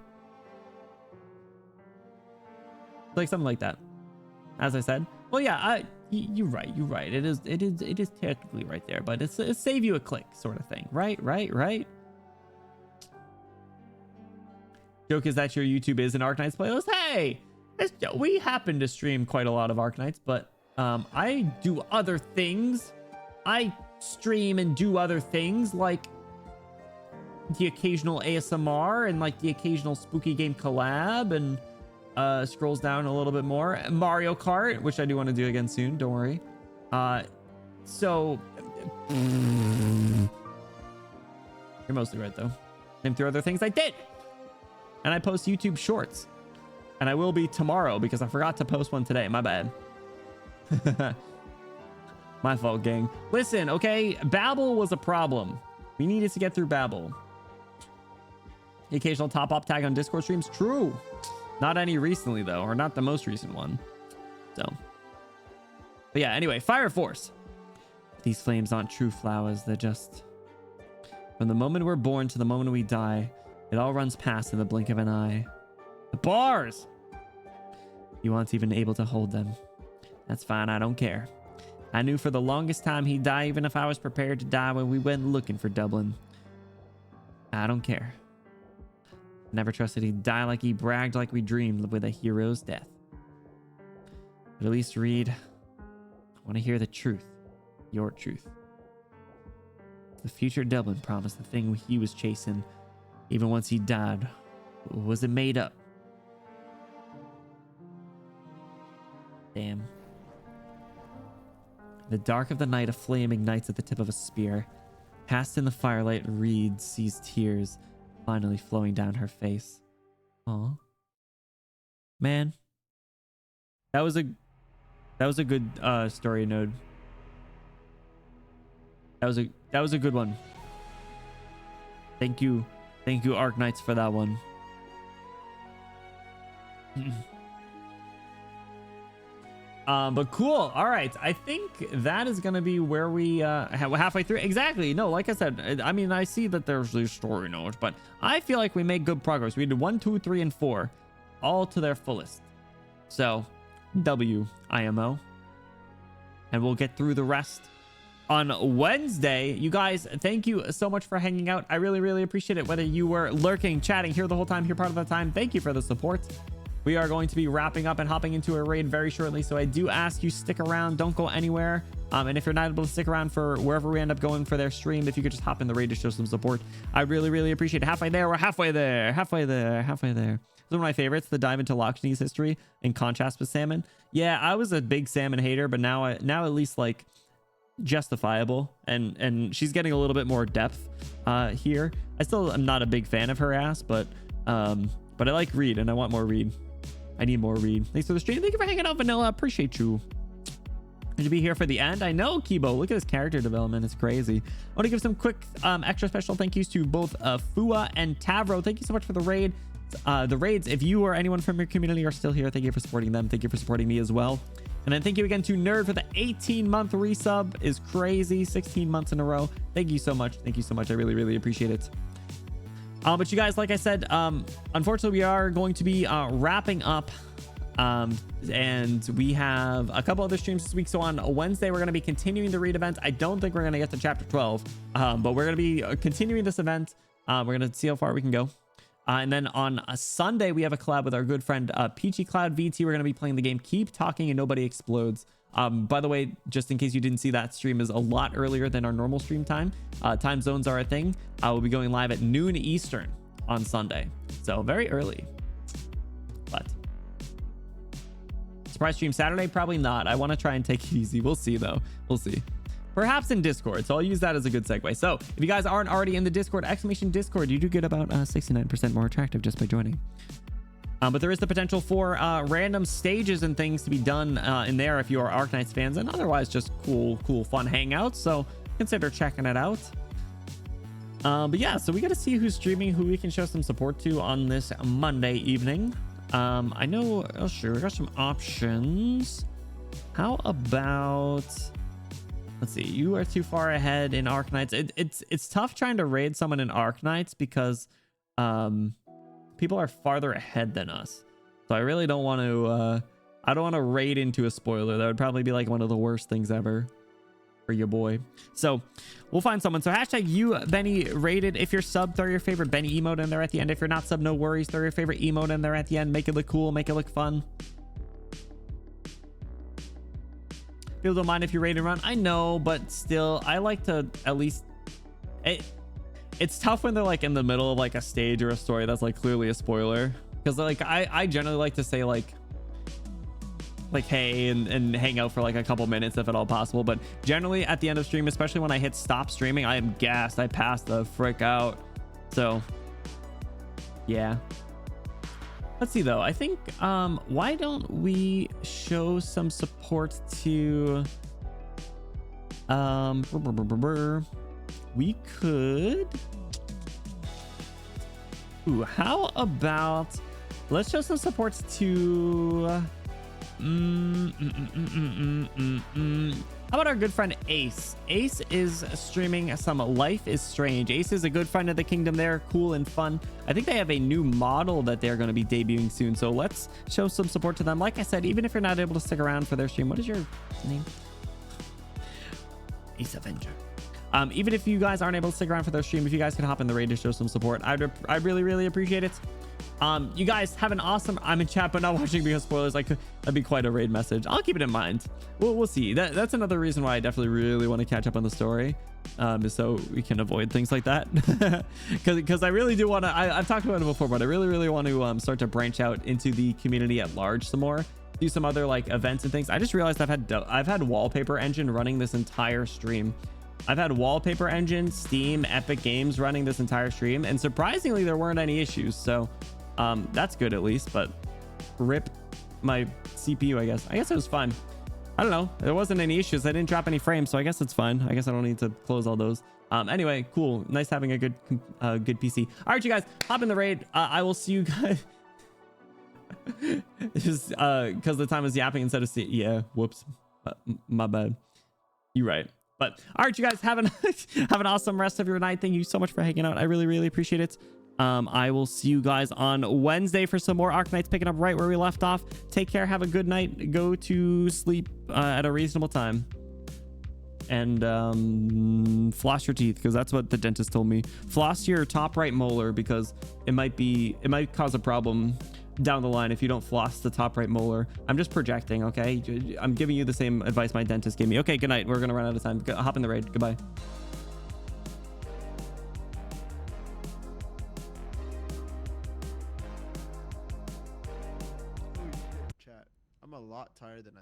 Like something like that. As I said. Well, yeah, you're right. You're right. It is technically right there, but it's save you a click sort of thing. Right. Joke is that your YouTube is an Arknights playlist. Hey, we happen to stream quite a lot of Arknights, but I do other things. I stream and do other things like the occasional ASMR and like the occasional spooky game collab and scrolls down a little bit more. Mario Kart, which I do want to do again soon. Don't worry. So you're mostly right though. Name 3 other things I did. And I post YouTube shorts. And I will be tomorrow because I forgot to post one today. My bad. My fault, gang. Listen, okay? Babel was a problem. We needed to get through Babel. The occasional top op tag on Discord streams. True. Not any recently, though. Or not the most recent one. So. But yeah, anyway. Fire Force. These flames aren't true flowers. They're just... From the moment we're born to the moment we die, it all runs past in the blink of an eye. The bars! You weren't even able to hold them. That's fine, I don't care. I knew for the longest time he'd die even if I was prepared to die when we went looking for Dublin. I don't care. Never trusted he'd die like he bragged like we dreamed with a hero's death. But at least Reed, I want to hear the truth. Your truth. The future Dublin promised the thing he was chasing, even once he died. Was it made up? Damn. In the dark of the night, a flame ignites at the tip of a spear. Cast in the firelight, Reed sees tears finally flowing down her face. Aw. Man. That was a good story node. That was a good one. Thank you, Arknights, for that one. But cool. All right, I think that is gonna be where we halfway through. Exactly. No, like I said, I mean, I see that there's these story notes, but I feel like we made good progress. We did 1, 2, 3, and 4, all to their fullest. So, IMO, and we'll get through the rest on Wednesday. You guys, thank you so much for hanging out. I really appreciate it. Whether you were lurking, chatting here the whole time, here part of the time, thank you for the support. We are going to be wrapping up and hopping into a raid very shortly, so I do ask you stick around, don't go anywhere. And if you're not able to stick around for wherever we end up going for their stream, if you could just hop in the raid to show some support, I really appreciate it. Halfway there, we're halfway there. This is one of my favorites, the dive into Lakshmi's history in contrast with salmon. Yeah, I was a big salmon hater, but now at least like justifiable, and she's getting a little bit more depth here. I still am not a big fan of her ass, but I like Reed and I want more Reed. I need more Reed. Thanks for the stream. Thank you for hanging out, Vanilla. Appreciate you. Good to be here for the end. I know, Kibo. Look at his character development. It's crazy. I want to give some quick extra special thank yous to both Fua and Tavro. Thank you so much for the raid. The raids, if you or anyone from your community are still here, thank you for supporting them. Thank you for supporting me as well. And then thank you again to Nerd for the 18-month resub. Is crazy. 16 months in a row. Thank you so much. Thank you so much. I really appreciate it. But you guys, like I said, unfortunately, we are going to be wrapping up. And we have a couple other streams this week. So on Wednesday, we're going to be continuing the read event. I don't think we're going to get to chapter 12, but we're going to be continuing this event. We're going to see how far we can go. And then on a Sunday, we have a collab with our good friend Peachy Cloud VT. We're going to be playing the game Keep Talking and Nobody Explodes. By the way, just in case you didn't see, that stream is a lot earlier than our normal stream time. Time zones are a thing. We'll be going live at noon Eastern on Sunday. So very early. But surprise stream Saturday? Probably not. I want to try and take it easy. We'll see though. We'll see. Perhaps in Discord. So I'll use that as a good segue. So if you guys aren't already in the Discord, exclamation Discord, you do get about 69% more attractive just by joining. But there is the potential for random stages and things to be done in there if you are Arknights fans, and otherwise just cool, fun hangouts. So consider checking it out. But yeah, so we got to see who's streaming, who we can show some support to on this Monday evening. I know, oh sure, we got some options. How about, let's see, you are too far ahead in Arknights. It's tough trying to raid someone in Arknights because people are farther ahead than us. So I really don't want to I don't want to raid into a spoiler. That would probably be like one of the worst things ever for your boy. So we'll find someone. So hashtag you Benny rated. If you're sub, throw your favorite Benny emote in there at the end. If you're not sub, no worries, throw your favorite emote in there at the end. Make it look cool, make it look fun. People don't mind if you raid and run. I know, but still, I like to at least it's tough when they're like in the middle of like a stage or a story that's like clearly a spoiler, because like I generally like to say like hey and hang out for like a couple minutes if at all possible. But generally at the end of stream, especially when I hit stop streaming, I am gassed. I pass the frick out. So yeah, let's see though. I think why don't we show some support to we could, ooh, how about let's show some supports to how about our good friend Ace. Ace is streaming some Life is Strange. Ace is a good friend of the kingdom there, cool and fun. I think they have a new model that they're going to be debuting soon, so let's show some support to them. Like I said, even if you're not able to stick around for their stream, what is your name? Ace Avenger. Even if you guys aren't able to stick around for their stream, if you guys can hop in the raid to show some support, I'd really appreciate it. You guys have an awesome, I'm in chat but not watching because spoilers, that'd be quite a raid message. I'll keep it in mind. We'll see. That's another reason why I definitely really want to catch up on the story, is so we can avoid things like that. because I really do want to, I've talked about it before, but I really want to start to branch out into the community at large some more, do some other like events and things. I just realized I've had Wallpaper Engine running this entire stream. I've had Wallpaper Engine, Steam, Epic Games running this entire stream, and surprisingly there weren't any issues. So that's good at least, but rip my CPU, I guess it was fine. I don't know, there wasn't any issues. I didn't drop any frames, so I guess it's fine. I guess I don't need to close all those. Anyway, cool, nice having a good PC. All right, you guys, hop in the raid. I will see you guys. Just because the time is yapping instead of yeah, whoops, my bad. You're right. But all right, you guys, have an awesome rest of your night. Thank you so much for hanging out. I really appreciate it. I will see you guys on Wednesday for some more Arknights, picking up right where we left off. Take care, have a good night, go to sleep at a reasonable time, and floss your teeth, because that's what the dentist told me. Floss your top right molar, because it might cause a problem down the line if you don't floss the top right molar. I'm just projecting, okay? I'm giving you the same advice my dentist gave me. Okay, good night. We're gonna run out of time. Hop in the raid. Goodbye. Chat. I'm a lot tired than I